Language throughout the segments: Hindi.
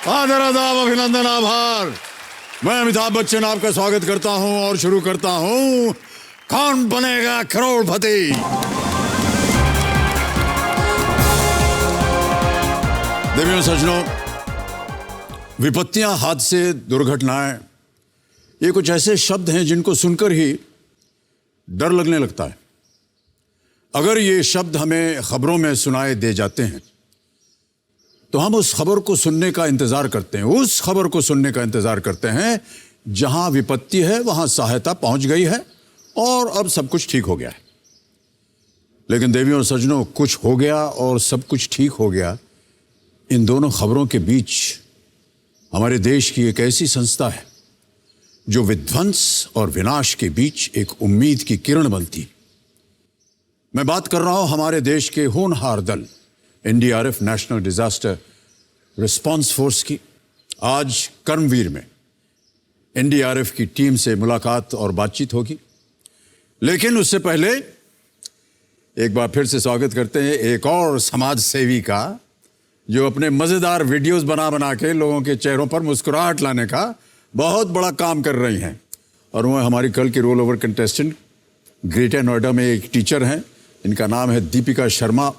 आदर आदाब अभिनंदन आभार। मैं अमिताभ बच्चन आपका स्वागत करता हूं और शुरू करता हूं कौन बनेगा करोड़पति। देवियों सज्जनों, विपत्तियां, हादसे, दुर्घटनाएं, ये कुछ ऐसे शब्द हैं जिनको सुनकर ही डर लगने लगता है। अगर ये शब्द हमें खबरों में सुनाए दे जाते हैं तो हम उस खबर को सुनने का इंतजार करते हैं, उस खबर को सुनने का इंतजार करते हैं जहां विपत्ति है वहां सहायता पहुंच गई है और अब सब कुछ ठीक हो गया है। लेकिन देवियों और सज्जनों, कुछ हो गया और सब कुछ ठीक हो गया, इन दोनों खबरों के बीच हमारे देश की एक ऐसी संस्था है जो विध्वंस और विनाश के बीच एक उम्मीद की किरण बनती। मैं बात कर रहा हूं हमारे देश के होनहार दल NDRF, national disaster response force की। आज कर्मवीर में एनडीआरएफ की टीम से मुलाकात और बातचीत होगी, लेकिन उससे पहले एक बार फिर से स्वागत करते हैं एक और समाज सेवी का जो अपने मजेदार वीडियोस बना बना के लोगों के चेहरों पर मुस्कुराहट लाने का बहुत बड़ा काम कर रही हैं। और वह हमारी कल की roll over contestant greater Noida में एक टीचर हैं, इनका नाम है दीपिका शर्मा।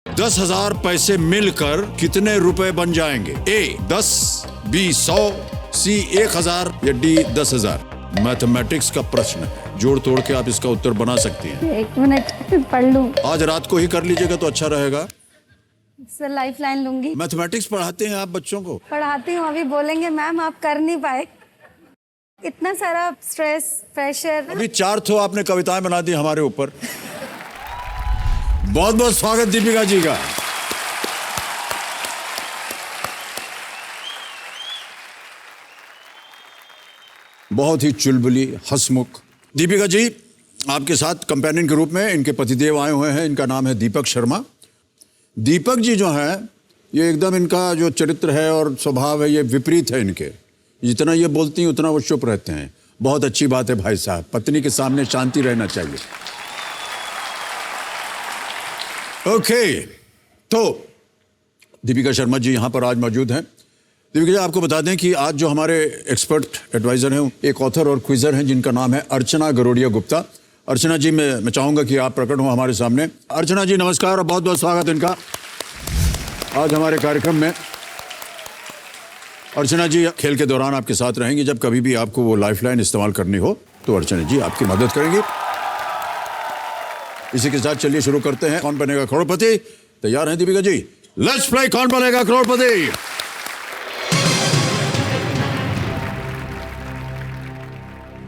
$10,000 पैसे मिलकर कितने रुपए बन जाएंगे? ए 10, बी 100, सी 1000 या डी 10,000? मैथमेटिक्स का प्रश्न है, जोड़ तोड़ के आप इसका उत्तर बना सकती हैं। 1 मिनट पढ़ लूं। आज रात को ही कर लीजिएगा तो अच्छा रहेगा। सर लाइफ लाइन लूंगी। मैथमेटिक्स पढ़ाते हैं आप बच्चों को? पढ़ाती हूँ, अभी बोलेंगे मैम आप कर नहीं पाए, इतना सारा स्ट्रेस, प्रेशर। अभी 4 तो आपने कविताएं बना दी हमारे ऊपर। बहुत बहुत स्वागत दीपिका जी का। बहुत ही चुलबुली, हंसमुख दीपिका जी आपके साथ कंपेनियन के रूप में इनके पतिदेव आए हुए हैं। इनका नाम है दीपक शर्मा। दीपक जी जो है ये एकदम, इनका जो चरित्र है और स्वभाव है ये विपरीत है इनके। जितना ये बोलती हैं उतना वो चुप रहते हैं। बहुत अच्छी बात है भाई साहब, पत्नी के सामने शांति रहना चाहिए। ओके, तो दीपिका शर्मा जी यहाँ पर आज मौजूद हैं। दीपिका जी, आपको बता दें कि आज जो हमारे एक्सपर्ट एडवाइजर हैं एक ऑथर और क्विजर हैं जिनका नाम है अर्चना गरोडिया गुप्ता। अर्चना जी, मैं चाहूंगा कि आप प्रकट हों हमारे सामने। अर्चना जी नमस्कार और बहुत बहुत स्वागत इनका आज हमारे कार्यक्रम में। अर्चना जी खेल के दौरान आपके साथ रहेंगी, जब कभी भी आपको वो लाइफलाइन इस्तेमाल करनी हो तो अर्चना जी आपकी मदद करेंगी। इसी के साथ चलिए शुरू करते हैं कौन बनेगा करोड़पति। तैयार हैं दीपिका जी? लेट्स प्ले कौन बनेगा करोड़पति।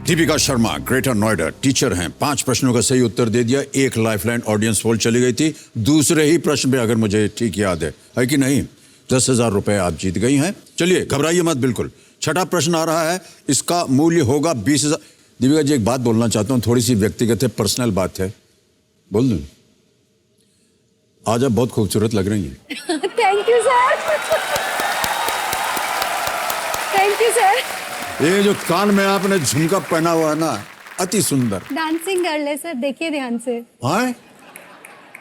दीपिका शर्मा ग्रेटर नोएडा टीचर हैं। 5 प्रश्नों का सही उत्तर दे दिया। 1 लाइफलाइन ऑडियंस पोल चली गई थी। दूसरे ही प्रश्न पे, अगर मुझे ठीक याद है कि नहीं, 10,000 रुपए आप जीत गई हैं। चलिए घबराइए मत बिल्कुल। छठा प्रश्न आ रहा है, इसका मूल्य होगा 20,000। दीपिका जी एक बात बोलना चाहता हूं, थोड़ी सी व्यक्तिगत है, पर्सनल बात है, बोल दूं? आज आप बहुत खूबसूरत लग रही हैं। Thank you sir. Thank you sir. ये जो कान में आपने झुमका पहना हुआ है ना, अति सुंदर। डांसिंग गर्ल है सर, देखिए ध्यान से। हाँ,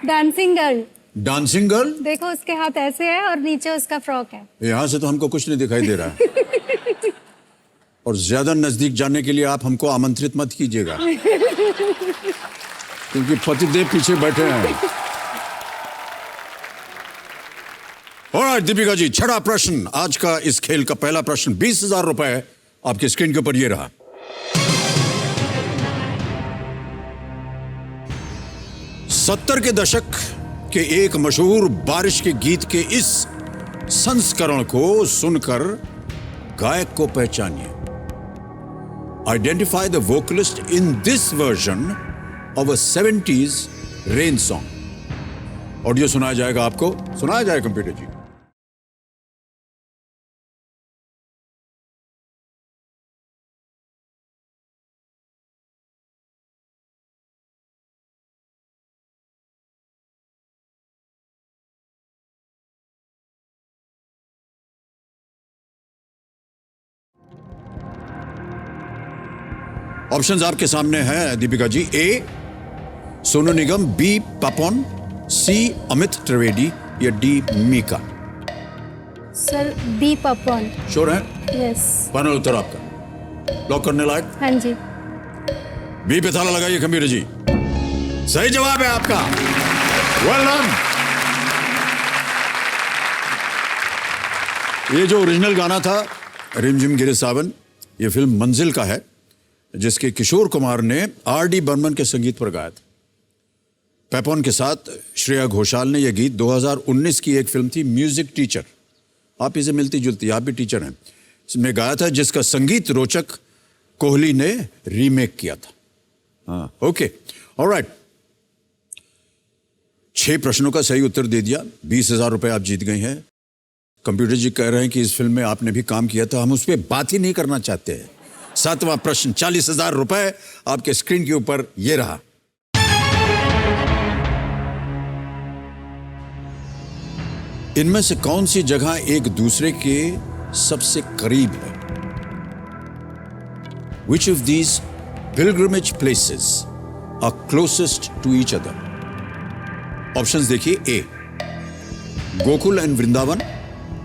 डांसिंग गर्ल। Dancing girl? देखो उसके हाथ ऐसे है और नीचे उसका फ्रॉक है। यहाँ से तो हमको कुछ नहीं दिखाई दे रहा है। और ज्यादा नजदीक जाने के लिए आप हमको आमंत्रित मत कीजिएगा, क्योंकि पतिदेव पीछे बैठे हैं। ऑलराइट दीपिका जी, छठा प्रश्न आज का इस खेल का पहला प्रश्न, 20,000 रुपए आपकी स्क्रीन के ऊपर ये रहा। 70 के दशक के एक मशहूर बारिश के गीत के इस संस्करण को सुनकर गायक को पहचानिए। Identify the vocalist in this version of a 70s rain song. Audio सुनाया जाएगा आपको, सुनाया जाएगा कंप्यूटर जी। ऑप्शंस आपके सामने हैं Deepika ji. A Sonu Nigam, B Papon, C Amit Trivedi या D Mika. Sir B Papon. Sure है? यस। फाइनल उत्तर आपका लॉक करने लायक? हाँ जी। बी पे ताला लगाइए कंप्यूटर जी। सही जवाब है आपका। Well done. ये जो ओरिजिनल गाना था रिमझिम गिरे सावन, ये फिल्म मंजिल का है, जिसके किशोर कुमार ने आर.डी. बर्मन के संगीत पर गाया था। पेपॉन के साथ श्रेया घोषाल ने यह गीत 2019 की एक फिल्म थी म्यूजिक टीचर, आप इसे मिलती जुलती, आप भी टीचर हैं, इसमें गाया था, जिसका संगीत रोचक कोहली ने रीमेक किया था। हाँ, ओके, ऑलराइट। 6 प्रश्नों का सही उत्तर दे दिया, 20,000 रुपए आप जीत गए हैं। कंप्यूटर जी कह रहे हैं कि इस फिल्म में आपने भी काम किया था, हम उस पर बात ही नहीं करना चाहते हैं। 7वां प्रश्न, 40,000 रुपए आपके स्क्रीन के ऊपर ये रहा। इनमें से कौन सी जगह एक दूसरे के सबसे करीब है? Which of these pilgrimage places are closest to each other? Options देखिए। ए गोकुल एंड वृंदावन,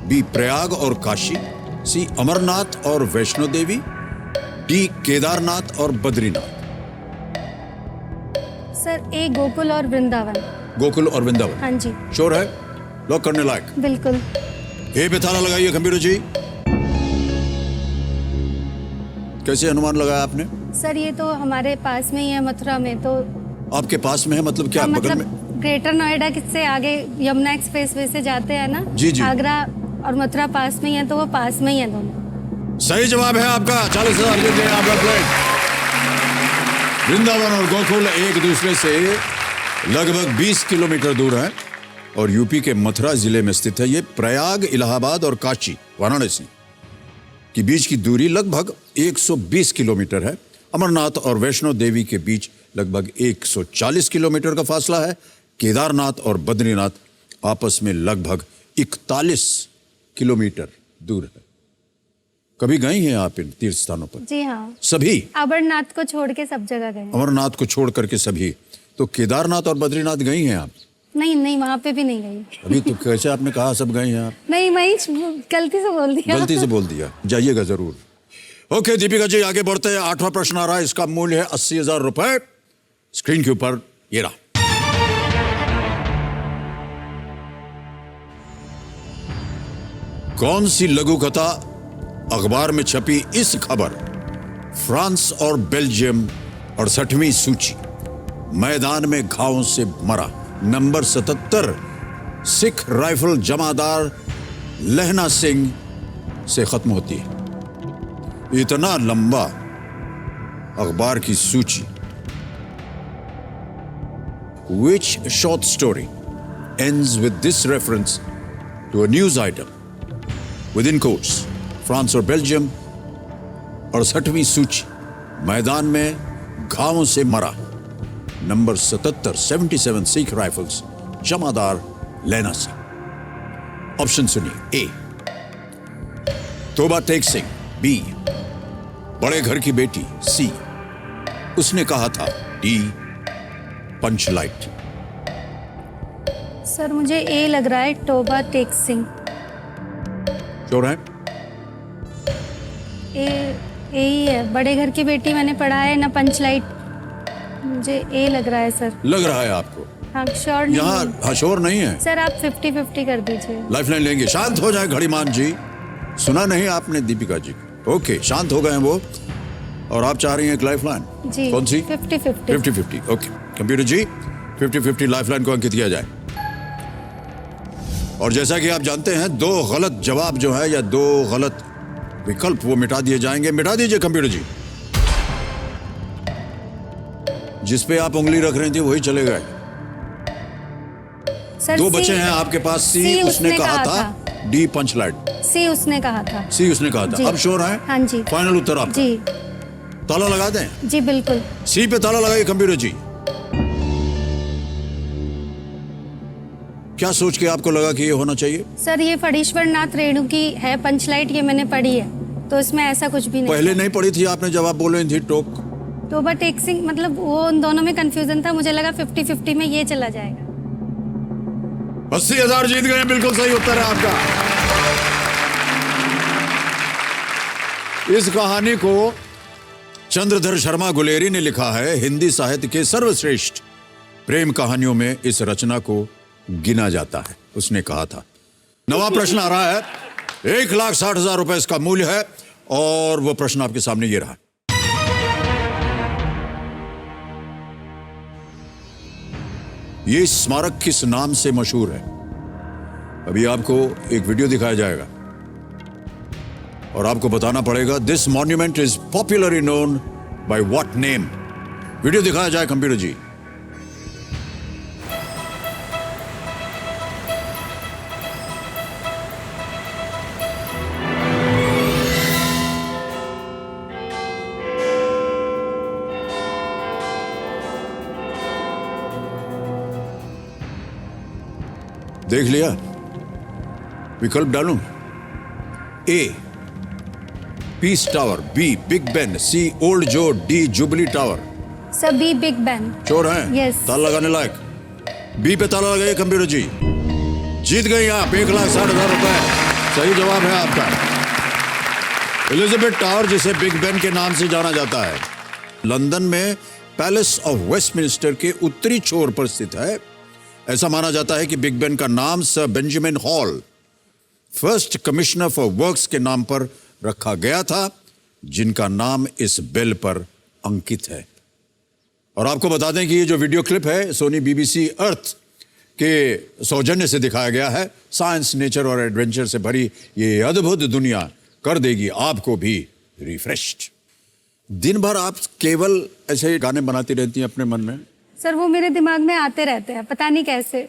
बी प्रयाग और काशी, सी अमरनाथ और वैष्णो देवी, डी केदारनाथ और बद्रीनाथ। सर ए गोकुल और वृंदावन। गोकुल और वृंदावन, हाँ जी। श्योर है? लॉक करने लायक? बिल्कुल। ए पे ताला लगाइए कंप्यूटर जी। कैसे अनुमान लगाया आपने? सर ये तो हमारे पास में ही है, मथुरा में। तो आपके पास में है मतलब क्या? बगल मतलब में? ग्रेटर नोएडा किससे आगे यमुना एक्सप्रेसवे से जाते हैं ना। जी जी। आगरा और मथुरा पास में ही है, तो वो पास में ही है दोनों। सही जवाब है आपका। 40,000 जीत गए आप लोग। वृंदावन और गोकुल एक दूसरे से लगभग 20 किलोमीटर दूर है और यूपी के मथुरा जिले में स्थित है। ये प्रयाग, इलाहाबाद और काशी, वाराणसी के बीच की दूरी लगभग 120 किलोमीटर है। अमरनाथ और वैष्णो देवी के बीच लगभग 140 किलोमीटर का फासला है। केदारनाथ और बद्रीनाथ आपस में लगभग 41 किलोमीटर दूर है। कभी गई हैं आप इन तीर्थ स्थानों पर? जी हाँ। सभी? अमरनाथ को छोड़ के सब जगह गए हैं। अमरनाथ को छोड़ करके सभी। तो केदारनाथ और बद्रीनाथ गई हैं आप? नहीं, वहाँ पे भी नहीं गई। अभी तो कैसे आपने कहा सब गए हैं आप? नहीं, मैं गलती से बोल दिया। गलती से बोल दिया, जाइएगा जरूर। ओके दीपिका जी, आगे बढ़ते हैं। 8वां प्रश्न आ रहा है, इसका मूल्य है 80,000 रुपए। स्क्रीन के ऊपर ये रहा। कौन सी लघु कथा अखबार में छपी इस खबर, फ्रांस और बेल्जियम 68वीं सूची, मैदान में घावों से मरा, नंबर 77, सिख राइफल जमादार लहना सिंह से खत्म होती है? इतना लंबा अखबार की सूची। Which short story ends with this reference to a news item? Within quotes, France और बेल्जियम 68वीं सूची, मैदान में घावों से मरा, नंबर 77 सिख राइफल्स जमादार लैना सिंह। ऑप्शन सुनिए। ए तोबा टेक सिंह, बी बड़े घर की बेटी, सी उसने कहा था, डी पंच लाइट। सर मुझे ए लग रहा है, तोबा टेक सिंह। श्योर है? ए ही है, बड़े घर की बेटी मैंने पढ़ा है ना, पंच लाइट। मुझे ए लग रहा है सर। लग रहा है आपको? हाँ, श्योर नहीं यहाँ है। हाँ, श्योर नहीं है सर आप 50-50 कर दीजिए। लाइफलाइन लेंगे। शांत हो जाए घड़ीमान जी, सुना नहीं आपने दीपिका जी? ओके, शांत हो गए हैं वो, और आप चाह रही हैं एक लाइफलाइन? जी। कौन सी? 50-50। 50-50। ओके कंप्यूटर जी, 50-50 लाइफलाइन को अंकित किया जाए। और जैसा कि आप जानते हैं, 2 गलत जवाब जो है या 2 गलत विकल्प वो मिटा दिए जाएंगे। मिटा दीजिए कंप्यूटर जी। जिस पे आप उंगली रख रही थी वही चले गए। सर 2 बचे हैं आपके पास। सी उसने कहा था, डी पंच लाइट। सी उसने कहा था। सी उसने कहा था। जी। अब श्योर है? हाँ जी। फाइनल उत्तर आपका? जी। ताला लगा दें? जी बिल्कुल। सी पे ताला लगाइए कंप्यूटर जी। क्या सोच के आपको लगा कि ये होना चाहिए? सर ये फणीश्वर नाथ रेणु की है पंचलाइट, ये मैंने पढ़ी है, तो इसमें ऐसा कुछ भी नहीं। पहले नहीं पढ़ी थी आपने जब आप बोल रही थी टोक? तो बट एक सिंग मतलब वो उन दोनों में कंफ्यूजन था, मुझे लगा 50-50 में ये चला जाएगा। 80,000 जीत गए, बिल्कुल सही उत्तर है आपका। इस कहानी को चंद्रधर शर्मा गुलेरी ने लिखा है। हिंदी साहित्य के सर्वश्रेष्ठ प्रेम कहानियों में इस रचना को गिना जाता है, उसने कहा था। नवा प्रश्न आ रहा है, 1,60,000 रुपए इसका मूल्य है और वो प्रश्न आपके सामने ये रहा। ये स्मारक किस नाम से मशहूर है? अभी आपको एक वीडियो दिखाया जाएगा और आपको बताना पड़ेगा this monument is popularly known by what name. Video दिखाया जाए कंप्यूटर जी। देख लिया? विकल्प डालूं? A Peace Tower, B Big Ben, C Old Joe, D Jubilee Tower. सभी बिग बैन। चोर हैं? Yes. ताला लगाने लायक। बी पे ताला लगाइए कंप्यूटर जी। जीत गई आप 1,60,000 रुपए। सही जवाब है आपका। एलिजाबेथ टावर, जिसे बिग बेन के नाम से जाना जाता है, लंदन में पैलेस ऑफ वेस्टमिंस्टर के उत्तरी छोर पर स्थित है। ऐसा माना जाता है कि बिग बेन का नाम sir Benjamin hall, first commissioner for works के नाम पर रखा गया था, जिनका नाम इस बेल पर अंकित है। और आपको बता दें कि ये जो वीडियो क्लिप है सोनी BBC अर्थ के सौजन्य से दिखाया गया है। साइंस, नेचर और एडवेंचर से भरी ये अद्भुत दुनिया कर देगी आपको भी रिफ्रेश्ड। दिन भर आप केवल ऐसे गाने बनाती रहती हैं अपने मन में? सर वो मेरे दिमाग में आते रहते हैं, पता नहीं कैसे।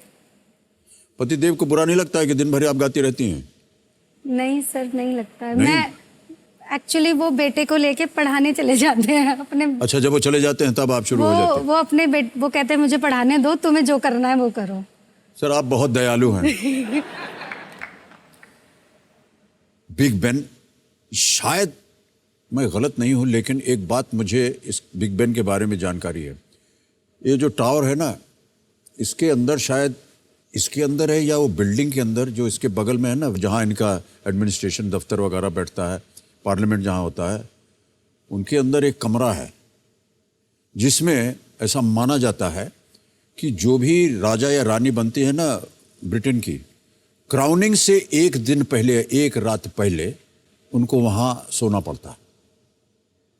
पतिदेव को बुरा नहीं लगता है कि दिन भर आप गाती रहती हैं? नहीं सर, नहीं लगता है। नहीं? मैं एक्चुअली वो बेटे को लेके पढ़ाने चले जाते हैं अपने। अच्छा, जब वो चले जाते हैं तब आप शुरू हो जाते हैं? वो अपने वो कहते हैं मुझे पढ़ाने दो, तुम्हें जो करना है वो करो। सर आप बहुत दयालु हैं। बिग बेन, शायद मैं गलत नहीं हूं, लेकिन एक बात मुझे इस बिग बेन के बारे में जानकारी है। ये जो टावर है ना, इसके अंदर शायद इसके अंदर है या वो बिल्डिंग के अंदर जो इसके बगल में है ना, जहां इनका एडमिनिस्ट्रेशन दफ्तर वगैरह बैठता है, पार्लियामेंट जहां होता है, उनके अंदर एक कमरा है जिसमें ऐसा माना जाता है कि जो भी राजा या रानी बनती है ना ब्रिटेन की, क्राउनिंग से एक दिन पहले, एक रात पहले उनको वहां सोना पड़ता है।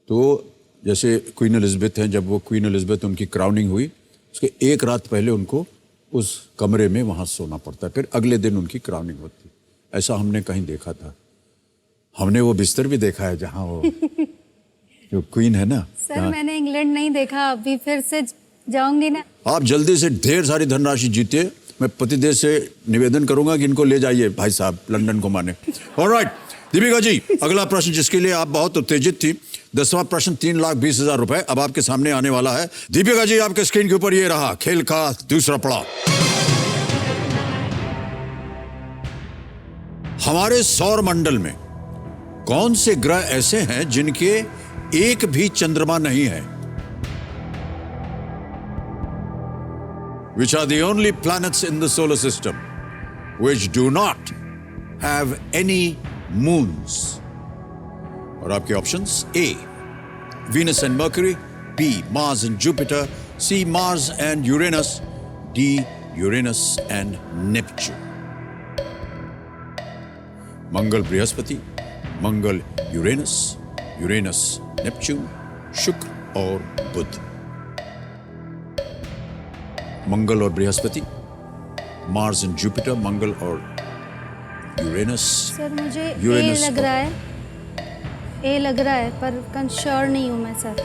तो जैसे क्वीन एलिजाबेथ हैं, जब वो क्वीन एलिजाबेथ उनकी क्राउनिंग हुई, उसके एक रात पहले उनको उस कमरे में वहां सोना पड़ता है, फिर अगले दिन उनकी क्राउनिंग होती। ऐसा हमने कहीं देखा था। हमने वो बिस्तर भी देखा है जहां वो जो क्वीन है ना। सर मैंने इंग्लैंड नहीं देखा, अभी फिर से जाऊंगी ना। आप जल्दी से ढेर सारी धनराशि जीते। मैं पतिदेव से निवेदन करूंगा कि इनको ले जाइए भाई साहब लंदन घुमाने। ऑलराइट दीपिका जी, अगला प्रश्न जिसके लिए आप बहुत उत्तेजित थी, 10वां प्रश्न 3,20,000 रुपए अब आपके सामने आने वाला है। दीपिका जी, आपके स्क्रीन के ऊपर ये रहा खेल का दूसरा पड़ाव। हमारे सौर मंडल में कौन से ग्रह ऐसे हैं जिनके एक भी चंद्रमा नहीं है? Which are the only planets in the solar system which do not have any moons? और आपके options: A Venus and Mercury, B Mars and Jupiter, C Mars and Uranus, D Uranus and Neptune। Mangal Brihaspati, Mangal Uranus, Uranus Neptune, शुक्र और बुध। मंगल और बृहस्पति, मार्स एंड जुपिटर, मंगल और यूरेनस। सर मुझे ए यूरेनस लग रहा है, ए लग रहा है, पर श्योर नहीं हूँ मैं सर।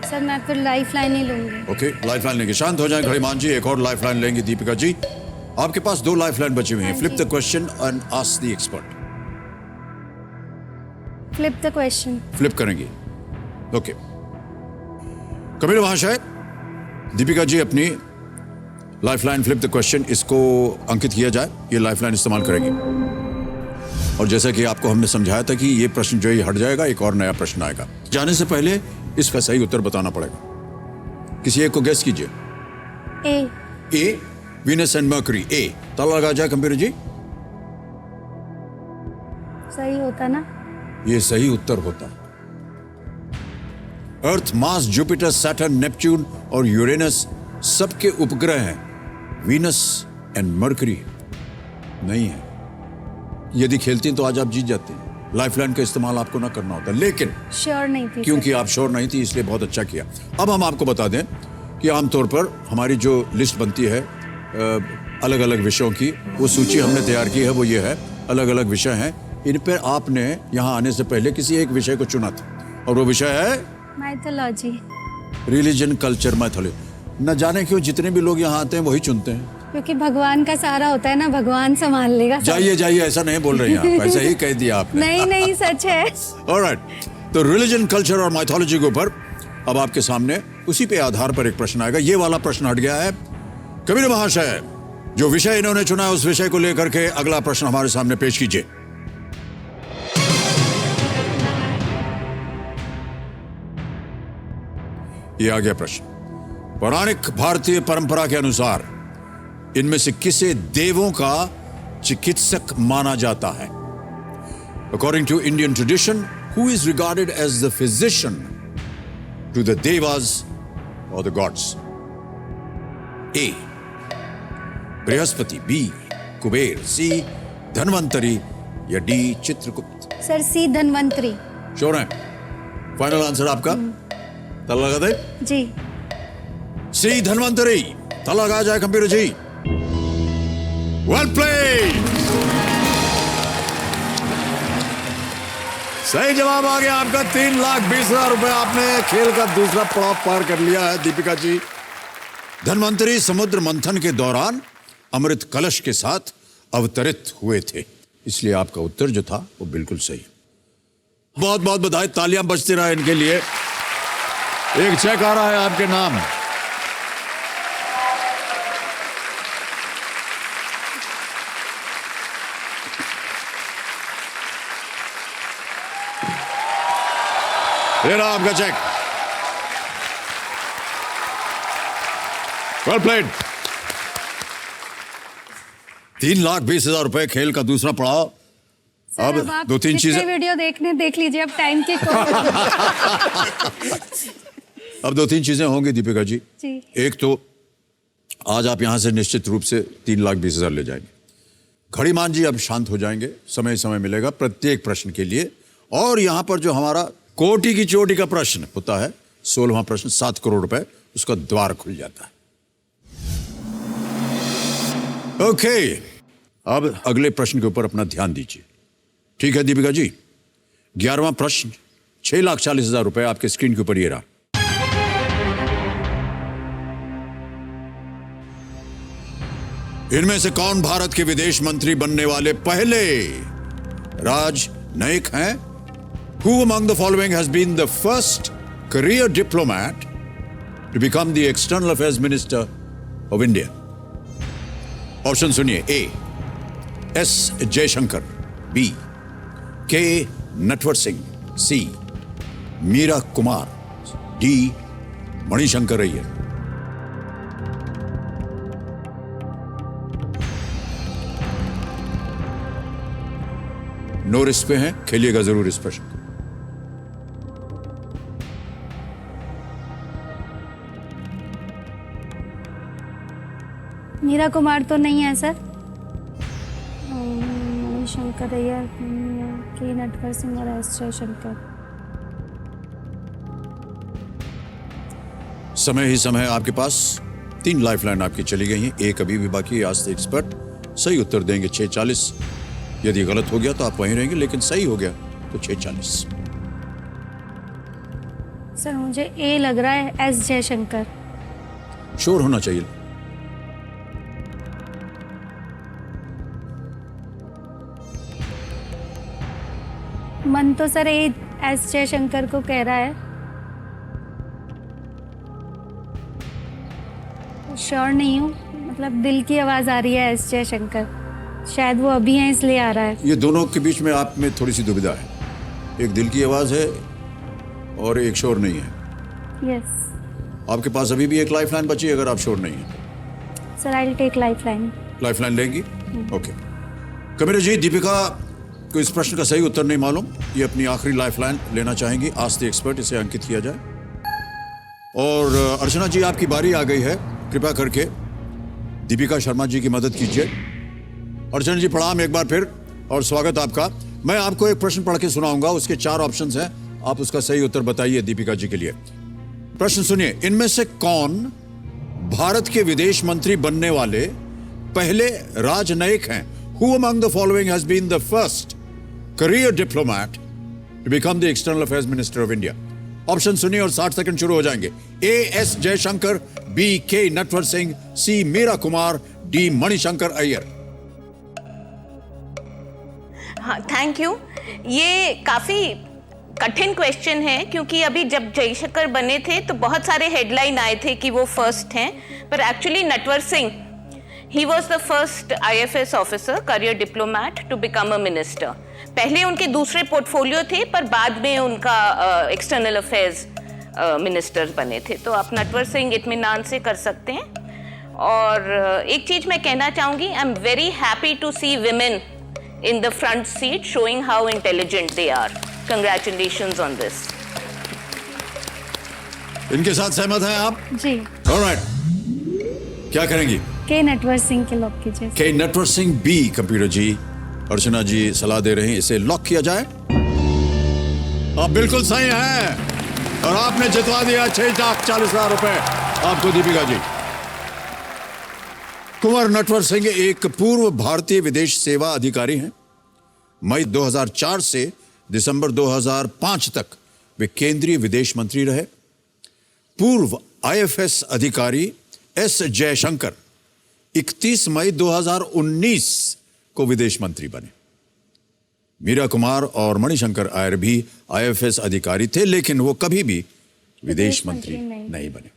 सर मैं फिर लाइफ लाइन ही लूंगी। ओके, लाइफ लाइन लेंगे। शांत हो जाएं घड़ीमान जी, एक और लाइफ लाइन लेंगे दीपिका जी। आपके पास 2 लाइफ लाइन बची हुई हैं। Flip the question and ask the expert. Flip the question. Flip करेंगे। ओके, कपिल महाशय, दीपिका जी अपनी लाइफलाइन फ्लिप द क्वेश्चन, इसको अंकित किया जाए। ये लाइफलाइन इस्तेमाल करेंगे और जैसा कि आपको हमने समझाया था कि ये प्रश्न जो है हट जाएगा, एक और नया प्रश्न आएगा। जाने से पहले इसका सही उत्तर बताना पड़ेगा। किसी एक को गेस कीजिए। ए, वीनस एंड मर्करी। ए, ताला लगा जाए कंप्यूटर जी। सही होता ना? ये सही उत्तर होता। अर्थ, मार्स, जुपिटर, सैटर्न, नेपच्यून और यूरेनस सबके उपग्रह हैं। वीनस एंड मर्करी नहीं है। यदि खेलती तो आज आप जीत जाते हैं। लाइफलाइन का इस्तेमाल आपको ना करना होता, लेकिन श्योर नहीं थी क्योंकि आप श्योर नहीं थी इसलिए बहुत अच्छा किया। अब हम आपको बता दें कि आमतौर पर हमारी जो लिस्ट बनती है अलग अलग विषयों की, वो सूची हमने तैयार की है, वो ये है। अलग अलग विषय हैं, इन पर आपने यहाँ आने से पहले किसी एक विषय को चुना था और वो विषय है माइथोलॉजी, रिलीजन, कल्चर, मैथोलॉजी। न जाने क्यों जितने भी लोग यहाँ आते हैं वही चुनते हैं। क्योंकि भगवान का सहारा होता है ना, भगवान संभाल लेगा सब। जाइए, ऐसा नहीं बोल रहे हैं आप, ऐसा ही कह दिया आपने। नहीं सच है। ऑलराइट, तो रिलीजन, कल्चर और माइथोलॉजी के ऊपर अब आपके सामने उसी पे आधार पर एक प्रश्न आएगा। ये वाला प्रश्न हट गया है। कबीर महाशय, जो विषय इन्होंने चुना है उस विषय को लेकर के अगला प्रश्न हमारे सामने पेश कीजिए। ये आ गया प्रश्न। पौराणिक भारतीय परंपरा के अनुसार इनमें से किसे देवों का चिकित्सक माना जाता है? According to Indian tradition, who is regarded as the physician to the devas or the gods? A, Brihaspati, B, Kuber, C, Dhanvantari या D, चित्रगुप्त? सर सी, धन्वंतरी। श्योर है? फाइनल आंसर आपका? ताला लगा दे? जी। सी, धन्वंतरी। ताला लगा जाए कंप्यूटर जी। Well played. सही जवाब आ गया आपका। 3,20,000 रुपए आपने खेल का दूसरा पड़ाव पार कर लिया है दीपिका जी। धन्वंतरी समुद्र मंथन के दौरान अमृत कलश के साथ अवतरित हुए थे, इसलिए आपका उत्तर जो था वो बिल्कुल सही। बहुत बहुत बधाई, तालियां बजती रहा इनके लिए। एक चेक आ रहा है आपके नाम। ये रहा आपका चेक। Well played. 3,20,000 रुपए खेल का दूसरा पड़ाव। अब आप 2-3 चीजें वीडियो देख लीजिए अब टाइम की अब 2-3 चीजें होंगी दीपिका जी। एक तो आज आप यहां से निश्चित रूप से 3,20,000 ले जाएंगे। घड़ी मान जी अब शांत हो जाएंगे, समय मिलेगा प्रत्येक प्रश्न के लिए। और यहां पर जो हमारा कोटि की चोटी का प्रश्न होता है, 16वां प्रश्न, 7 करोड़ रुपए, उसका द्वार खुल जाता है। ओके, अब अगले प्रश्न के ऊपर अपना ध्यान दीजिए। ठीक है दीपिका जी? 11वां प्रश्न, 6,40,000 रुपए आपके स्क्रीन के ऊपर ये रहा। इनमें से कौन भारत के विदेश मंत्री बनने वाले पहले राजनयिक हैं? Who among the following has been the first career diplomat to become the External Affairs Minister of India? Option सुनिए। A, S Jaishankar, B, K Natwar Singh, C, Meera Kumar, D, Manishankar Aiyar. No risk पे हैं, खेलिएगा जरूर इस प्रश्न। मीरा कुमार तो नहीं है सर। मणिशंकर अय्यर, के नटवर सिंह और एस जयशंकर। समय ही समय आपके पास 3 लाइफलाइन आपकी चली गई हैं। एक अभी भी बाकी है। आज एक्सपर्ट सही उत्तर देंगे 6,40। यदि गलत हो गया तो आप वहीं रहेंगे, लेकिन सही हो गया तो 6,40। सर मुझे ए लग रहा है, एस जयशंकर। श्योर होना चाहिए। मन तो सर ए, एस जयशंकर को कह रहा है। श्योर नहीं हूँ, मतलब दिल की आवाज आ रही है एस जयशंकर। शायद वो अभी हैं इसलिए आ रहा है। ये दोनों के बीच में आप में थोड़ी सी दुविधा है। एक दिल की आवाज है और एक श्योर नहीं है। यस आपके पास अभी भी एक लाइफ लाइन बची है अगर आप श्योर नहीं है। Sir, I will take lifeline. Lifeline लेंगी? ओके। कबीर जी, दीपिका को इस प्रश्न का सही उत्तर नहीं मालूम, ये अपनी आखिरी लाइफलाइन लेना चाहेंगी। आस्क द एक्सपर्ट, इसे अंकित किया जाए। और अर्चना जी, आपकी बारी आ गई है। कृपया करके दीपिका शर्मा जी की मदद कीजिए। अर्चना जी प्रणाम एक बार फिर और स्वागत आपका। मैं आपको एक प्रश्न पढ़ के सुनाऊंगा, उसके 4 ऑप्शंस हैं, आप उसका सही उत्तर बताइए दीपिका जी के लिए। प्रश्न सुनिए, इनमें से कौन भारत के विदेश मंत्री बनने वाले पहले राजनयिक हैं? Who among the following has been the first career diplomat to become the External Affairs Minister of India? Option सुनिए और 60 सेकंड शुरू हो जाएंगे। A. S. Jaishankar, B. K. Natwar Singh, C. Meera Kumar, D. Manishankar Iyer. हाँ, थैंक यू। ये काफी कठिन क्वेश्चन है क्योंकि अभी जब जयशंकर बने थे तो बहुत सारे हेडलाइन आए थे कि वो फर्स्ट हैं, पर actually Natwar Singh, he was the first IFS officer, career diplomat to become a minister. पहले उनके दूसरे पोर्टफोलियो थे पर बाद में उनका एक्सटर्नल अफेयर्स मिनिस्टर बने थे। तो आप नटवर सिंह इत्मीनान से कर सकते हैं। और एक चीज मैं कहना चाहूंगी, I am very happy to see women in the front seat, showing how intelligent they are. Congratulations on this. इनके साथ सहमत हैं आप? जी। ऑलराइट, क्या करेंगी? के नटवर सिंह के लॉक कीजिए। के नटवर सिंह बी। कंप्यूटर जी, अर्चना जी सलाह दे रहे हैं, इसे लॉक किया जाए। आप बिल्कुल सही हैं और आपने जितवा दिया 6,40,000 रुपए आपको दीपिका जी। कुंवर नटवर सिंह एक पूर्व भारतीय विदेश सेवा अधिकारी हैं। मई 2004 से दिसंबर 2005 तक वे केंद्रीय विदेश मंत्री रहे। पूर्व IFS अधिकारी S. जयशंकर 31 मई 2019 को विदेश मंत्री बने। मीरा कुमार और मणिशंकर अय्यर भी IFS अधिकारी थे, लेकिन वो कभी भी विदेश मंत्री नहीं बने।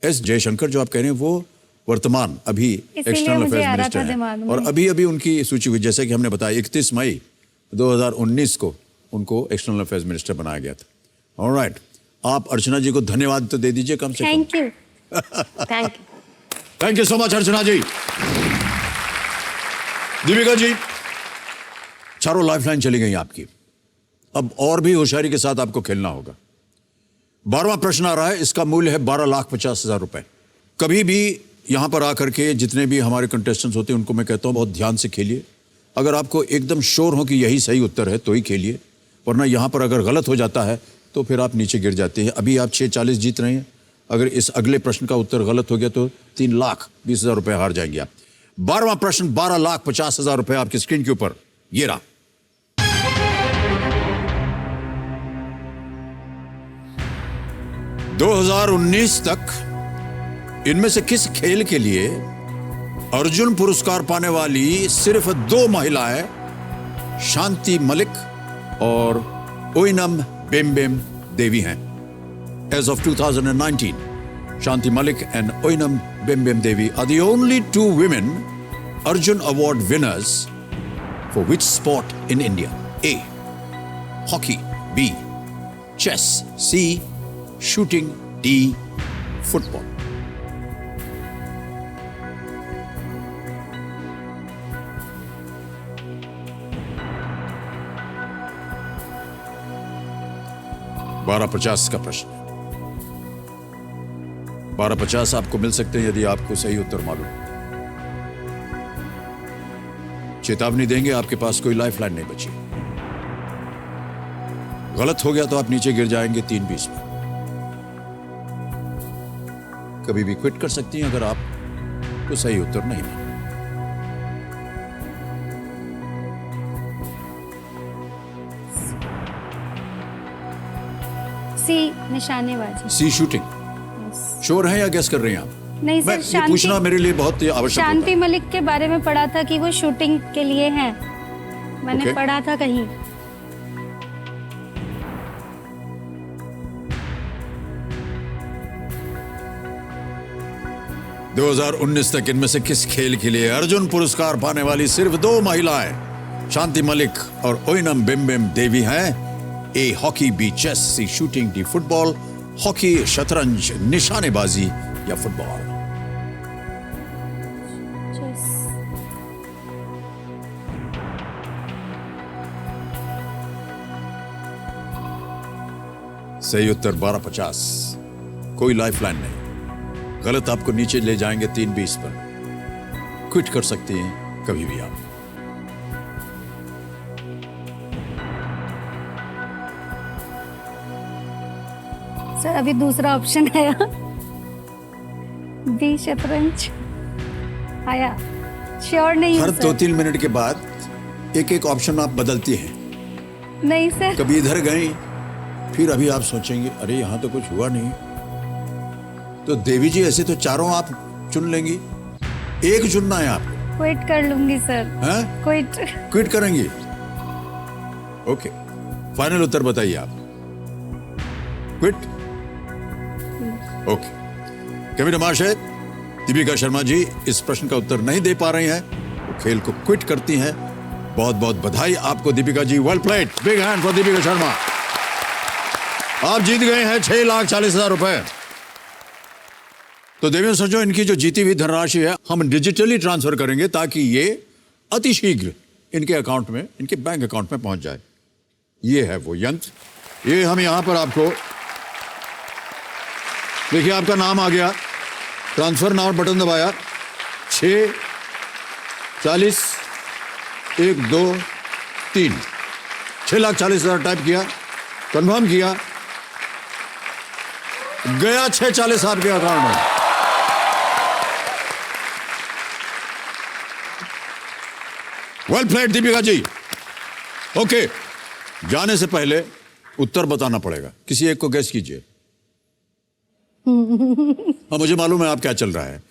S. जयशंकर जो आप कह रहे हैं वो वर्तमान अभी एक्सटर्नल अफेयर्स मिनिस्टर हैं और अभी अभी उनकी सूची हुई, जैसे कि हमने बताया 31 मई 2019 को उनको एक्सटर्नल अफेयर्स मिनिस्टर बनाया गया था। ऑलराइट, आप अर्चना जी को धन्यवाद तो दे दीजिए कम से कम। Thank you. Thank you so much Archana ji. Deepika ji, चारों लाइफलाइन चली गई आपकी। अब और भी होशियारी के साथ आपको खेलना होगा। 12वां प्रश्न आ रहा है, इसका मूल्य है 12,50,000 रुपए। कभी भी यहां पर आकर के जितने भी हमारे कंटेस्टेंट्स होते हैं उनको मैं कहता हूं बहुत ध्यान से खेलिए। अगर आपको एकदम श्योर हो कि यही सही उत्तर है तो ही खेलिए, वरना यहां पर अगर गलत हो जाता है तो फिर आप नीचे गिर जाते हैं। अभी आप 6,40 जीत रहे हैं, अगर इस अगले प्रश्न का उत्तर गलत हो गया तो 3,20,000 रुपए हार जाएंगे आप। 12वां प्रश्न 12,50,000 रुपए आपकी स्क्रीन के ऊपर, ये रहा। (2019) तक इनमें से किस खेल के लिए अर्जुन पुरस्कार पाने वाली सिर्फ 2 महिलाएं शांति मलिक और ओइनम बेम्बेम देवी हैं? As of 2019, Shanti Malik and Oinam Bembem Devi are the only 2 women Arjun Award winners for which sport in India? A. Hockey. B. Chess. C. Shooting. D. Football. $12.50 का प्रश्न है। 12.50 आपको मिल सकते हैं यदि आपको सही उत्तर मालूम। चेतावनी देंगे, आपके पास कोई लाइफलाइन नहीं बची। गलत हो गया तो आप नीचे गिर जाएंगे 3:20 में। कभी भी क्विट कर सकती हैं अगर आपको सही उत्तर नहीं मिला। सी निशानेबाजी। सी शूटिंग। श्योर है या गेस कर रही हैं आप? नहीं मैं सर, ये पूछना मेरे लिए बहुत आवश्यक होता है। शांति मलिक के बारे में पढ़ा था कि वो शूटिंग के लिए हैं, मैंने Okay. पढ़ा था कहीं। (2019) तक इनमें से किस खेल के लिए अर्जुन पुरस्कार पाने वाली सिर्फ 2 महिलाएं शांति मलिक और ओइनम बेम्बेम देवी हैं? ए. हॉकी. बी. चेस. सी. शूटिंग. डी. फुटबॉल। हॉकी, शतरंज, निशानेबाजी या फुटबॉल? चेस। सही उत्तर 1250। कोई लाइफलाइन नहीं, गलत आपको नीचे ले जाएंगे 320 पर। क्विट कर सकती हैं कभी भी आप। सर अभी दूसरा ऑप्शन आया, बी शतरंज आया, श्योर नहीं हर हूँ सर। 2-3 मिनट के बाद एक एक ऑप्शन आप बदलती हैं। नहीं सर। कभी इधर गई, फिर अभी आप सोचेंगे अरे यहां तो कुछ हुआ नहीं। तो देवी जी ऐसे तो चारों आप चुन लेंगी, एक चुनना है आपको। क्विट कर लूंगी सर। हैं? क्विट। क्विट करेंगी? ओके, फाइनल उत्तर बताइए आप। क्विट? ओके। कैमरा महाशय, दीपिका शर्मा जी इस प्रश्न का उत्तर नहीं दे पा रही हैं, वो खेल को क्विट करती हैं। बहुत बहुत बधाई आपको Deepika ji, well played, big hand for Deepika Sharma. आप जीत गए हैं 6,40,000 रुपए। तो देवियों सज्जनों, इनकी जो जीती हुई धनराशि है हम डिजिटली ट्रांसफर करेंगे ताकि ये अतिशीघ्र इनके अकाउंट में, इनके बैंक अकाउंट में पहुंच जाए। ये है वो यंत्र। ये हम यहां पर आपको देखिए, आपका नाम आ गया, ट्रांसफर नाउ बटन दबाया, 6,40,1 2 3, 6,40,000 टाइप किया, कंफर्म किया, गया 6,40,000 आपके अकाउंट में। Well played Deepika ji. Okay, जाने से पहले उत्तर बताना पड़ेगा, किसी एक को गेस कीजिए। हाँ, मुझे मालूम है आप क्या चल रहा है।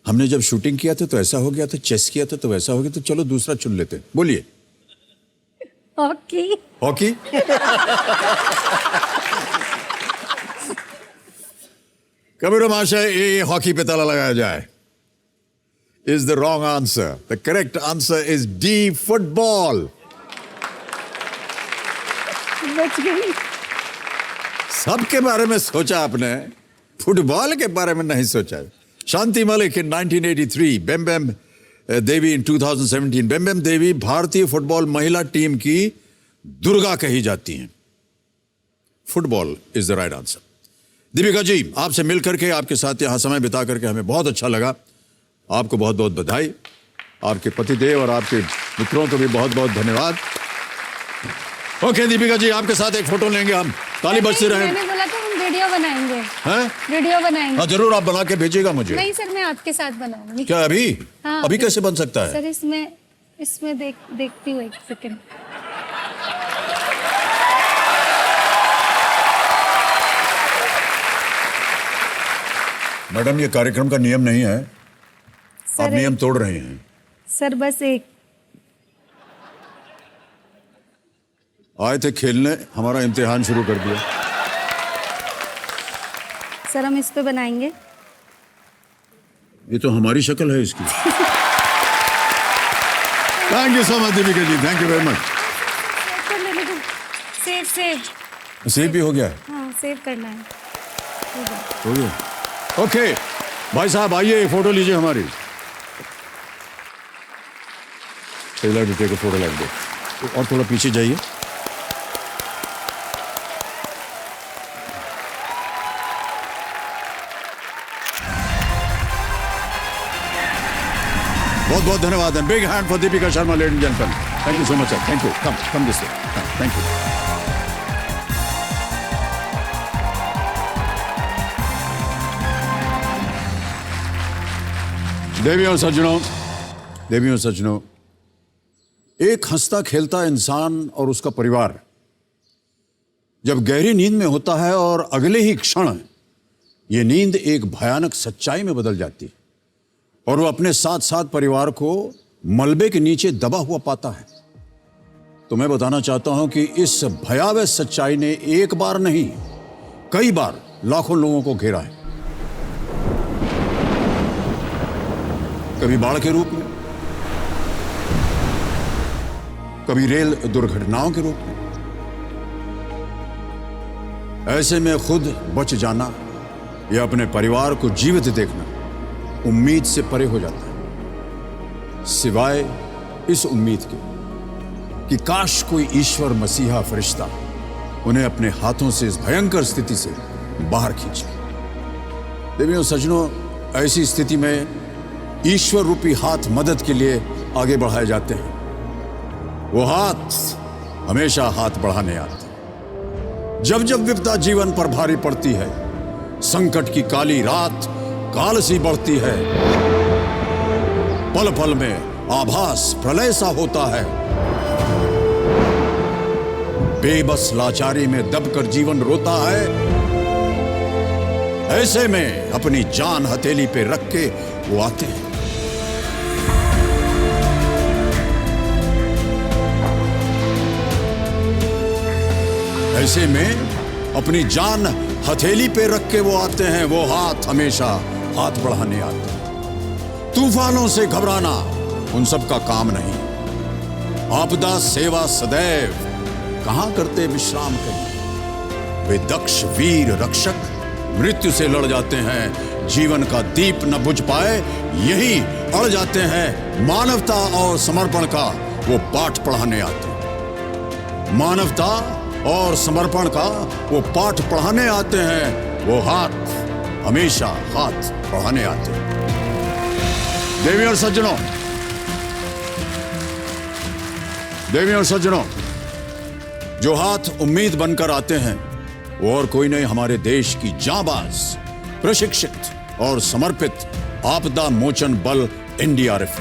हमने जब शूटिंग किया था तो ऐसा हो गया था, चेस किया था तो वैसा हो गया, तो चलो दूसरा चुन लेते। बोलिए। हॉकी। हॉकी? कबीर महाशय, ये हॉकी पे ताला लगाया जाए। Is the wrong answer. The correct answer is D, football. बच गई। सबके बारे में सोचा आपने, फुटबॉल के बारे में नहीं सोचा। शांति मलिक in 1983, बेम बेम देवी in 2017। बेम बेम देवी भारतीय फुटबॉल महिला टीम की दुर्गा कही जाती हैं। Football is the right answer. Deepika ji, आपसे मिल करके, आपके साथ यहां समय बिता करके हमें बहुत अच्छा लगा। आपको बहुत बहुत बधाई, आपके पतिदेव और आपके मित्रों को भी बहुत बहुत धन्यवाद। ओके दीपिका जी, आपके साथ एक फोटो लेंगे हम, ताली बजते रहे। मैंने बोला था हम वीडियो बनाएंगे। हैं? वीडियो बनाएंगे। हाँ जरूर, आप बना के भेजिएगा मुझे। नहीं सर, मैं आपके साथ बनाऊंगी। क्या अभी? हाँ, अभी कैसे बन सकता है? सर इसमें देखती हूँ, एक सेकंड। मैडम, ये कार्यक्रम का नियम नहीं है, आप सर नियम तोड़ रहे हैं। सर बस एक। आए थे खेलने, हमारा इम्तिहान शुरू कर दिया। सर हम इस पे बनाएंगे। ये तो हमारी शक्ल है इसकी। Thank you so much Deepika ji, thank you very much. Save save भी हो गया है? हाँ, सेव करना है। हो गया। ओके भाई साहब, आइए फोटो लीजिए हमारी। टेक फोटो लग दो और थोड़ा पीछे जाइए। बहुत बहुत धन्यवाद। Big hand for Deepika Sharma, ladies and gentleman. Thank you so much sir. Thank you. Come this way. Thank you. देवियों सज्जनों, एक हंसता खेलता इंसान और उसका परिवार जब गहरी नींद में होता है और अगले ही क्षण ये नींद एक भयानक सच्चाई में बदल जाती है और वो अपने साथ साथ परिवार को मलबे के नीचे दबा हुआ पाता है, तो मैं बताना चाहता हूं कि इस भयावह सच्चाई ने एक बार नहीं, कई बार लाखों लोगों को घेरा है। कभी बाढ़ के रूप में, कभी रेल दुर्घटनाओं के रूप में, ऐसे में खुद बच जाना या अपने परिवार को जीवित देखना उम्मीद से परे हो जाता है, सिवाय इस उम्मीद के कि काश कोई ईश्वर मसीहा फरिश्ता उन्हें अपने हाथों से इस भयंकर स्थिति से बाहर खींचे। देवियों सज्जनों, ऐसी स्थिति में ईश्वर रूपी हाथ मदद के लिए आगे बढ़ाए जाते हैं। वो हाथ हमेशा हाथ बढ़ाने आते हैं। जब जब विपदा जीवन पर भारी पड़ती है, संकट की काली रात काल सी बढ़ती है, पल पल में आभास प्रलय सा होता है, बेबस लाचारी में दबकर जीवन रोता है, ऐसे में अपनी जान हथेली पे रख के वो आते हैं। ऐसे में अपनी जान हथेली पे रख के वो आते हैं। वो हाथ हमेशा हाथ बढ़ाने आते हैं। तूफानों से घबराना उन सब का काम नहीं। आपदा सेवा सदैव कहां करते विश्राम करें। वे दक्ष वीर रक्षक मृत्यु से लड़ जाते हैं। जीवन का दीप न बुझ पाए यही अड़ जाते हैं। मानवता और समर्पण का वो पाठ पढ़ाने आते हैं। मानवता और समर्पण का वो पाठ पढ़ाने आते हैं। वो हाथ हमेशा हाथ बढ़ाने आते हैं। देवी और सज्जनों, देवी और सज्जनों, जो हाथ उम्मीद बनकर आते हैं वो और कोई नहीं, हमारे देश की जांबाज, प्रशिक्षित और समर्पित आपदा मोचन बल एनडीआरएफ।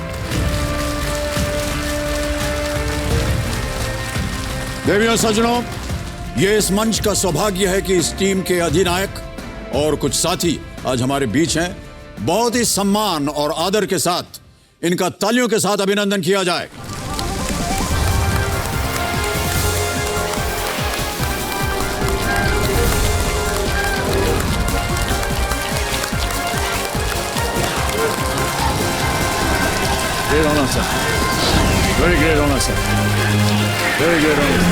देवी और सज्जनों, ये इस मंच का सौभाग्य है कि इस टीम के अधिनायक और कुछ साथी आज हमारे बीच हैं। बहुत ही सम्मान और आदर के साथ इनका तालियों के साथ अभिनंदन किया जाए। Great honor, sir. Very great honor, sir. Very great honor.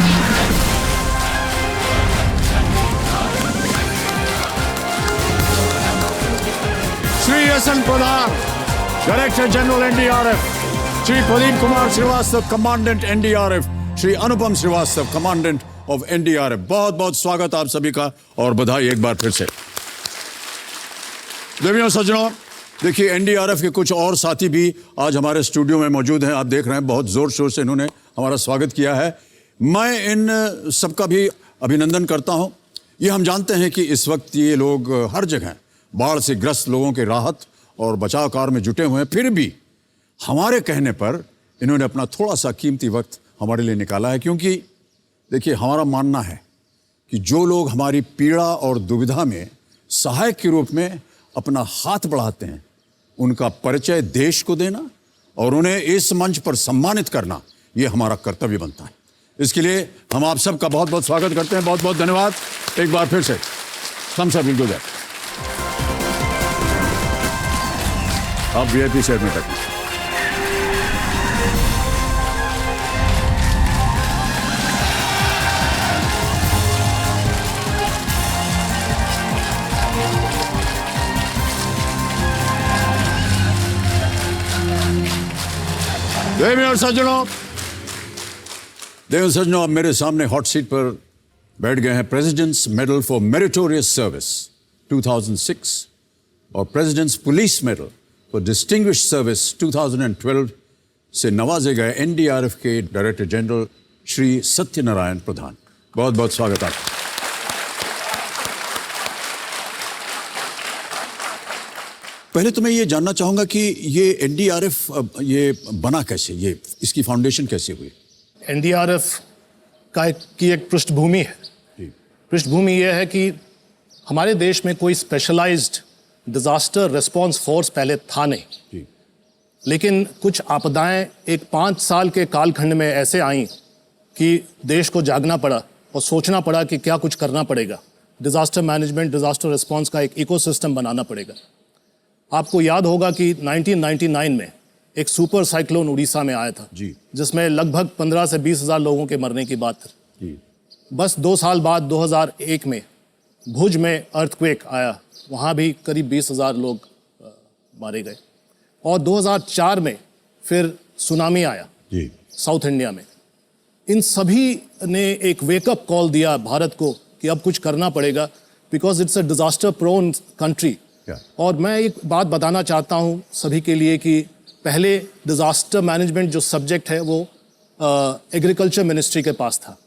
Shri S.N. Pradhan, Director General NDRF. Shri Pradeep Kumar Srivastava, Commandant NDRF. Shri Anupam Srivastava, Commandant of NDRF. बहुत बहुत स्वागत आप सभी का और बधाई एक बार फिर से। देवियों सज्जनों, देखिए एनडीआरएफ के कुछ और साथी भी आज हमारे स्टूडियो में मौजूद हैं। आप देख रहे हैं बहुत जोर शोर से इन्होंने हमारा स्वागत किया है। मैं इन सबका भी अभिनंदन करता हूं। ये हम जानते हैं कि इस वक्त ये लोग हर जगह बाढ़ से ग्रस्त लोगों के राहत और बचाव कार्य में जुटे हुए हैं। फिर भी हमारे कहने पर इन्होंने अपना थोड़ा सा कीमती वक्त हमारे लिए निकाला है, क्योंकि देखिए हमारा मानना है कि जो लोग हमारी पीड़ा और दुविधा में सहायक के रूप में अपना हाथ बढ़ाते हैं, उनका परिचय देश को देना और उन्हें इस मंच पर सम्मानित करना, ये हमारा कर्तव्य बनता है। इसके लिए हम आप सबका बहुत बहुत स्वागत करते हैं। बहुत बहुत धन्यवाद एक बार फिर से। हम सब बिल्कुल जाए आप वीआईपी शेयर में तक। देवियों और सज्जनों, अब मेरे सामने हॉट सीट पर बैठ गए हैं president's medal for meritorious service 2006 और president's police medal for distinguished service 2012 से नवाजे गए एनडीआरएफ के डायरेक्टर जनरल श्री सत्यनारायण प्रधान। बहुत बहुत स्वागत आपका। पहले तो मैं ये जानना चाहूंगा कि ये एनडीआरएफ ये बना कैसे, ये इसकी फाउंडेशन कैसे हुई? एनडीआरएफ की एक पृष्ठभूमि है। पृष्ठभूमि यह है कि हमारे देश में कोई स्पेशलाइज्ड डिजास्टर रिस्पांस फोर्स पहले था नहीं, लेकिन कुछ आपदाएं एक 5 साल के कालखंड में ऐसे आईं कि देश को जागना पड़ा और सोचना पड़ा कि क्या कुछ करना पड़ेगा। डिजास्टर मैनेजमेंट, डिजास्टर रिस्पांस का एक इकोसिस्टम बनाना पड़ेगा। आपको याद होगा कि 1999 में एक सुपर साइक्लोन उड़ीसा में आया था जी, जिसमें लगभग 15 से 20 हज़ार लोगों के मरने की बात थी। बस 2 साल बाद 2001 में भुज में अर्थक्वेक आया, वहाँ भी करीब 20,000 लोग मारे गए। और 2004 में फिर सुनामी आया जी। साउथ इंडिया में। इन सभी ने एक वेकअप कॉल दिया भारत को कि अब कुछ करना पड़ेगा, because it's a disaster prone country. और मैं एक बात बताना चाहता हूँ सभी के लिए कि पहले डिजास्टर मैनेजमेंट जो सब्जेक्ट है वो एग्रीकल्चर मिनिस्ट्री के पास था।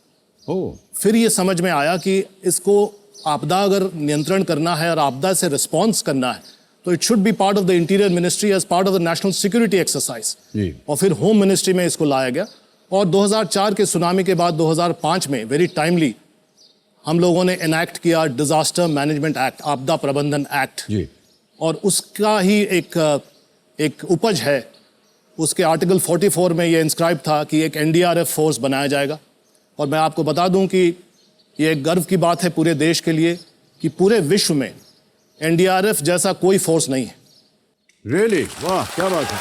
फिर ये समझ में आया कि इसको आपदा अगर नियंत्रण करना है और आपदा से रिस्पॉन्स करना है तो it should be part of the interior ministry as part of the national security exercise. और फिर होम मिनिस्ट्री में इसको लाया गया। और 2004 के सुनामी के बाद 2005 में वेरी टाइमली हम लोगों ने एनैक्ट किया डिजास्टर मैनेजमेंट एक्ट, आपदा प्रबंधन एक्ट। और उसका ही एक उपज है, उसके आर्टिकल 44 में ये इंस्क्राइब था कि एक एनडीआरएफ फोर्स बनाया जाएगा। और मैं आपको बता दूं कि ये एक गर्व की बात है पूरे देश के लिए कि पूरे विश्व में एनडीआरएफ जैसा कोई फोर्स नहीं है। रियली? वाह, क्या बात है।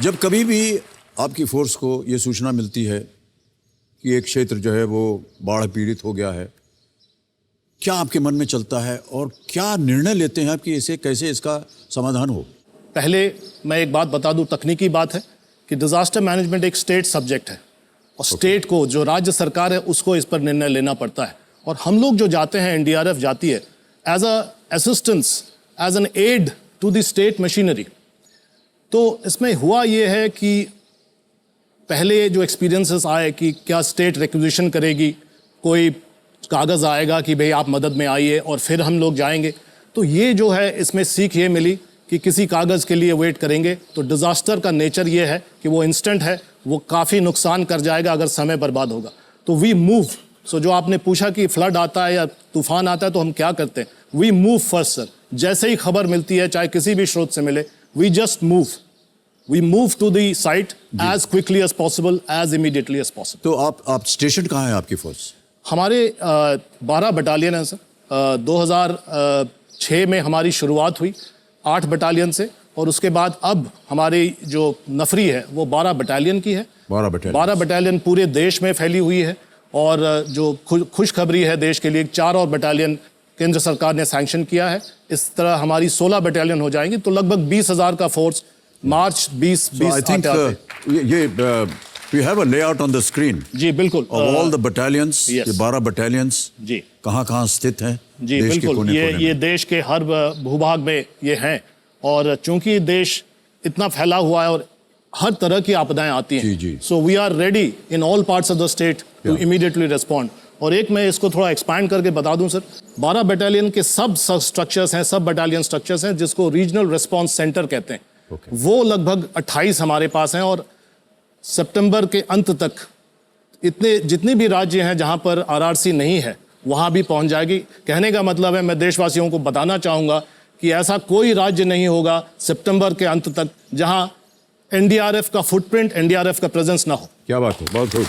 जब कभी भी आपकी फोर्स को ये सूचना मिलती है कि एक क्षेत्र जो है वो बाढ़ पीड़ित हो गया है, क्या आपके मन में चलता है और क्या निर्णय लेते हैं आप कि इसे कैसे इसका समाधान हो? पहले मैं एक बात बता दूं, तकनीकी बात है कि डिजास्टर मैनेजमेंट एक स्टेट सब्जेक्ट है और स्टेट को, जो राज्य सरकार है, उसको इस पर निर्णय लेना पड़ता है। और हम लोग जो जाते हैं, एनडीआरएफ जाती है as a assistance, as an aid to the state machinery. तो इसमें हुआ ये है कि पहले जो एक्सपीरियंसेस आए कि क्या स्टेट रिक्विजिशन करेगी, कोई कागज़ आएगा कि भाई आप मदद में आइए और फिर हम लोग जाएंगे। तो ये जो है इसमें सीख ये मिली कि किसी कागज़ के लिए वेट करेंगे तो डिज़ास्टर का नेचर ये है कि वो इंस्टेंट है, वो काफ़ी नुकसान कर जाएगा अगर समय बर्बाद होगा। तो वी मूव। सो जो आपने पूछा कि फ्लड आता है या तूफान आता है तो हम क्या करते हैं, वी मूव फर्स्ट सर। जैसे ही खबर मिलती है, चाहे किसी भी स्रोत से मिले, we just move. We move to the site as quickly as possible, as immediately as possible. तो आप स्टेशन कहाँ है आपकी फोर्स? हमारे 12 बटालियन हैं सर। 2006 में हमारी शुरुआत हुई 8 बटालियन से, और उसके बाद अब हमारी जो नफरी है वो 12 बटालियन की है। 12 बटालियन पूरे देश में फैली हुई है। और जो खुशखबरी है देश के लिए, 4 और बटालियन केंद्र सरकार ने सैंक्शन किया है। इस तरह हमारी 16 बटालियन हो जाएंगी, तो लगभग 20,000 का force March 20 I think we have a layout on the screen. जी बिल्कुल। Of all the battalions, yes. ये 12 battalions जी कहाँ स्थित हैं? जी देश के बिल्कुल। कोने-कोने ये में। देश के हर भूभाग में ये हैं। और चूंकि देश इतना फैला हुआ है और हर तरह की आपदाएं आती हैं, जी। So we are ready in all parts of the state to immediately respond. और एक मैं इसको थोड़ा एक्सपैंड करके बता दूं सर, 12 बटालियन के सब स्ट्रक्चर्स हैं, सब बटालियन स्ट्रक्चर्स हैं, जिसको रीजनल रिस्पॉन्स सेंटर कहते हैं। वो लगभग 28 हमारे पास हैं। और सितंबर के अंत तक जितने भी राज्य हैं जहां पर आरआरसी नहीं है वहां भी पहुंच जाएगी। कहने का मतलब है, मैं देशवासियों को बताना चाहूंगा कि ऐसा कोई राज्य नहीं होगा सितंबर के अंत तक जहां एनडीआरएफ का फुटप्रिंट, एनडीआरएफ का प्रेजेंस ना हो। क्या बात है, बहुत खूब।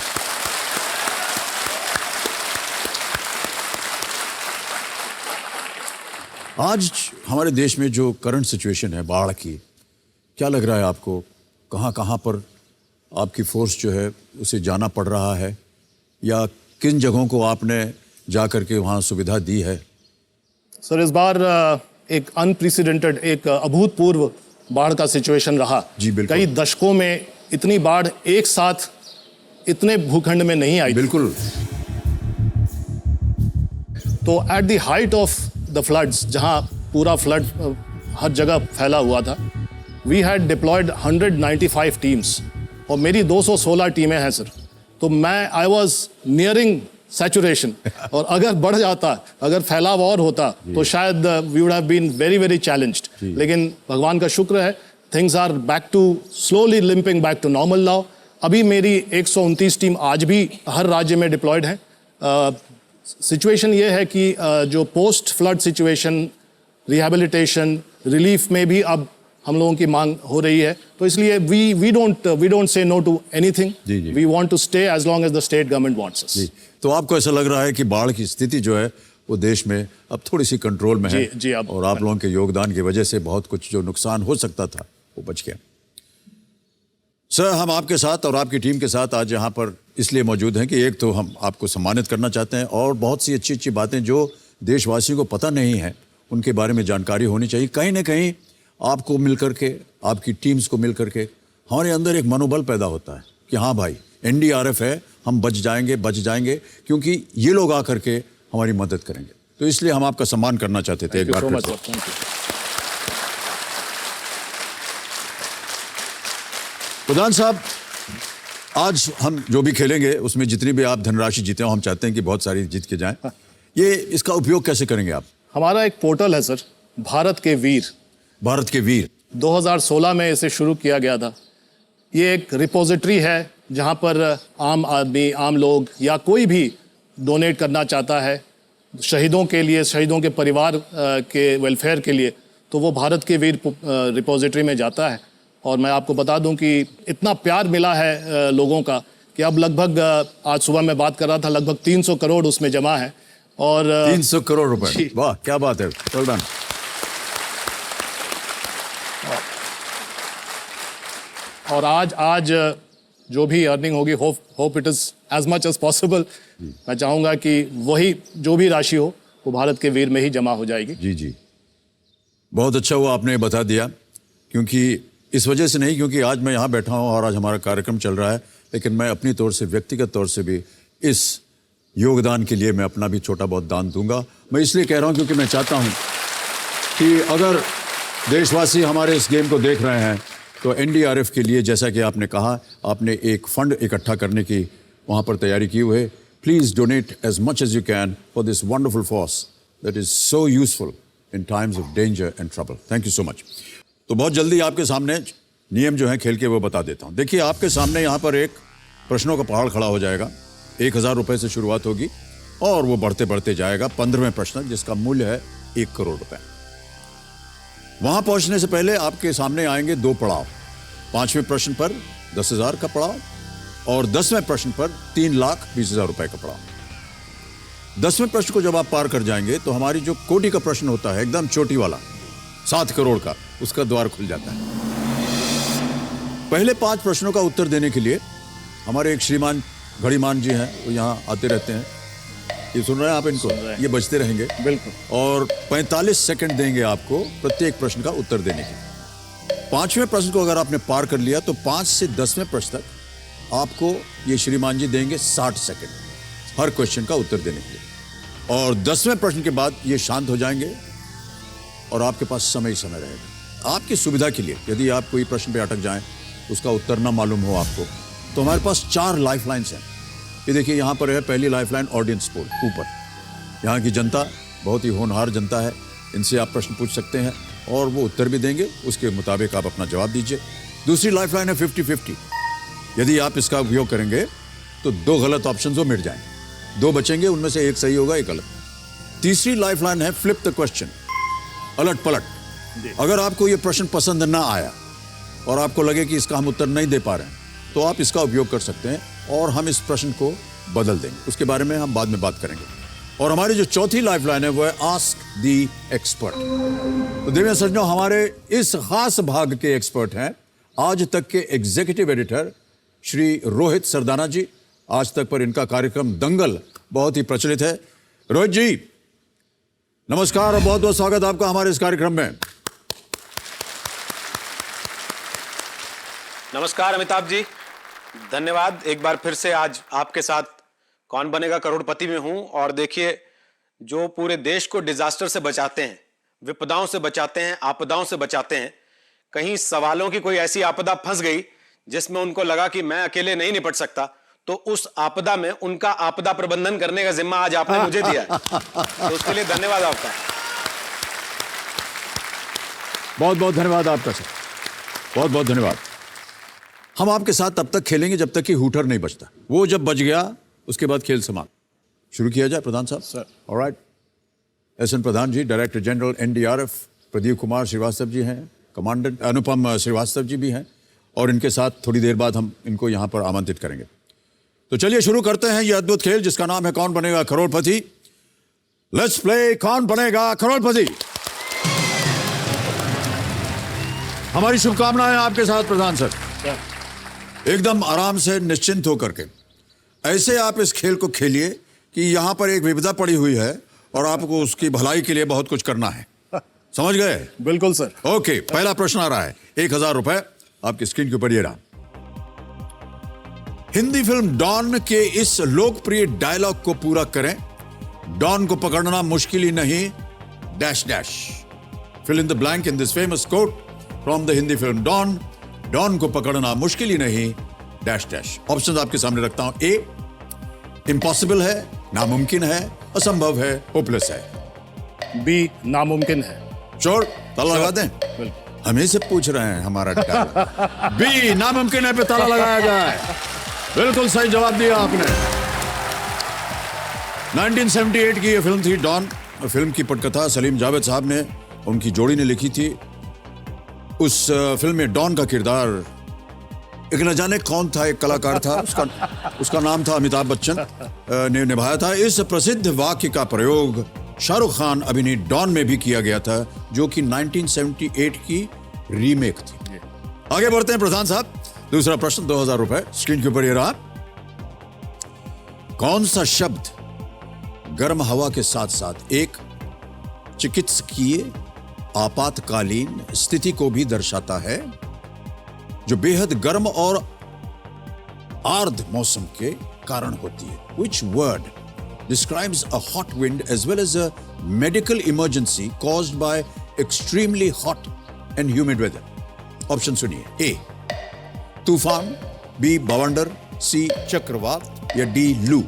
आज हमारे देश में जो करंट सिचुएशन है बाढ़ की, क्या लग रहा है आपको? कहाँ पर आपकी फोर्स जो है उसे जाना पड़ रहा है, या किन जगहों को आपने जा करके वहाँ सुविधा दी है? सर, इस बार एक अनप्रेसिडेंटेड, एक अभूतपूर्व बाढ़ का सिचुएशन रहा। जी बिल्कुल। कई दशकों में इतनी बाढ़ एक साथ इतने भूखंड में नहीं आई। बिल्कुल। तो at the height of the floods, जहां पूरा फ्लड हर जगह फैला हुआ था, वी हैड डिप्लॉयड 195 टीम्स, और मेरी 216 टीमें हैं सर। तो आई वॉज नियरिंग सैचुरेशन। और अगर बढ़ जाता, अगर फैलाव और होता तो शायद we would have been very very challenged. लेकिन भगवान का शुक्र है, things are back to slowly limping back to normal now. अभी मेरी 129 टीम आज भी हर राज्य में डिप्लॉयड है। सिचुएशन ये है कि जो post flood situation, rehabilitation, relief में भी अब हम लोगों की मांग हो रही है। तो इसलिए we don't say no to anything. We want to stay as long as the state government wants us. तो आपको ऐसा लग रहा है कि बाढ़ की स्थिति जो है वो देश में अब थोड़ी सी कंट्रोल में है? जी, अब और आप लोगों के योगदान की वजह से बहुत कुछ जो नुकसान हो सकता था वो बच गया। सर, हम आपके साथ और आपकी टीम के साथ आज यहाँ पर इसलिए मौजूद हैं कि एक तो हम आपको सम्मानित करना चाहते हैं और बहुत सी अच्छी अच्छी बातें जो देशवासियों को पता नहीं है उनके बारे में जानकारी होनी चाहिए। कहीं ना कहीं आपको मिल करके, आपकी टीम्स को मिल करके हमारे अंदर एक मनोबल पैदा होता है कि हाँ भाई NDRF है, हम बच जाएंगे क्योंकि ये लोग आकर के हमारी मदद करेंगे। तो इसलिए हम आपका सम्मान करना चाहते थे एक बार फिर से। प्रधान साहब, आज हम जो भी खेलेंगे उसमें जितनी भी आप धनराशि जीते हो, हम चाहते हैं कि बहुत सारी जीत के जाएं। ये इसका उपयोग कैसे करेंगे आप? हमारा एक पोर्टल है सर, भारत के वीर। भारत के वीर 2016 में इसे शुरू किया गया था। ये एक रिपोजिटरी है जहां पर आम आदमी, आम लोग या कोई भी डोनेट करना चाहता है शहीदों के लिए, शहीदों के परिवार के वेलफेयर के लिए, तो वो भारत के वीर रिपोजिटरी में जाता है। और मैं आपको बता दूं कि इतना प्यार मिला है लोगों का कि अब लगभग, आज सुबह मैं बात कर रहा था, लगभग 300 करोड़ उसमें जमा है। और 300 करोड़ रुपए, वाह क्या बात है, वेल डन। और आज जो भी अर्निंग होगी, hope it is as much as possible. मैं चाहूंगा कि वही जो भी राशि हो वो भारत के वीर में ही जमा हो जाएगी। जी जी, बहुत अच्छा हुआ आपने बता दिया, क्योंकि इस वजह से नहीं, क्योंकि आज मैं यहाँ बैठा हूँ और आज हमारा कार्यक्रम चल रहा है, लेकिन मैं अपनी तौर से, व्यक्तिगत तौर से भी इस योगदान के लिए मैं अपना भी छोटा बहुत दान दूंगा। मैं इसलिए कह रहा हूँ क्योंकि मैं चाहता हूँ कि अगर देशवासी हमारे इस गेम को देख रहे हैं तो NDRF के लिए, जैसा कि आपने कहा, आपने एक फंड इकट्ठा करने की वहाँ पर तैयारी की हुई है। Please donate as much as you can for this wonderful force that is so useful in times of danger and trouble. Thank you so much. तो बहुत जल्दी आपके सामने नियम जो हैं खेल के वो बता देता हूँ। देखिए, आपके सामने यहाँ पर एक प्रश्नों का पहाड़ खड़ा हो जाएगा। 1000 रुपये से शुरुआत होगी और वो बढ़ते बढ़ते जाएगा। 15वें प्रश्न जिसका मूल्य है 1 करोड़ रुपए। वहां पहुंचने से पहले आपके सामने आएंगे 2 पड़ाव। 5वें प्रश्न पर 10,000 का पड़ाव और 10वें प्रश्न पर 3,20,000 रुपए का पड़ाव। 10वें प्रश्न को जब आप पार कर जाएंगे तो हमारी जो कोटि का प्रश्न होता है, एकदम चोटी वाला 7 करोड़ का, उसका द्वार खुल जाता है। पहले 5 प्रश्नों का उत्तर देने के लिए हमारे एक श्रीमान घड़ीमान जी हैं, वो यहाँ आते रहते हैं। ये सुन रहे हैं आप इनको? ये बजते रहेंगे बिल्कुल। और 45 सेकंड देंगे आपको प्रत्येक प्रश्न का उत्तर देने के। 5वें प्रश्न को अगर आपने पार कर लिया तो 5 से 10वें प्रश्न तक आपको ये श्रीमान जी देंगे 60 सेकंड हर क्वेश्चन का उत्तर देने के लिए। और 10वें प्रश्न के बाद ये शांत हो जाएंगे और आपके पास समय ही समय रहेगा। आपकी सुविधा के लिए, यदि आप कोई प्रश्न पे अटक जाएं, उसका उत्तर ना मालूम हो आपको, तो हमारे पास 4 लाइफ लाइन्स हैं। ये देखिए, यहाँ पर है पहली लाइफलाइन, ऑडियंस पोल ऊपर। यहाँ की जनता बहुत ही होनहार जनता है, इनसे आप प्रश्न पूछ सकते हैं और वो उत्तर भी देंगे, उसके मुताबिक आप अपना जवाब दीजिए। दूसरी लाइफलाइन है 50-50। यदि आप इसका उपयोग करेंगे तो 2 गलत ऑप्शन वो मिट जाएंगे, 2 बचेंगे, उनमें से 1 सही होगा, 1 गलत। तीसरी लाइफलाइन है फ्लिप द क्वेश्चन, अलट पलट। अगर आपको ये प्रश्न पसंद ना आया और आपको लगे कि इसका हम उत्तर नहीं दे पा रहे हैं, तो आप इसका उपयोग कर सकते हैं और हम इस प्रश्न को बदल देंगे। उसके बारे में हम बाद में बात करेंगे। और हमारी जो चौथी लाइफलाइन है वो है आस्क दी एक्सपर्ट। तो देविया सज्जनों, हमारे इस खास भाग के एक्सपर्ट हैं आज तक के एग्जीक्यूटिव एडिटर श्री रोहित सरदाना जी। आज तक पर इनका कार्यक्रम दंगल बहुत ही प्रचलित है। रोहित जी नमस्कार और बहुत बहुत स्वागत आपका हमारे इस कार्यक्रम में। नमस्कार अमिताभ जी, धन्यवाद। एक बार फिर से आज आपके साथ कौन बनेगा करोड़पति में हूं। और देखिए, जो पूरे देश को डिजास्टर से बचाते हैं, विपदाओं से बचाते हैं, आपदाओं से बचाते हैं, कहीं सवालों की कोई ऐसी आपदा फंस गई जिसमें उनको लगा कि मैं अकेले नहीं निपट सकता, तो उस आपदा में उनका आपदा प्रबंधन करने का जिम्मा आज आपने मुझे दिया है। तो उसके लिए धन्यवाद आपका। बहुत बहुत धन्यवाद आपका सर, बहुत बहुत धन्यवाद। हम आपके साथ तब तक खेलेंगे जब तक कि हूटर नहीं बजता। वो जब बज गया उसके बाद खेल समाप्त। शुरू किया जाए प्रधान साहब? Sir. Alright. SN Pradhan ji, director general NDRF, Pradeep Kumar Srivastava ji हैं, कमांडेंट अनुपम श्रीवास्तव जी भी हैं, और इनके साथ थोड़ी देर बाद हम इनको यहाँ पर आमंत्रित करेंगे। तो चलिए शुरू करते हैं ये अद्भुत खेल जिसका नाम है कौन बनेगा करोड़पति। लेट्स प्ले कौन बनेगा करोड़पति। हमारी शुभकामनाएं आपके साथ प्रधान सर। एकदम आराम से निश्चिंत होकर के ऐसे आप इस खेल को खेलिए कि यहां पर एक विपदा पड़ी हुई है और आपको उसकी भलाई के लिए बहुत कुछ करना है। समझ गए? बिल्कुल सर। ओके, पहला प्रश्न आ रहा है, 1000 रुपए आपकी स्क्रीन के ऊपर ये रहा। हिंदी फिल्म डॉन के इस लोकप्रिय डायलॉग को पूरा करें। डॉन को पकड़ना मुश्किल ही नहीं, dash dash. Fill in the blank in this famous quote from the Hindi film Don. Don को पकड़ना मुश्किल ही नहीं, डैश डैश। ऑप्शन आपके सामने रखता हूं। ए, इम्पॉसिबल है, नामुमकिन है, असंभव है, होपलेस है। बी, नामुमकिन है। श्योर? ताला लगा दें? बिल्कुल। हमें से पूछ रहे हैं हमारा बी, नामुमकिन है पे ताला लगाया जाए। बिल्कुल सही जवाब दिया आपने। 1978 की ये फिल्म थी डॉन। फिल्म की पटकथा सलीम जावेद साहब ने, उनकी जोड़ी ने लिखी थी। उस फिल्म में डॉन का किरदार एक न जाने कौन था, एक कलाकार था, उसका नाम था अमिताभ बच्चन ने निभाया था। इस प्रसिद्ध वाक्य का प्रयोग शाहरुख खान अभिनीत डॉन में भी किया गया था, जो कि 1978 की रीमेक थी। आगे बढ़ते हैं प्रधान साहब। दूसरा प्रश्न, 2000 रुपए स्क्रीन के ऊपर ये रहा। कौन सा शब्द गर्म हवा के साथ साथ एक चिकित्सकीय आपातकालीन स्थिति को भी दर्शाता है, जो बेहद गर्म और आर्द्र मौसम के कारण होती है? Which word describes a hot wind as well as a medical emergency caused by extremely hot and humid weather? Option सुनिए। ए, तूफान, बी, बवंडर, सी, चक्रवात या डी, लू?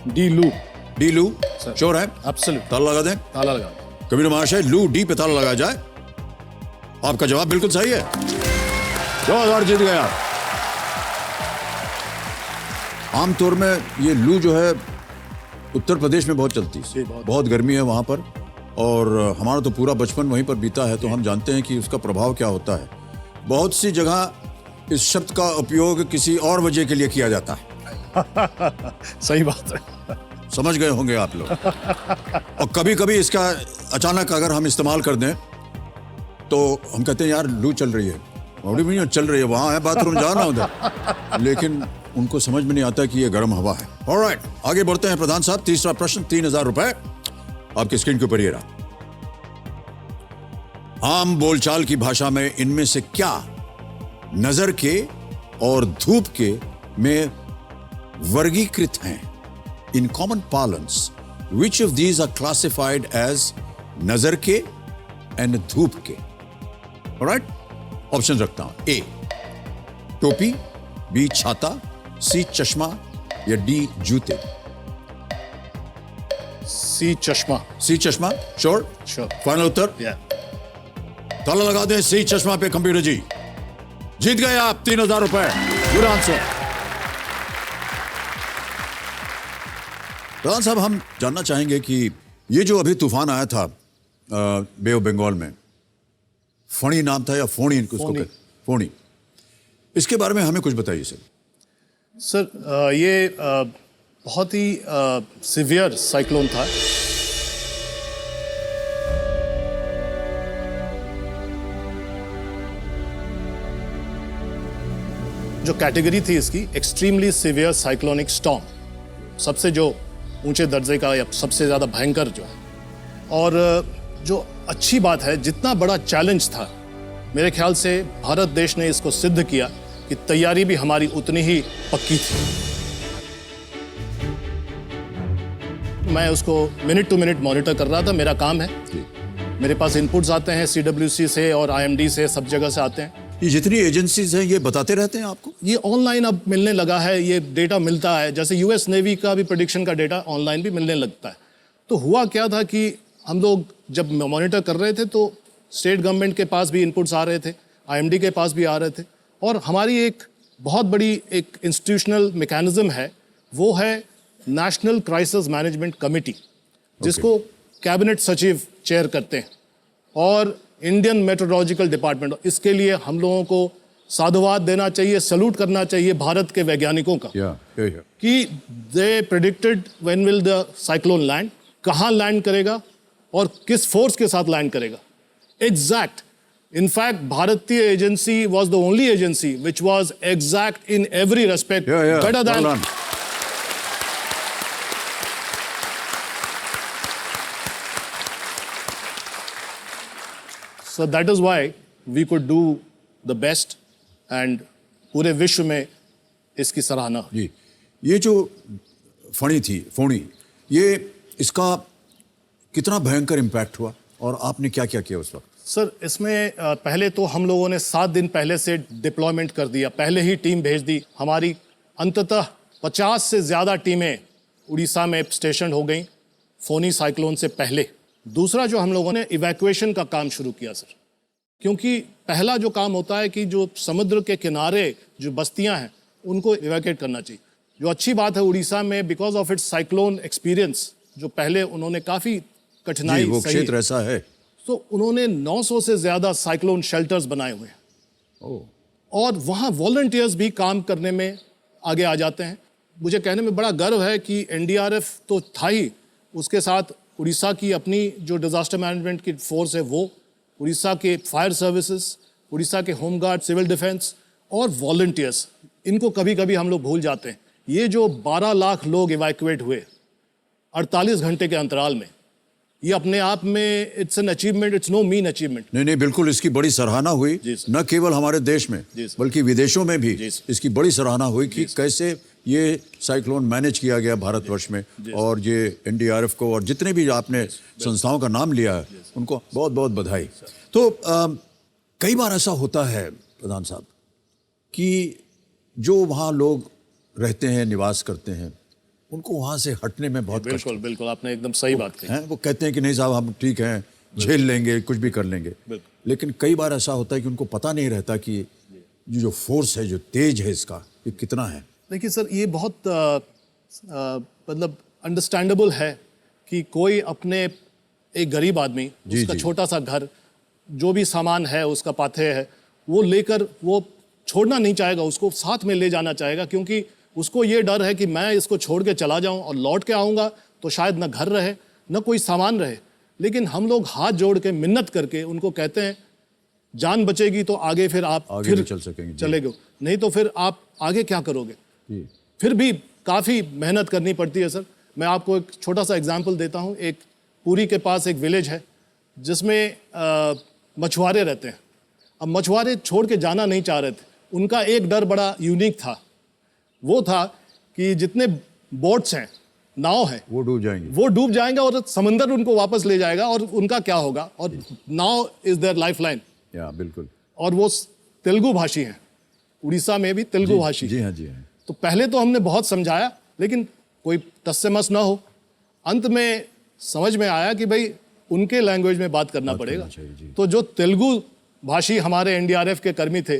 डी, लू। डी, लू? श्योर है? एब्सोल्यूट। ताला लगा दें? ताला लगा। कबीर महाशय, लू डी पे ताला लगाया जाए। आपका जवाब बिल्कुल सही है। 2000 जीत गए आप। आमतौर में ये लू जो है उत्तर प्रदेश में बहुत चलती है, बहुत गर्मी है वहां पर, और हमारा तो पूरा बचपन वहीं पर बीता है, तो हम जानते हैं कि उसका प्रभाव क्या होता है। बहुत सी जगह इस शब्द का उपयोग किसी और वजह के लिए किया जाता है। सही बात है। समझ गए होंगे आप लोग। और कभी कभी इसका अचानक अगर हम इस्तेमाल कर दें तो हम कहते हैं यार लू चल रही है। चल रही है, वहां है बाथरूम, जाना उधर। लेकिन उनको समझ में नहीं आता कि ये गर्म हवा है। ऑलराइट, आगे बढ़ते हैं प्रधान साहब। तीसरा प्रश्न, 3000 रुपए आपकी स्क्रीन के ऊपर ये रहा। आम बोलचाल की भाषा में इनमें से क्या नजर के और धूप के में वर्गीकृत हैं? In common parlance, which of these are classified as नजर के एंड धूप के? ऑलराइट, ऑप्शन रखता हूं। ए, टोपी, बी, छाता, सी, चश्मा या डी, जूते? सी, चश्मा। सी, चश्मा? श्योर? श्योर। फाइनल उत्तर? ताला लगा दें। सी, चश्मा पे कंप्यूटर जी। जीत गए आप 3000 रुपए। Good answer. प्रधान साहब, हम जानना चाहेंगे कि ये जो अभी तूफान आया था बे ऑफ बंगाल में, फणी नाम था या फोनी उसको फोनी। फोनी, इसके बारे में हमें कुछ बताइए सर। सर, ये बहुत ही सिवियर साइक्लोन था। जो कैटेगरी थी इसकी, एक्सट्रीमली सिवियर साइक्लोनिक स्टॉर्म, सबसे जो ऊंचे दर्जे का या सबसे ज़्यादा भयंकर जो है। और जो अच्छी बात है, जितना बड़ा चैलेंज था, मेरे ख्याल से भारत देश ने इसको सिद्ध किया कि तैयारी भी हमारी उतनी ही पक्की थी। मैं उसको मिनट टू मिनट मॉनिटर कर रहा था, मेरा काम है। मेरे पास इनपुट्स आते हैं CWC से और IMD से, सब जगह से आते हैं। ये जितनी एजेंसीज हैं ये बताते रहते हैं आपको? ये ऑनलाइन अब मिलने लगा है, ये डेटा मिलता है। जैसे US नेवी का भी प्रेडिक्शन का डेटा ऑनलाइन भी मिलने लगता है। तो हुआ क्या था कि हम लोग जब मॉनिटर कर रहे थे तो स्टेट गवर्नमेंट के पास भी इनपुट्स आ रहे थे, IMD के पास भी आ रहे थे, और हमारी एक बहुत बड़ी एक इंस्टीट्यूशनल मैकेनिज्म है, वो है नेशनल क्राइसिस मैनेजमेंट कमेटी, जिसको कैबिनेट सचिव चेयर करते हैं, और इंडियन मेट्रोलॉजिकल डिपार्टमेंट। इसके लिए हम लोगों को साधुवाद देना चाहिए, सैल्यूट करना चाहिए भारत के वैज्ञानिकों का, कि they predicted when will the cyclone land, कहाँ लैंड करेगा और किस फोर्स के साथ लैंड करेगा। एग्जैक्ट, इनफैक्ट भारतीय agency was the only agency which was exact in every respect, better than So that is why we could do the best and पूरे विश्व में इसकी सराहना हुई। जी, ये जो फोनी ये इसका कितना भयंकर इम्पैक्ट हुआ और आपने क्या क्या किया उस वक्त? सर इसमें पहले तो हम लोगों ने 7 दिन पहले से डिप्लॉयमेंट कर दिया, पहले ही टीम भेज दी। हमारी अंततः 50 से ज़्यादा टीमें उड़ीसा में स्टेशन हो गई फोनी साइक्लोन से पहले। दूसरा जो हम लोगों ने इवैक्यूएशन का काम शुरू किया सर, क्योंकि पहला जो काम होता है कि जो समुद्र के किनारे जो बस्तियां हैं उनको इवैक्यूएट करना चाहिए। जो अच्छी बात है उड़ीसा में, because of its cyclone experience, जो पहले उन्होंने काफ़ी कठिनाई जी, वो सही, क्षेत्र ऐसा है, तो उन्होंने 900 से ज़्यादा साइक्लोन शेल्टर्स बनाए हुए हैं। ओह, और वहाँ वॉलंटियर्स भी काम करने में आगे आ जाते हैं। मुझे कहने में बड़ा गर्व है कि एनडीआरएफ तो था ही, उसके साथ उड़ीसा की अपनी जो डिज़ास्टर मैनेजमेंट की फोर्स है वो, उड़ीसा के फायर सर्विसेज, उड़ीसा के होमगार्ड, सिविल डिफेंस और वॉलंटियर्स, इनको कभी कभी हम लोग भूल जाते हैं। ये जो 12 लाख लोग इवैक्यूएट हुए 48 घंटे के अंतराल में, ये अपने आप में it's an achievement, it's no mean achievement. नहीं, बिल्कुल इसकी बड़ी सराहना हुई, जी सर। न केवल हमारे देश में जी सर। बल्कि विदेशों में भी जी सर। इसकी बड़ी सराहना हुई कि कैसे ये साइक्लोन मैनेज किया गया भारतवर्ष में। और ये एनडीआरएफ को और जितने भी आपने संस्थाओं का नाम लिया है उनको बहुत बहुत बधाई। तो कई बार ऐसा होता है प्रधान साहब कि जो वहाँ लोग रहते हैं, निवास करते हैं, उनको वहाँ से हटने में बहुत कष्ट बिल्कुल बिल्कुल, आपने एकदम सही बात कही। हैं। वो कहते हैं कि नहीं साहब हम ठीक हैं, झेल लेंगे, कुछ भी कर लेंगे। लेकिन कई बार ऐसा होता है कि उनको पता नहीं रहता कि ये जो फोर्स है, जो तेज है इसका, ये कितना है। देखिए सर, ये बहुत मतलब अंडरस्टैंडेबल है कि कोई अपने एक गरीब आदमी, जी, उसका जी। छोटा सा घर, जो भी सामान है उसका पाथे है, वो लेकर वो छोड़ना नहीं चाहेगा, उसको साथ में ले जाना चाहेगा, क्योंकि उसको ये डर है कि मैं इसको छोड़ के चला जाऊं और लौट के आऊँगा तो शायद न घर रहे न कोई सामान रहे। लेकिन हम लोग हाथ जोड़ के मिन्नत करके उनको कहते हैं जान बचेगी तो आगे फिर आप आगे फिर भी चल सकेंगे, जी। चलेगे, नहीं तो फिर आप आगे क्या करोगे। जी। फिर भी काफ़ी मेहनत करनी पड़ती है सर। मैं आपको एक छोटा सा एग्जांपल देता हूँ। एक पुरी के पास एक विलेज है जिसमें मछुआरे रहते हैं। अब मछुआरे छोड़ के जाना नहीं चाह रहे थे। उनका एक डर बड़ा यूनिक था, वो था कि जितने बोट्स हैं, नाव हैं, वो डूब जाएंगे, वो डूब जाएंगे और समंदर उनको वापस ले जाएगा और उनका क्या होगा। और नाव इज़ देयर लाइफ लाइन। या बिल्कुल। और वो तेलुगु भाषी हैं, उड़ीसा में भी तेलुगु भाषी। जी हाँ, जी हाँ। तो पहले तो हमने बहुत समझाया, लेकिन कोई टस से मस ना हो। अंत में समझ में आया कि भाई उनके लैंग्वेज में बात करना पड़ेगा। तो जो तेलुगु भाषी हमारे एनडीआरएफ के कर्मी थे,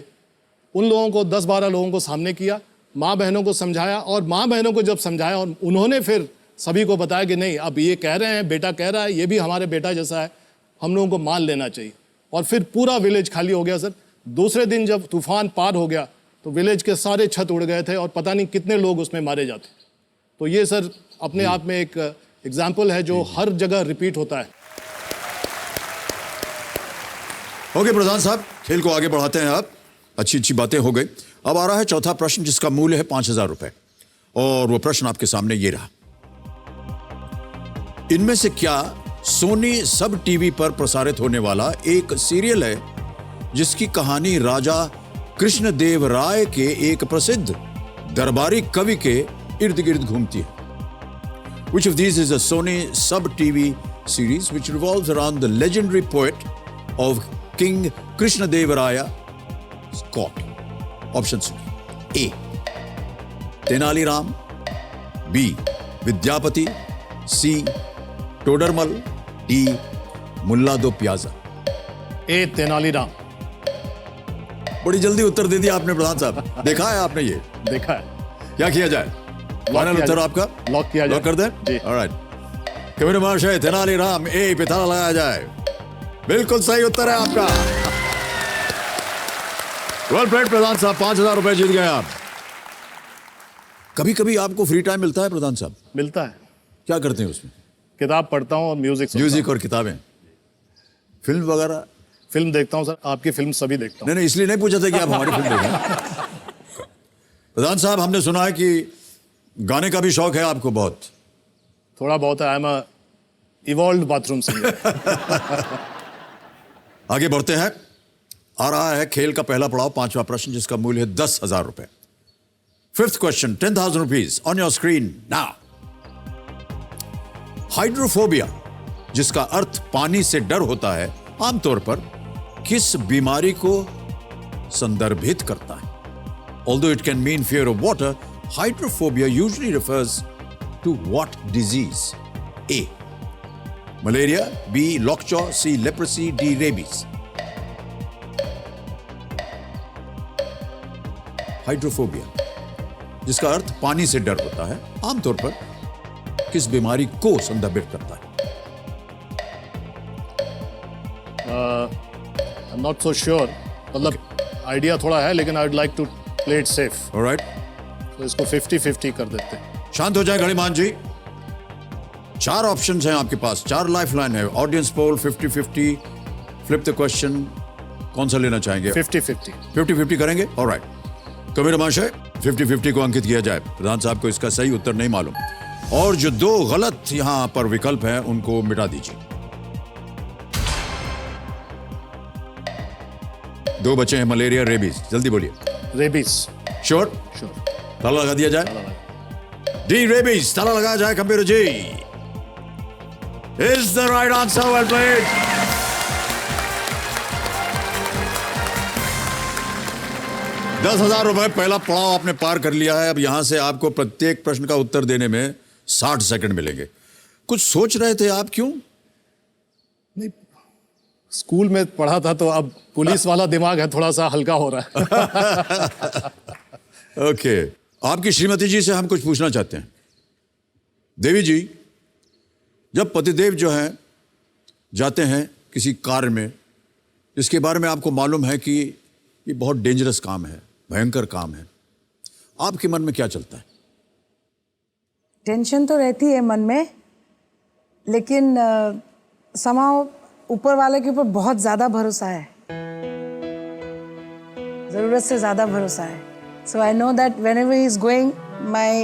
उन लोगों को 10-12 लोगों को सामने किया, माँ बहनों को समझाया, और माँ बहनों को जब समझाया और उन्होंने फिर सभी को बताया कि नहीं, अब ये कह रहे हैं, बेटा कह रहा है, ये भी हमारे बेटा जैसा है, हम लोगों को मान लेना चाहिए। और फिर पूरा विलेज खाली हो गया सर। दूसरे दिन जब तूफान पार हो गया तो विलेज के सारे छत उड़ गए थे और पता नहीं कितने लोग उसमें मारे जाते। तो ये सर अपने आप में एक एग्जाम्पल है जो हर जगह रिपीट होता है। ओके प्रधान साहब, खेल को आगे बढ़ाते हैं। आप अच्छी अच्छी बातें हो गई। अब आ रहा है चौथा प्रश्न, जिसका मूल्य है 5,000 रुपए। और वो प्रश्न आपके सामने ये रहा। इनमें से क्या सोनी सब टीवी पर प्रसारित होने वाला एक सीरियल है जिसकी कहानी राजा कृष्णदेव राय के एक प्रसिद्ध दरबारी कवि के इर्द गिर्द घूमती है? Which of these is a Sony sub TV series which revolves around the legendary poet of King Krishnadevaraya court? Options: A. Tenali Ram, B. Vidyapati, C. Todarmal, D. Mulla Do Piazza. ए तेनालीराम। बड़ी जल्दी उत्तर दे दिया आपने प्रधान साहब। देखा है आपने ये? देखा है। क्या किया जाए? फाइनल किया उत्तर जाए। आपका? लॉक किया जाए। लॉक कर दें? जी। ऑलराइट। कमिश्नर महाशय, तेनालीराम ए पे ताला लगाया जाए। बिल्कुल सही उत्तर है आपका। वेल प्लेड प्रधान साहब, 5,000 रुपए जीत गए आप। कभी कभी आपको फ्री टाइम मिलता है प्रधान साहब? मिलता है। क्या करते हैं उसमें? किताब पढ़ता हूँ और म्यूजिक सुनता म्यूजिक और किताबें, फिल्म वगैरह? हूँ। फिल्म देखता हूँ सर, आपकी फिल्म सभी देखता हूँ। नहीं, इसलिए नहीं पूछा था कि आप हमारी फिल्म देखें। प्रधान साहब, हमने सुना है कि गाने का भी शौक है आपको बहुत। थोड़ा बहुत है। I am a evolved bathroom singer. आगे बढ़ते हैं। आ रहा है खेल का पहला पड़ाव, 5वां प्रश्न, जिसका मूल्य है 10,000 रुपए। Fifth question, 10,000 rupees on your screen now. Hydrophobia, जिसका अर्थ पानी से डर होता है, आमतौर पर किस बीमारी को संदर्भित करता है? Although it can mean fear of water, hydrophobia usually refers to what disease? A. Malaria, B. Lockjaw, C. Leprosy, D. Rabies. Hydrophobia, जिसका अर्थ पानी से डर होता है, आमतौर पर किस बीमारी को संदर्भित करता है? I'm not so sure. मतलब आइडिया थोड़ा है, लेकिन I would like to play it safe, alright, तो इसको 50-50 कर देते हैं। शांत हो जाए गणिमान जी। 4 ऑप्शंस हैं आपके पास, 4 लाइफलाइन है। Audience poll 50-50, flip the question, कौन सा लेना चाहेंगे? 50-50। 50-50 करेंगे, ऑलराइट। कबीर महाशय, 50-50 को अंकित किया जाए। प्रधान साहब को इसका सही उत्तर नहीं मालूम, और जो 2 गलत यहां पर विकल्प हैं उनको मिटा दीजिए। 2 बचे हैं, मलेरिया, रेबीज। जल्दी बोलिए। रेबीज। श्योर? श्योर। ताला लगा दिया जाए। डी रेबीज, ताला लगाया जाए। Computer ji, is the right answer. Well played. ₹10,000 पहला पड़ाव आपने पार कर लिया है। अब यहां से आपको प्रत्येक प्रश्न का उत्तर देने में 60 सेकंड मिलेंगे। कुछ सोच रहे थे आप, क्यों? नहीं, स्कूल में पढ़ा था तो अब पुलिस वाला दिमाग है, थोड़ा सा हल्का हो रहा है। ओके, आपकी श्रीमती जी से हम कुछ पूछना चाहते हैं। देवी जी, जब पतिदेव जो हैं जाते हैं किसी कार्य में, इसके बारे में आपको मालूम है कि ये बहुत डेंजरस काम है, भयंकर काम है, आपके मन में क्या चलता है? टेंशन तो रहती है मन में, लेकिन समाओ ऊपर वाले के ऊपर बहुत ज़्यादा भरोसा है, ज़रूरत से ज़्यादा भरोसा है। So I know that whenever he is going, my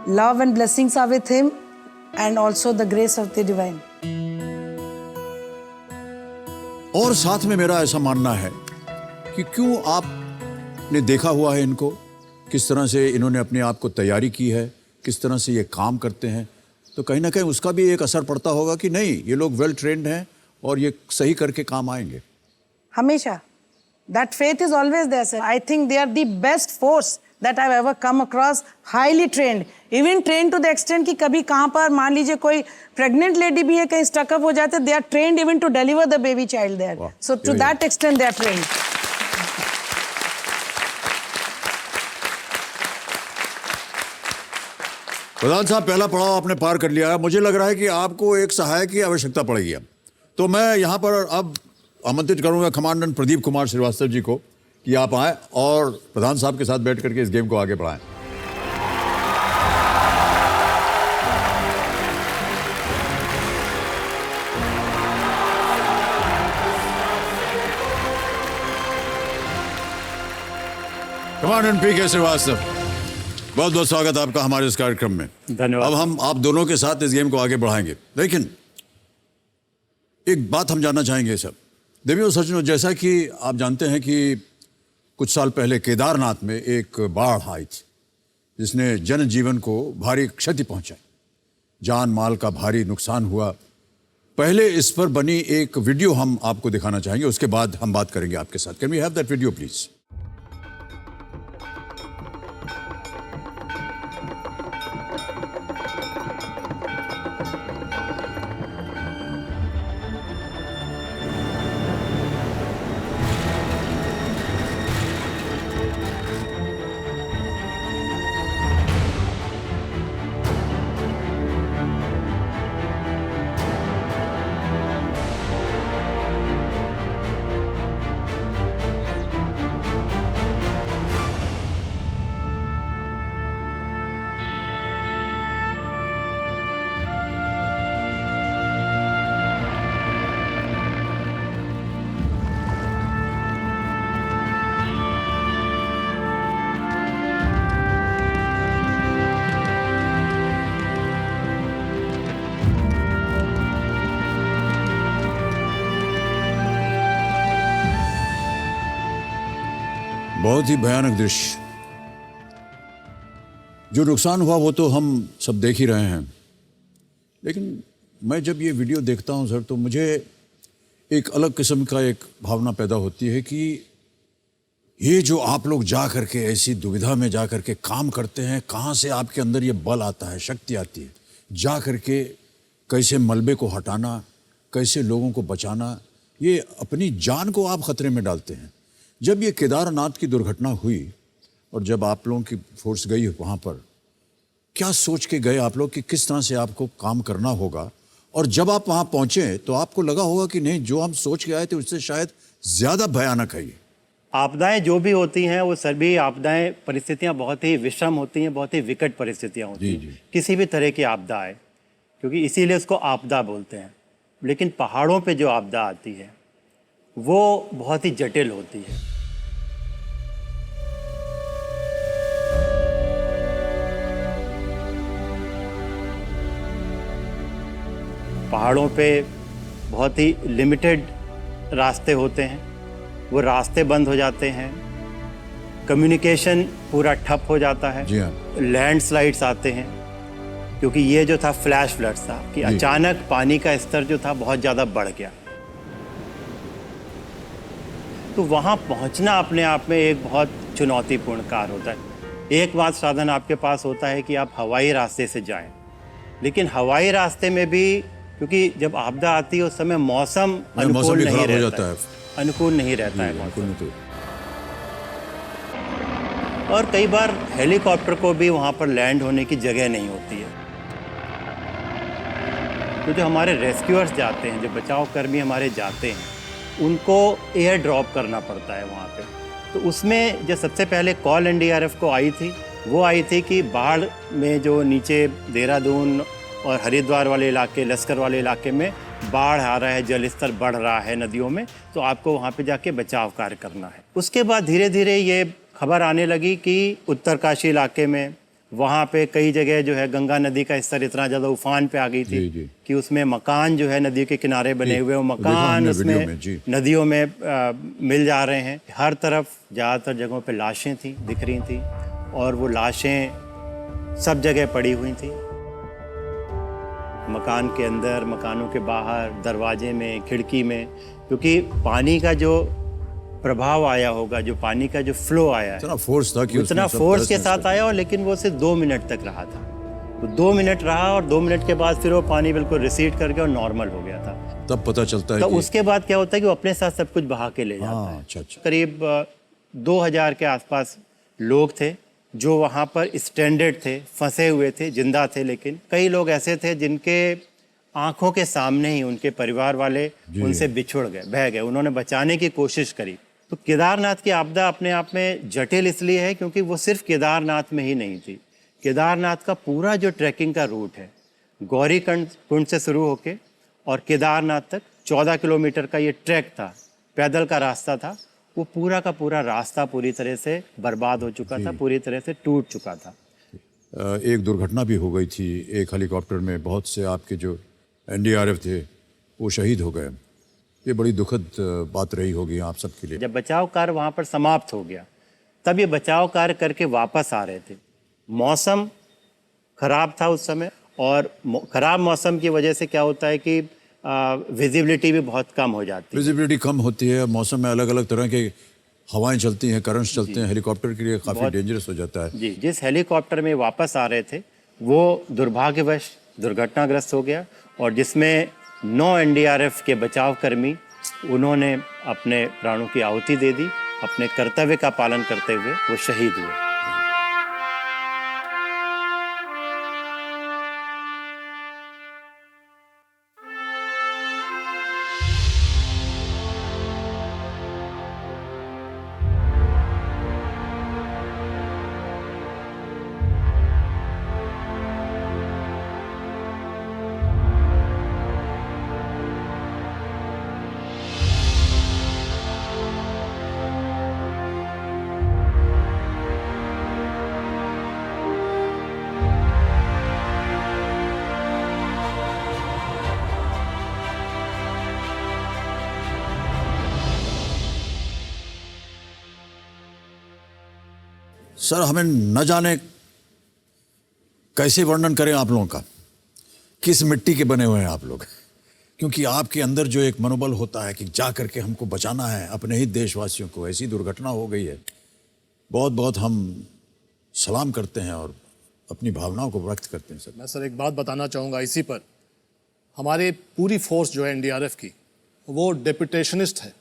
love and blessings are with him and also the grace of the divine. और साथ में मेरा ऐसा मानना है कि क्यों आपने देखा हुआ है इनको, किस तरह से इन्होंने अपने आप को तैयारी की है, किस तरह से ये काम करते हैं, तो कहीं ना कहीं उसका भी एक असर पड़ता होगा कि नहीं, ये लोग वेल ट्रेंड हैं और ये सही करके काम आएंगे। हमेशा that faith is always there, sir. I think they are the best force that I've ever come across, highly trained, even trained to the extent कि कभी कहाँ पर मान लीजिए कोई pregnant lady भी है, कहीं stuck up हो जाते, they are trained even to deliver the baby child there. Wow. So to that extent they are trained. प्रधान साहब, पहला पड़ाव आपने पार कर लिया है। मुझे लग रहा है कि आपको एक सहायक की आवश्यकता पड़ेगी अब। तो मैं यहाँ पर अब आमंत्रित करूंगा कमांडेंट प्रदीप कुमार श्रीवास्तव जी को कि आप आएं और प्रधान साहब के साथ बैठ करके इस गेम को आगे बढ़ाएं। कमांडेंट पी के श्रीवास्तव, बहुत बहुत स्वागत आपका हमारे इस कार्यक्रम में। धन्यवाद। अब हम आप दोनों के साथ इस गेम को आगे बढ़ाएंगे, लेकिन एक बात हम जानना चाहेंगे सब देवी और सज्जनों, जैसा कि आप जानते हैं कि कुछ साल पहले केदारनाथ में एक बाढ़ आई थी जिसने जनजीवन को भारी क्षति पहुंचाई, जान माल का भारी नुकसान हुआ। पहले इस पर बनी एक वीडियो हम आपको दिखाना चाहेंगे, उसके बाद हम बात करेंगे आपके साथ। Can we have that video please? बहुत ही भयानक दृश्य। जो नुकसान हुआ वो तो हम सब देख ही रहे हैं, लेकिन मैं जब ये वीडियो देखता हूं सर, तो मुझे एक अलग किस्म का एक भावना पैदा होती है कि ये जो आप लोग जा करके ऐसी दुविधा में जा करके काम करते हैं, कहाँ से आपके अंदर ये बल आता है, शक्ति आती है, जा करके कैसे मलबे को हटाना, कैसे लोगों को बचाना, ये अपनी जान को आप खतरे में डालते हैं। जब ये केदारनाथ की दुर्घटना हुई और जब आप लोगों की फोर्स गई वहाँ पर, क्या सोच के गए आप लोग कि किस तरह से आपको काम करना होगा? और जब आप वहाँ पहुँचे तो आपको लगा होगा कि नहीं, जो हम सोच के आए थे उससे शायद ज़्यादा भयानक है ये। आपदाएं जो भी होती हैं वो सभी आपदाएं परिस्थितियां बहुत ही विषम होती हैं, बहुत ही विकट परिस्थितियां होती हैं किसी भी तरह की आपदा आए, क्योंकि इसीलिए उसको आपदा बोलते हैं। लेकिन पहाड़ों पे जो आपदा आती है वो बहुत ही जटिल होती है। पहाड़ों पे बहुत ही लिमिटेड रास्ते होते हैं, वो रास्ते बंद हो जाते हैं, कम्युनिकेशन पूरा ठप हो जाता है, जी हाँ। लैंडस्लाइड्स आते हैं, क्योंकि ये जो था फ्लैश फ्लड्स था कि अचानक पानी का स्तर जो था बहुत ज़्यादा बढ़ गया। तो वहाँ पहुँचना अपने आप में एक बहुत चुनौतीपूर्ण कार्य होता है। एक बात साधन आपके पास होता है कि आप हवाई रास्ते से जाएं, लेकिन हवाई रास्ते में भी क्योंकि जब आपदा आती है उस समय मौसम अनुकूल भी नहीं खराब हो रहता जाता है, है। अनुकूल नहीं रहता है मौसम। बिल्कुल। और कई बार हेलीकॉप्टर को भी वहाँ पर लैंड होने की जगह नहीं होती है। तो जो हमारे रेस्क्यूअर्स जाते हैं, जो बचाव कर्मी हमारे जाते हैं, उनको एयर ड्रॉप करना पड़ता है वहाँ पे। तो उसमें जो सबसे पहले कॉल एनडीआरएफ को आई थी, वो आई थी कि बाढ़ में जो नीचे देहरादून और हरिद्वार वाले इलाके, लश्कर वाले इलाके में बाढ़ आ रहा है, जल स्तर बढ़ रहा है नदियों में, तो आपको वहाँ पे जाके बचाव कार्य करना है। उसके बाद धीरे धीरे ये खबर आने लगी कि उत्तरकाशी इलाके में वहाँ पे कई जगह जो है गंगा नदी का स्तर इतना ज़्यादा उफान पे आ गई थी कि उसमें मकान जो है नदी के किनारे बने हुए, वो मकान उसमें नदियों में मिल जा रहे हैं। हर तरफ ज़्यादातर जगहों पे लाशें थी, दिख रही थी, और वो लाशें सब जगह पड़ी हुई थी, मकान के अंदर, मकानों के बाहर, दरवाजे में, खिड़की में, क्योंकि पानी का जो प्रभाव आया होगा, जो पानी का जो फ्लो आया है, इतना फोर्स था कि उतना फोर्स के साथ आया, और लेकिन वो सिर्फ 2 मिनट तक रहा था। तो 2 मिनट रहा और 2 मिनट के बाद फिर वो पानी बिल्कुल रिसीड कर गया और नॉर्मल हो गया था। तब पता चलता है तो कि उसके बाद क्या होता है कि वो अपने साथ सब कुछ बहा के ले जाता है। अच्छा। करीब 2000 के आसपास लोग थे जो वहाँ पर स्ट्रैंडेड थे, फंसे हुए थे, जिंदा थे, लेकिन कई लोग ऐसे थे जिनके आंखों के सामने ही उनके परिवार वाले उनसे बिछुड़ गए, बह गए। उन्होंने बचाने की कोशिश करी। तो केदारनाथ की आपदा अपने आप में जटिल इसलिए है क्योंकि वो सिर्फ केदारनाथ में ही नहीं थी। केदारनाथ का पूरा जो ट्रैकिंग का रूट है, गौरी कुंड से शुरू होके और केदारनाथ तक 14 किलोमीटर का ये ट्रैक था, पैदल का रास्ता था, वो पूरा का पूरा रास्ता पूरी तरह से बर्बाद हो चुका था, पूरी तरह से टूट चुका था। एक दुर्घटना भी हो गई थी, एक हेलीकॉप्टर में बहुत से आपके जो एनडीआरएफ थे वो शहीद हो गए। ये बड़ी दुखद बात रही होगी आप सबके लिए। जब बचाव कार्य वहाँ पर समाप्त हो गया, तब ये बचाव कार्य करके वापस आ रहे थे। मौसम खराब था उस समय, और खराब मौसम की वजह से क्या होता है कि विजिबिलिटी भी बहुत कम हो जाती है। विजिबिलिटी कम होती है, मौसम में अलग अलग तरह के हवाएं चलती हैं, करंट्स चलते हैं, हेलीकॉप्टर के लिए काफ़ी डेंजरस हो जाता है। जी, जिस हेलीकॉप्टर में वापस आ रहे थे वो दुर्भाग्यवश दुर्घटनाग्रस्त हो गया, और जिसमें 9 एनडीआरएफ के बचाव कर्मी, उन्होंने अपने प्राणों की आहुति दे दी। अपने कर्तव्य का पालन करते हुए वो शहीद हुए। सर हमें न जाने कैसे वर्णन करें आप लोगों का, किस मिट्टी के बने हुए हैं आप लोग, क्योंकि आपके अंदर जो एक मनोबल होता है कि जा करके हमको बचाना है अपने ही देशवासियों को, ऐसी दुर्घटना हो गई है, बहुत बहुत हम सलाम करते हैं और अपनी भावनाओं को व्यक्त करते हैं सर। मैं सर एक बात बताना चाहूँगा इसी पर, हमारे पूरी फोर्स जो है एनडीआरएफ की वो डेपुटेशनिस्ट है,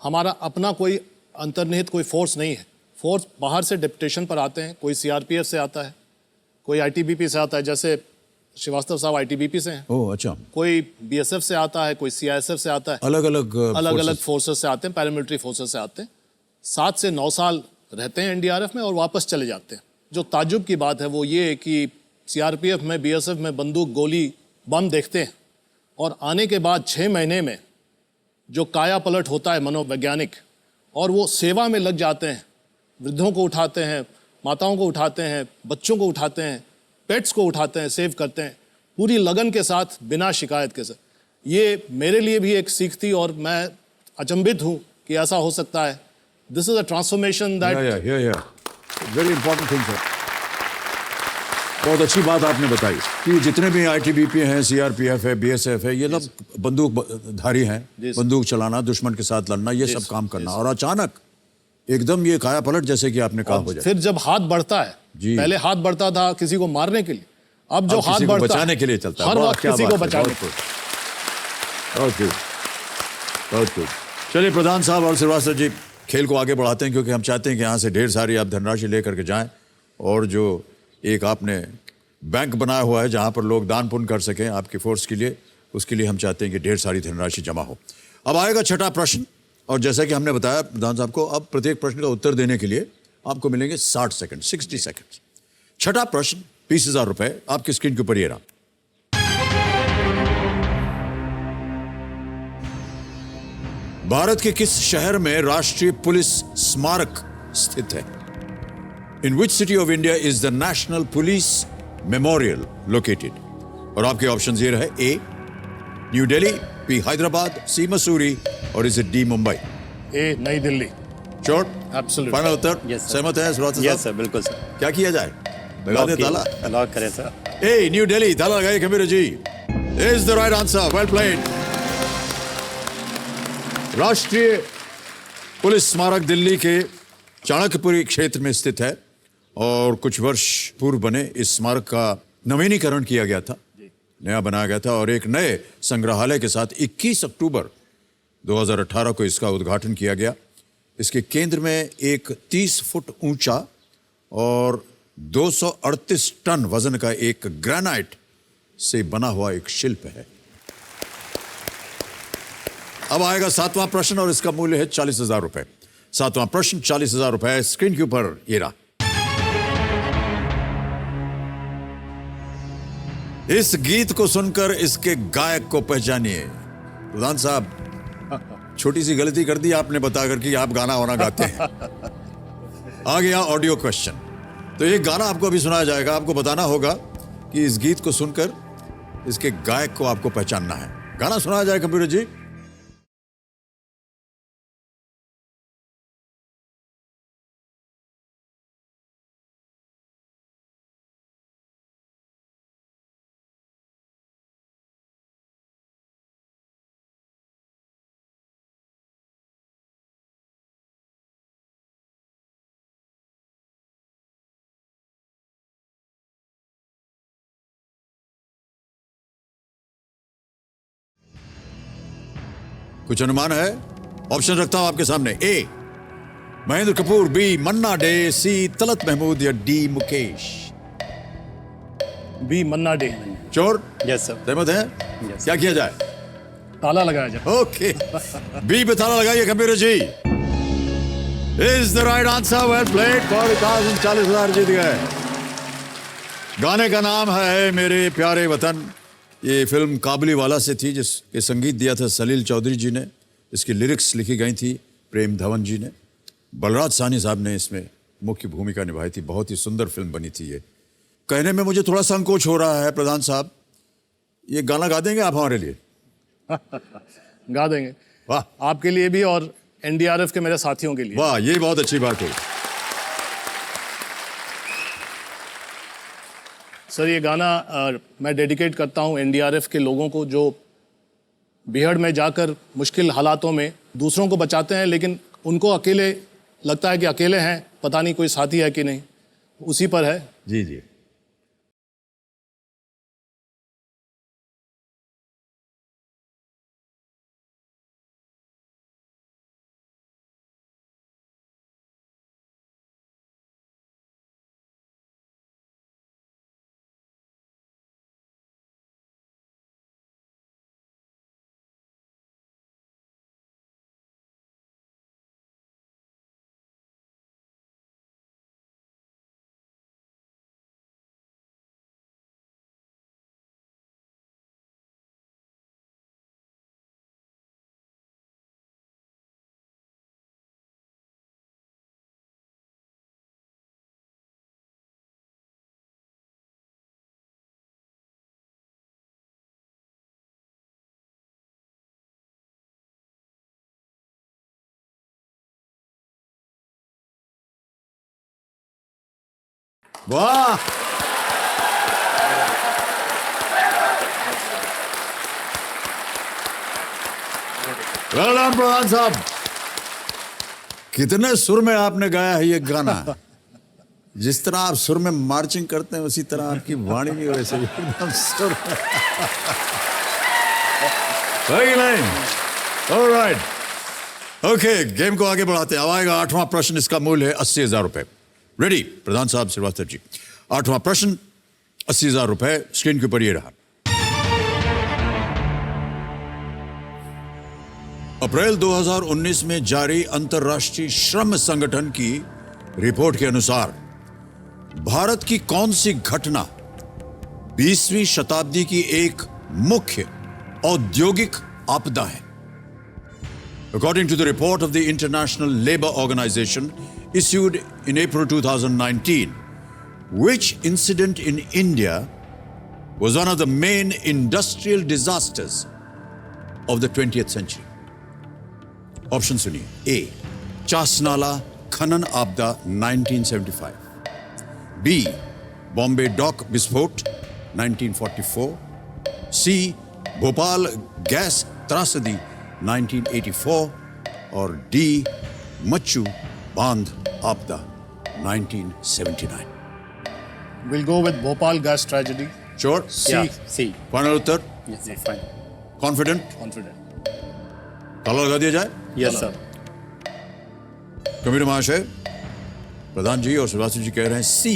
हमारा अपना कोई अंतर्निहित कोई फोर्स नहीं है। फोर्स बाहर से डेपुटेशन पर आते हैं, कोई सीआरपीएफ से आता है, कोई आईटीबीपी से आता है, जैसे श्रीवास्तव साहब आईटीबीपी से हैं, ओह अच्छा, कोई बीएसएफ से आता है, कोई सीआईएसएफ से आता है, अलग अलग फोर्सेस से आते हैं, पैरामिलिट्री फोर्सेस से आते हैं। 7 से 9 साल रहते हैं एनडीआरएफ में और वापस चले जाते हैं। जो ताज्जुब की बात है वो ये है कि सीआरपीएफ में, बीएसएफ में बंदूक, गोली, बम देखते हैं और आने के बाद 6 महीने में जो काया पलट होता है मनोवैज्ञानिक, और वो सेवा में लग जाते हैं, वृद्धों को उठाते हैं, माताओं को उठाते हैं, बच्चों को उठाते हैं, पेट्स को उठाते हैं, सेव करते हैं पूरी लगन के साथ, बिना शिकायत के साथ। ये मेरे लिए भी एक सीख थी और मैं अचंभित हूँ कि ऐसा हो सकता है। This is a transformation that very important thing sir. बहुत अच्छी बात आपने बताई कि जितने भी आईटीबीपी हैं, सीआरपीएफ है, बीएसएफ है, ये सब बंदूकधारी हैं, बंदूक चलाना, दुश्मन के साथ लड़ना, ये सब काम करना, और अचानक एकदम ये काया पलट जैसे कि आपने कहा हो जाए। फिर जब हाथ बढ़ता है, पहले हाथ बढ़ता था किसी को मारने के लिए, अब जो हाथ बढ़ता है बचाने के लिए चलता है, हर वक्त किसी को बचाने के लिए। बहुत गुड। चलिए प्रधान साहब और श्रीवास्तव जी, खेल को आगे बढ़ाते हैं, क्योंकि हम चाहते हैं कि यहाँ से ढेर सारी आप धनराशि लेकर के जाएं, और जो एक आपने बैंक बनाया हुआ है जहाँ पर लोग दान पुण्य कर सकें आपकी फोर्स के लिए, उसके लिए हम चाहते हैं कि ढेर सारी धनराशि जमा हो। अब आएगा छठा प्रश्न, और जैसा कि हमने बताया प्रधान साहब को, अब प्रत्येक प्रश्न का उत्तर देने के लिए आपको मिलेंगे 60 सेकंड, 60 सेकंड। छठा प्रश्न 20,000 रुपए आपकी स्क्रीन के ऊपर ये रहा। भारत के किस शहर में राष्ट्रीय पुलिस स्मारक स्थित है? In which city of India is the national police memorial located? और आपके ऑप्शन ये रहे, A new Delhi, B Hyderabad, C Mussoorie, और is it D Mumbai? A नई दिल्ली। श्योर? एब्सोल्युटली। फाइनल उत्तर? Yes, sir. सहमत है श्रीवास्तव साहब? यस सर, बिल्कुल सर। क्या किया जाए? लगा दे ताला? लॉक करें सर। ए न्यू दिल्ली, ताला लगाइए Kabir ji. Is the right answer, well played. राष्ट्रीय पुलिस स्मारक दिल्ली के चाणक्यपुरी क्षेत्र में स्थित है, और कुछ वर्ष पूर्व बने इस स्मारक का नवीनीकरण किया गया था, नया बनाया गया था, और एक नए संग्रहालय के साथ 21 अक्टूबर 2018 को इसका उद्घाटन किया गया। इसके केंद्र में एक 30 फुट ऊंचा और 238 टन वजन का एक ग्रेनाइट से बना हुआ एक शिल्प है। अब आएगा 7वां प्रश्न, और इसका मूल्य है 40,000 रुपए। 7वां प्रश्न 40,000 रुपए, स्क्रीन के ऊपर ये रहा। इस गीत को सुनकर इसके गायक को पहचानिए। प्रधान साहब, छोटी सी गलती कर दी आपने बताकर कि आप गाना वाना गाते हैं। आ गया ऑडियो क्वेश्चन। तो एक गाना आपको अभी सुनाया जाएगा, आपको बताना होगा कि इस गीत को सुनकर इसके गायक को आपको पहचानना है। गाना सुनाया जाए कंप्यूटर जी। कुछ अनुमान है? ऑप्शन रखता हूं आपके सामने। ए महेंद्र कपूर, बी मन्ना डे, सी तलत महमूद, या डी मुकेश? बी मन्ना डे। चोर? Yes sir. सहमत है? Yes. क्या किया जाए? ताला लगाया जाए। ओके, बी पे ताला लगाइए computer ji. Is the right answer, well played. 40,000 जीत गए। गाने का नाम है मेरे प्यारे वतन। ये फिल्म काबुली वाला से थी, जिसके संगीत दिया था सलील चौधरी जी ने, इसकी लिरिक्स लिखी गई थी प्रेम धवन जी ने, बलराज साहनी साहब ने इसमें मुख्य भूमिका निभाई थी। बहुत ही सुंदर फिल्म बनी थी ये। कहने में मुझे थोड़ा संकोच हो रहा है प्रधान साहब, ये गाना गा देंगे आप हमारे लिए? गा देंगे। वाह, आपके लिए भी और एनडीआरएफ के मेरे साथियों के लिए। वाह, ये बहुत अच्छी बात है। सर ये गाना मैं डेडिकेट करता हूँ एनडीआरएफ के लोगों को जो बिहड़ में जाकर मुश्किल हालातों में दूसरों को बचाते हैं, लेकिन उनको अकेले लगता है कि अकेले हैं, पता नहीं कोई साथी है कि नहीं, उसी पर है। जी जी। वाह, वेल डन प्रधान साहब। कितने सुर में आपने गाया है ये गाना। जिस तरह आप सुर में मार्चिंग करते हैं उसी तरह आपकी वाणी भी वैसे एकदम सुर में। सही नहीं? ऑलराइट, ओके, गेम को आगे बढ़ाते हैं। अब आएगा 8वां प्रश्न, इसका मूल्य है 80,000 रुपए। रेडी प्रधान साहब श्रीवास्तव जी? 8वां प्रश्न 80,000 रुपए स्क्रीन के ऊपर ये रहा। अप्रैल 2019 में जारी अंतर्राष्ट्रीय श्रम संगठन की रिपोर्ट के अनुसार भारत की कौन सी घटना 20वीं शताब्दी की एक मुख्य औद्योगिक आपदा है? According to the report of the International Labour Organization issued in April 2019, which incident in India was one of the main industrial disasters of the 20th century? Option सुनिए। A. चासनाला खनन आपदा 1975, B. बॉम्बे डॉक विस्फोट 1944, C. भोपाल गैस त्रासदी 1984 और D. मच्चू बांध आपदा 1979। We'll go with Bhopal gas tragedy. Sure? C. Final उत्तर? Yes fine. कॉन्फिडेंट? Confident. ताला लगा दिया जाए? Yes sir. कबीर महाशय, प्रधान जी और श्रीवास्तव जी कह रहे हैं सी,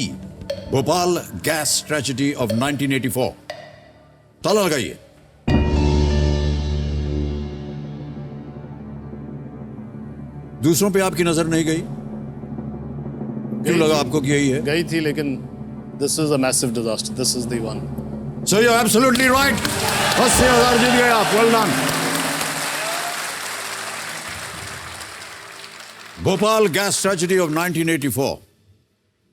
भोपाल गैस ट्रेजेडी ऑफ 1984। ताला लगाइए। दूसरों पे आपकी नजर नहीं गई? क्यों लगा आपको कि यही है? गई थी, लेकिन this is a massive disaster. This is the one. So you're absolutely right. 80,000 जीत गए आप। Well done. Bhopal gas tragedy of 1984,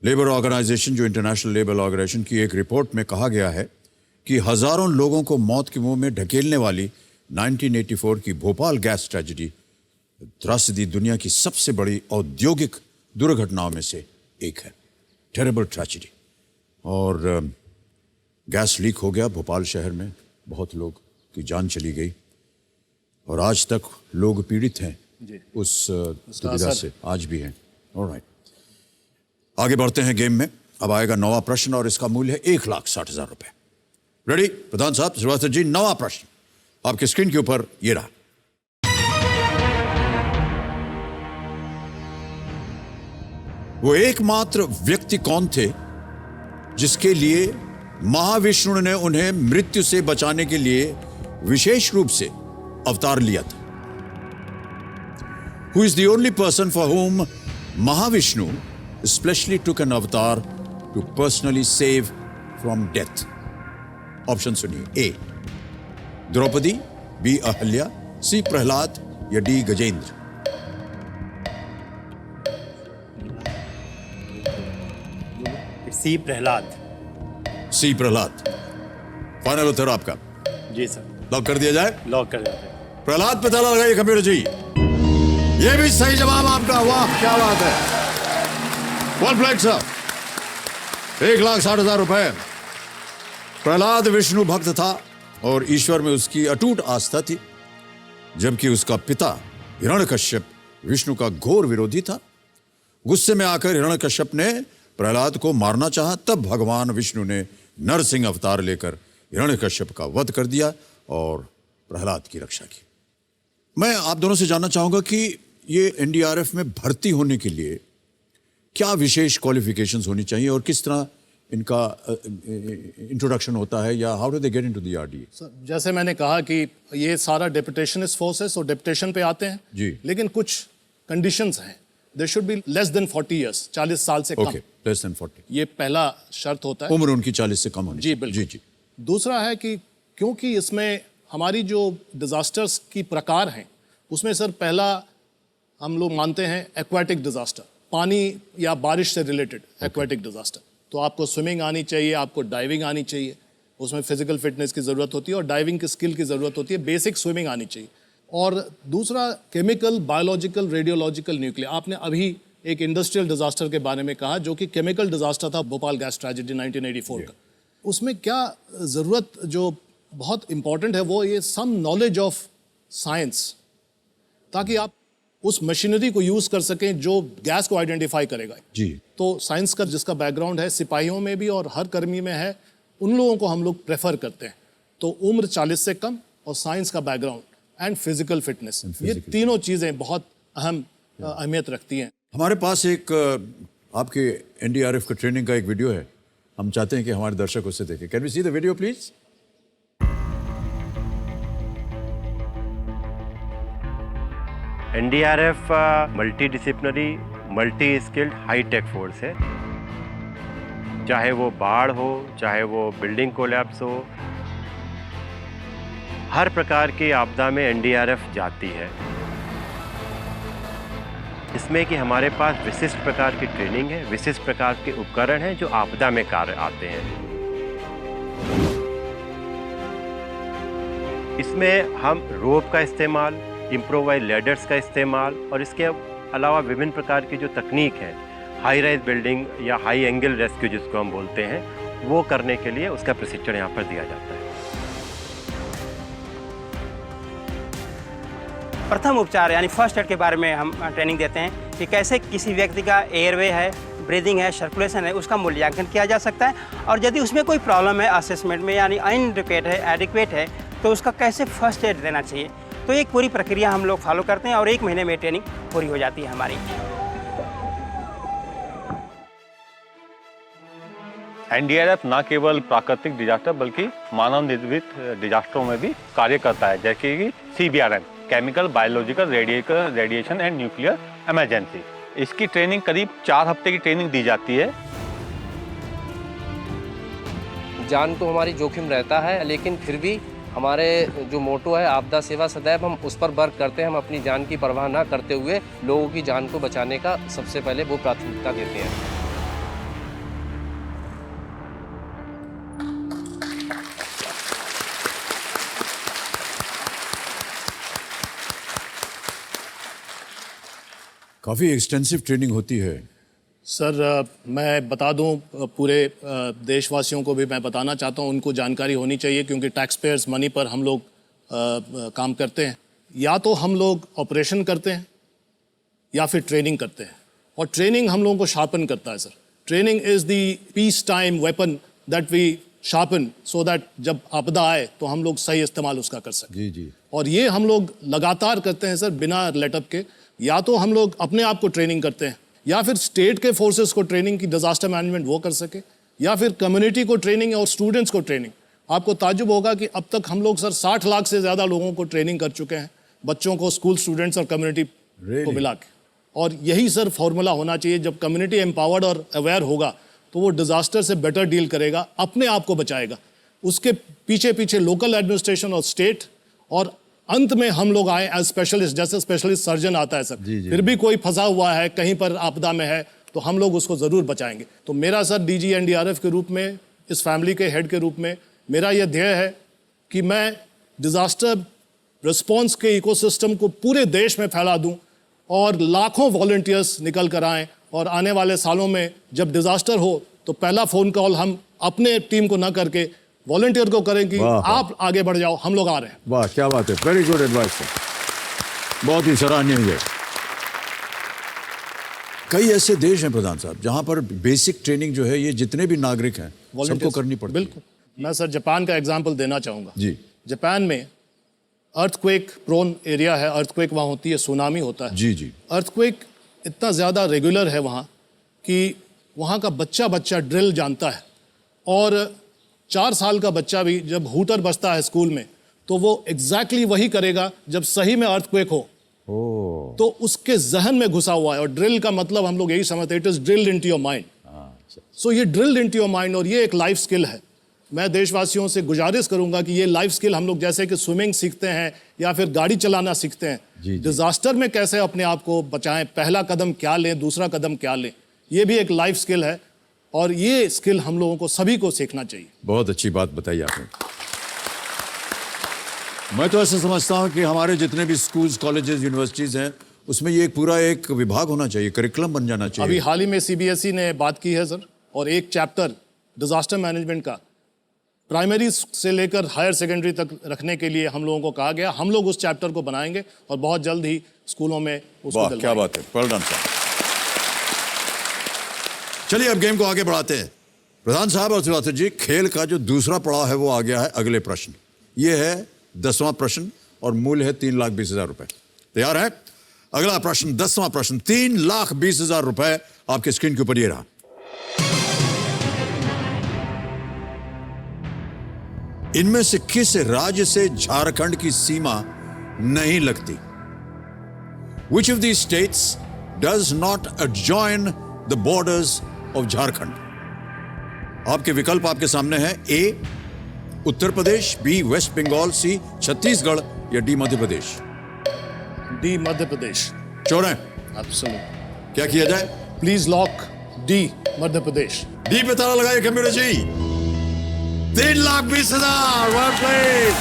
labour organisation, जो इंटरनेशनल लेबर ऑर्गेनाइजेशन की एक रिपोर्ट में कहा गया है कि हजारों लोगों को मौत के मुंह में ढकेलने वाली 1984 की भोपाल गैस ट्रेजेडी त्रासदी दुनिया की सबसे बड़ी औद्योगिक दुर्घटनाओं में से एक है। Terrible tragedy. और गैस लीक हो गया भोपाल शहर में, बहुत लोग की जान चली गई और आज तक लोग पीड़ित हैं उस दुविधा से, आज भी हैं। ऑलराइट, आगे बढ़ते हैं गेम में। अब आएगा 9वां प्रश्न और इसका मूल्य है 1,60,000 रुपए। रेडी प्रधान साहब श्रीवास्तव जी? 9वां प्रश्न आपके स्क्रीन के ऊपर ये रहा। वो एकमात्र व्यक्ति कौन थे जिसके लिए महाविष्णु ने उन्हें मृत्यु से बचाने के लिए विशेष रूप से अवतार लिया था? Who is the only person for whom Mahavishnu especially took an avatar to personally save from death? Option सुनिए। A. Draupadi, B. Ahalya, C. Prahlad या D. Gajendra? C Prahlad. C. Prahlad. Final उत्तर आपका? जी सर। लॉक कर दिया जाए? लॉक कर देते हैं। प्रहलाद पे ताला लगाइए कंप्यूटर जी। ये भी सही जवाब आपका। वाह क्या बात है। 1 प्लेट सर। 1,60,000 रुपए प्रहलाद विष्णु भक्त था और ईश्वर में उसकी अटूट आस्था थी, जबकि उसका पिता हिरण्यकश्यप विष्णु का घोर विरोधी था। गुस्से में आकर हिरण्यकश्यप ने प्रहलाद को मारना चाहा, तब भगवान विष्णु ने नरसिंह अवतार लेकर हिरण्यकश्यप का वध कर दिया और प्रहलाद की रक्षा की। मैं आप दोनों से जानना चाहूंगा कि ये एनडीआरएफ में भर्ती होने के लिए क्या विशेष क्वालिफिकेशंस होनी चाहिए और किस तरह इनका इंट्रोडक्शन होता है, या how do they get into the RDA? Sir, जैसे मैंने कहा कि ये सारा डेपुटेशनिस्ट फोर्सेस और डेपुटेशन पे आते हैं जी। लेकिन कुछ कंडीशंस हैं। They should be less than 40 years, 40 साल से ओके, कम। Less than 40। ये पहला शर्त होता है। उम्र उनकी 40 से कम होनी जी चाहिए। बिल्कुल। जी जी। दूसरा है कि क्योंकि इसमें हमारी जो डिजास्टर्स की प्रकार हैं उसमें सर पहला हम लोग मानते हैं एक्वाटिक डिजास्टर, पानी या बारिश से रिलेटेड एक्वाटिक डिजास्टर। तो आपको स्विमिंग आनी चाहिए, आपको डाइविंग आनी चाहिए, उसमें फिजिकल फिटनेस की ज़रूरत होती है और डाइविंग की स्किल की ज़रूरत होती है, बेसिक स्विमिंग आनी चाहिए। और दूसरा केमिकल, बायोलॉजिकल, रेडियोलॉजिकल, न्यूक्लियर। आपने अभी एक इंडस्ट्रियल डिजास्टर के बारे में कहा जो कि केमिकल डिजास्टर था, भोपाल गैस ट्रेजेडी 1984 का। उसमें क्या ज़रूरत जो बहुत इंपॉर्टेंट है वो ये सम नॉलेज ऑफ साइंस, ताकि आप उस मशीनरी को यूज़ कर सकें जो गैस को आइडेंटिफाई करेगा। जी। तो साइंस का जिसका बैकग्राउंड है, सिपाहियों में भी और हर कर्मी में है, उन लोगों को हम लोग प्रेफर करते हैं। तो उम्र 40 से कम और साइंस का बैकग्राउंड एंड फिजिकल फिटनेस, ये तीनों चीज़ें बहुत अहम अहमियत रखती हैं। हमारे पास एक आपके एनडीआरएफ का ट्रेनिंग का एक वीडियो है, हम चाहते हैं कि हमारे दर्शक उससे देखें। Can we see the video please? NDRF multi disciplinary, multi skilled high tech force है। चाहे वो बाढ़ हो, चाहे वो बिल्डिंग कोलैप्स हो, हर प्रकार की आपदा में एनडीआरएफ जाती है। इसमें कि हमारे पास विशिष्ट प्रकार की ट्रेनिंग है, विशिष्ट प्रकार के उपकरण हैं जो आपदा में कार्य आते हैं। इसमें हम रोप का इस्तेमाल, इम्प्रोवाइज लेडर्स का इस्तेमाल और इसके अलावा विभिन्न प्रकार की जो तकनीक है, हाई राइज बिल्डिंग या हाई एंगल रेस्क्यू जिसको हम बोलते हैं, वो करने के लिए उसका प्रशिक्षण यहाँ पर दिया जाता है। प्रथम उपचार यानी फर्स्ट एड के बारे में हम ट्रेनिंग देते हैं कि कैसे किसी व्यक्ति का एयरवे है, ब्रीदिंग है, सर्कुलेशन है, उसका मूल्यांकन किया जा सकता है और यदि उसमें कोई प्रॉब्लम है असेसमेंट में यानी इनएडिक्वेट है, एडिक्वेट है, तो उसका कैसे फर्स्ट एड देना चाहिए। तो एक पूरी प्रक्रिया हम लोग फॉलो करते हैं और 1 महीने में ट्रेनिंग पूरी हो जाती है हमारी। एनडीआरएफ न केवल प्राकृतिक डिजास्टर बल्कि मानव निर्मित डिजास्टरों में भी कार्य करता है, जैसे कि CBRN, chemical, biological, radiation and nuclear emergency. इसकी ट्रेनिंग करीब 4 हफ्ते की ट्रेनिंग दी जाती है। जान तो हमारी जोखिम रहता है, लेकिन फिर भी हमारे जो मोटो है आपदा सेवा सदैव हम उस पर वर्क करते हैं। हम अपनी जान की परवाह ना करते हुए लोगों की जान को बचाने का सबसे पहले वो प्राथमिकता देते हैं। काफ़ी एक्सटेंसिव ट्रेनिंग होती है। सर, मैं बता दूं, पूरे देशवासियों को भी मैं बताना चाहता हूं, उनको जानकारी होनी चाहिए क्योंकि टैक्स पेयर्स मनी पर हम लोग काम करते हैं। या तो हम लोग ऑपरेशन करते हैं या फिर ट्रेनिंग करते हैं, और ट्रेनिंग हम लोगों को शार्पन करता है। Sir, training is the peace time weapon that we sharpen so that जब आपदा आए तो हम लोग सही इस्तेमाल उसका कर सकें। जी जी। और ये हम लोग लगातार करते हैं सर, बिना लेटअप के। या तो हम लोग अपने आप को ट्रेनिंग करते हैं या फिर स्टेट के फोर्सेस को ट्रेनिंग की डिजास्टर मैनेजमेंट वो कर सके, या फिर कम्युनिटी को ट्रेनिंग और स्टूडेंट्स को ट्रेनिंग। आपको ताज्जुब होगा कि अब तक हम लोग सर 60 लाख से ज़्यादा लोगों को ट्रेनिंग कर चुके हैं, बच्चों को, स्कूल स्टूडेंट्स और कम्युनिटी को मिला के। और यही सर फॉर्मूला होना चाहिए। जब कम्युनिटी एम्पावर्ड और अवेयर होगा तो वो डिजास्टर से बेटर डील करेगा, अपने आप को बचाएगा। उसके पीछे पीछे लोकल एडमिनिस्ट्रेशन और स्टेट, और अंत में हम लोग आए एज स्पेशलिस्ट। जैसे स्पेशलिस्ट सर्जन आता है सर, फिर भी कोई फंसा हुआ है कहीं पर आपदा में है तो हम लोग उसको ज़रूर बचाएंगे। तो मेरा सर डीजी एनडीआरएफ के रूप में, इस फैमिली के हेड के रूप में मेरा यह ध्येय है कि मैं डिज़ास्टर रिस्पॉन्स के इकोसिस्टम को पूरे देश में फैला दूं और लाखों वॉलंटियर्स निकल कर आएँ, और आने वाले सालों में जब डिज़ास्टर हो तो पहला फ़ोन कॉल हम अपने टीम को ना करके वॉलंटियर को करें कि वाह, आप आगे बढ़ जाओ, हम लोग आ रहे हैं। वाह क्या बात है, वेरी गुड एडवाइस सर, बहुत ही सराहनीय है। कई ऐसे देश हैं प्रधान साहब जहां पर बेसिक ट्रेनिंग जो है ये जितने भी नागरिक हैं सबको Volunteers, करनी पड़ती है। बिल्कुल। मैं सर जापान का एग्जाम्पल देना चाहूँगा। जी जापान में अर्थक्वेक प्रोन एरिया है, अर्थक्वेक वहाँ होती है, सुनामी होता है। जी जी अर्थक्वेक इतना ज़्यादा रेगुलर है वहाँ कि वहाँ का बच्चा बच्चा ड्रिल जानता है, और 4 साल का बच्चा भी जब हूटर बजता है स्कूल में तो वो एग्जैक्टली वही करेगा जब सही में अर्थक्वेक हो। तो उसके जहन में घुसा हुआ है, और ड्रिल का मतलब हम लोग यही समझते हैं, it is drilled into your mind. So ये ड्रिल्ड इनटू योर माइंड, और ये एक लाइफ स्किल है। मैं देशवासियों से गुजारिश करूंगा कि ये लाइफ स्किल हम लोग जैसे कि स्विमिंग सीखते हैं या फिर गाड़ी चलाना सीखते हैं, डिजास्टर में कैसे अपने आप को बचाएं, पहला कदम क्या लें, दूसरा कदम क्या लें, ये भी एक लाइफ स्किल है, और ये स्किल हम लोगों को सभी को सीखना चाहिए। बहुत अच्छी बात बताई आपने। मैं तो ऐसा समझता हूं कि हमारे जितने भी स्कूल्स, कॉलेजेस, यूनिवर्सिटीज हैं उसमें ये एक पूरा एक विभाग होना चाहिए, करिकुलम बन जाना चाहिए। अभी हाल ही में सीबीएसई ने बात की है सर, और एक चैप्टर डिजास्टर मैनेजमेंट का प्राइमरी से लेकर हायर सेकेंडरी तक रखने के लिए हम लोगों को कहा गया। हम लोग उस चैप्टर को बनाएंगे और बहुत जल्द ही स्कूलों में उसको वाह क्या बात है, वेल डन साहब। चलिए अब गेम को आगे बढ़ाते हैं। प्रधान साहब और श्रीवास्तव जी, खेल का जो दूसरा पड़ाव है वो आ गया है अगले प्रश्न। ये है 10वां प्रश्न और मूल्य है 3,20,000 रुपए। तैयार है? अगला प्रश्न 10वां प्रश्न, 3,20,000 रुपए आपके स्क्रीन के ऊपर ये रहा। इनमें से किस राज्य से झारखंड की सीमा नहीं लगती? Which of these states does not adjoin the borders of Jharkhand? आपके विकल्प आपके सामने हैं। ए उत्तर प्रदेश, बी वेस्ट बंगाल, सी छत्तीसगढ़ या डी मध्य प्रदेश। डी मध्य प्रदेश। चोर हैं? एब्सोल्यूट। क्या किया जाए? Please lock D Madhya Pradesh. D पे ताला लगाइए कंप्यूटर जी। 3,20,000। वेल प्लेड,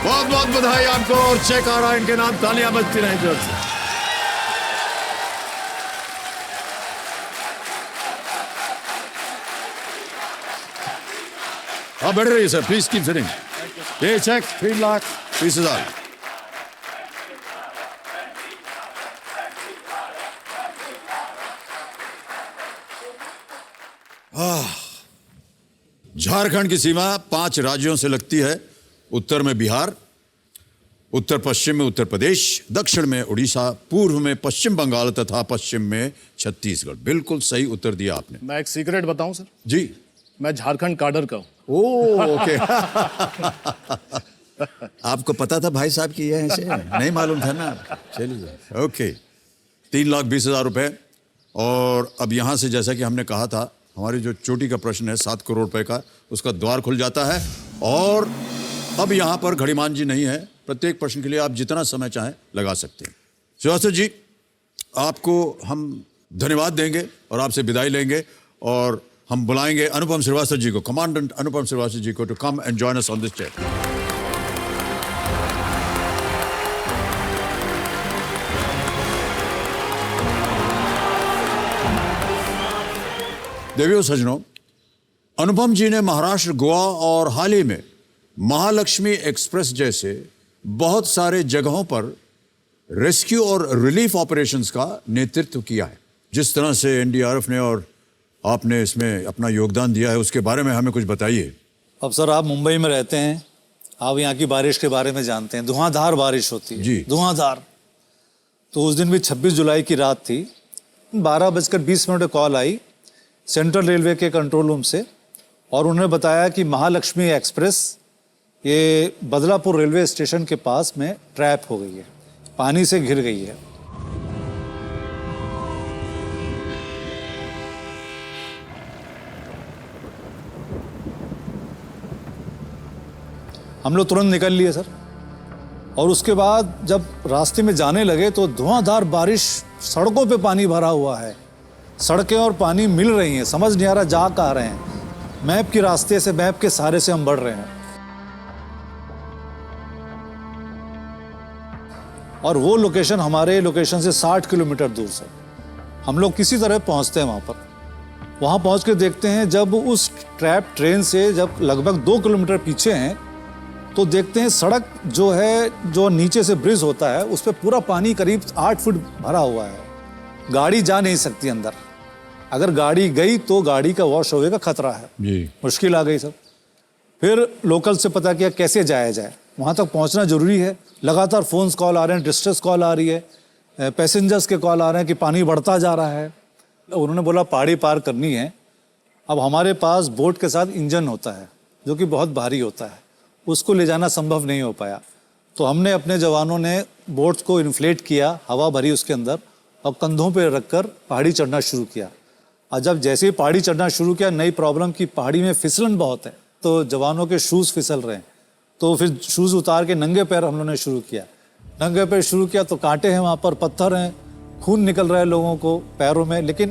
बहुत बहुत बधाई आपको। और चेक आ रहा है इनके नाम, तालियां बजती रहें जोर से। आप बैठ रहिए सर, प्लीज कीप सिटिंग। ये चेक 3,20,000। झारखंड की सीमा 5 राज्यों से लगती है। उत्तर में बिहार, उत्तर पश्चिम में उत्तर प्रदेश, दक्षिण में उड़ीसा, पूर्व में पश्चिम बंगाल तथा पश्चिम में छत्तीसगढ़। बिल्कुल सही उत्तर दिया आपने। मैं एक सीक्रेट बताऊं सर? जी। मैं झारखंड काडर का हूं। ओके। आपको पता था भाई साहब की ये ऐसे? नहीं मालूम था ना? चलिए ओके। 3,20,000 रुपए। और अब यहां से जैसा कि हमने कहा था, हमारी जो चोटी का प्रश्न है 7 करोड़ रुपए का, उसका द्वार खुल जाता है। और अब यहां पर घड़ीमान जी नहीं है, प्रत्येक प्रश्न के लिए आप जितना समय चाहें लगा सकते हैं। श्रीवास्तव जी, आपको हम धन्यवाद देंगे और आपसे विदाई लेंगे, और हम बुलाएंगे अनुपम श्रीवास्तव जी को, कमांडेंट अनुपम श्रीवास्तव जी को, to come and join us on this chair. देवियों सज्जनों, अनुपम जी ने महाराष्ट्र, गोवा और हाल ही में महालक्ष्मी एक्सप्रेस जैसे बहुत सारे जगहों पर रेस्क्यू और रिलीफ ऑपरेशंस का नेतृत्व किया है। जिस तरह से एनडीआरएफ ने और आपने इसमें अपना योगदान दिया है, उसके बारे में हमें कुछ बताइए। अब सर, आप मुंबई में रहते हैं, आप यहाँ की बारिश के बारे में जानते हैं। धुआंधार बारिश होती है जी, धुआंधार। तो उस दिन भी 26 जुलाई की रात थी, 12:20 कॉल आई सेंट्रल रेलवे के कंट्रोल रूम से, और उन्होंने बताया कि महालक्ष्मी एक्सप्रेस ये बदलापुर रेलवे स्टेशन के पास में ट्रैप हो गई है, पानी से घिर गई है। हम लोग तुरंत निकल लिए सर, और उसके बाद जब रास्ते में जाने लगे तो धुआंधार बारिश, सड़कों पे पानी भरा हुआ है, सड़कें और पानी मिल रही हैं, समझ नहीं आ रहा जा कहाँ रहे हैं। मैप के रास्ते से, मैप के सहारे से हम बढ़ रहे हैं, और वो लोकेशन हमारे लोकेशन से 60 किलोमीटर दूर से। हम लोग किसी तरह पहुंचते हैं वहां पर, वहाँ पहुँच के देखते हैं, जब उस ट्रैप ट्रेन से जब लगभग 2 किलोमीटर पीछे हैं तो देखते हैं सड़क जो है, जो नीचे से ब्रिज होता है, उस पर पूरा पानी करीब 8 फुट भरा हुआ है। गाड़ी जा नहीं सकती अंदर, अगर गाड़ी गई तो गाड़ी का वॉश होने का खतरा है जी। मुश्किल आ गई सब। फिर लोकल से पता किया कैसे जाया जाए, वहाँ तक पहुँचना जरूरी है। लगातार फ़ोन्स कॉल आ रहे हैं, डिस्ट्रेस कॉल आ रही है, पैसेंजर्स के कॉल आ रहे हैं कि पानी बढ़ता जा रहा है। उन्होंने बोला पहाड़ी पार करनी है। अब हमारे पास बोट के साथ इंजन होता है जो कि बहुत भारी होता है, उसको ले जाना संभव नहीं हो पाया। तो हमने अपने जवानों ने बोट को इन्फ्लेट किया, हवा भरी उसके अंदर और कंधों पे रखकर पहाड़ी चढ़ना शुरू किया। और जब जैसे ही पहाड़ी चढ़ना शुरू किया, नई प्रॉब्लम की पहाड़ी में फिसलन बहुत है, तो जवानों के शूज़ फिसल रहे हैं। तो फिर शूज़ उतार के नंगे पैर हम लोगों ने शुरू किया। नंगे पैर शुरू किया तो कांटे हैं वहाँ पर, पत्थर हैं, खून निकल रहा है लोगों को पैरों में। लेकिन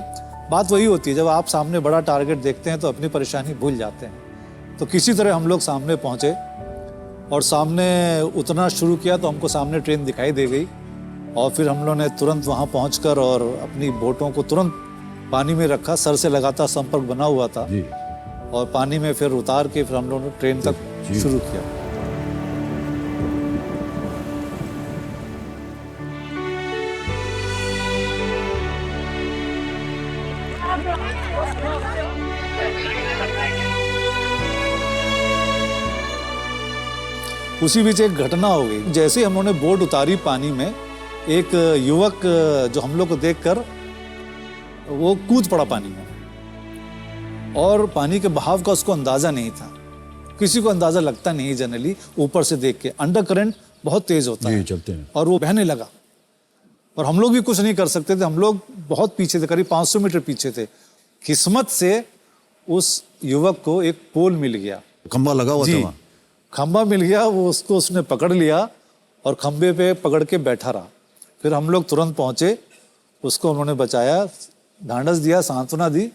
बात वही होती है, जब आप सामने बड़ा टारगेट देखते हैं तो अपनी परेशानी भूल जाते हैं। तो किसी तरह हम लोग सामने पहुँचे और सामने उतरना शुरू किया तो हमको सामने ट्रेन दिखाई दे गई। और फिर हम लोगों ने तुरंत वहाँ पहुँचकर और अपनी बोटों को तुरंत पानी में रखा। सर से लगातार संपर्क बना हुआ था जी। और पानी में फिर उतार के फिर हम लोगों ने ट्रेन तक शुरू किया। उसी बीच एक घटना हो गई। जैसे ही हम लोगों ने बोट उतारी पानी में, एक युवक जो हम लोग को देखकर वो कूद पड़ा पानी में, और पानी के बहाव का उसको अंदाजा नहीं था। किसी को अंदाजा लगता नहीं जनरली ऊपर से देख के, अंडर करंट बहुत तेज होता है चलते हैं। और वो बहने लगा और हम लोग भी कुछ नहीं कर सकते थे। हम लोग बहुत पीछे थे, करीब 500 मीटर पीछे थे। किस्मत से उस युवक को एक पोल मिल गया, खंबा लगा हुआ था, खंबा मिल गया। वो उसको उसने पकड़ लिया और खंबे पे पकड़ के बैठा रहा। फिर हम लोग तुरंत पहुंचे, उसको उन्होंने बचाया, ढांढस दिया, सांत्वना दी।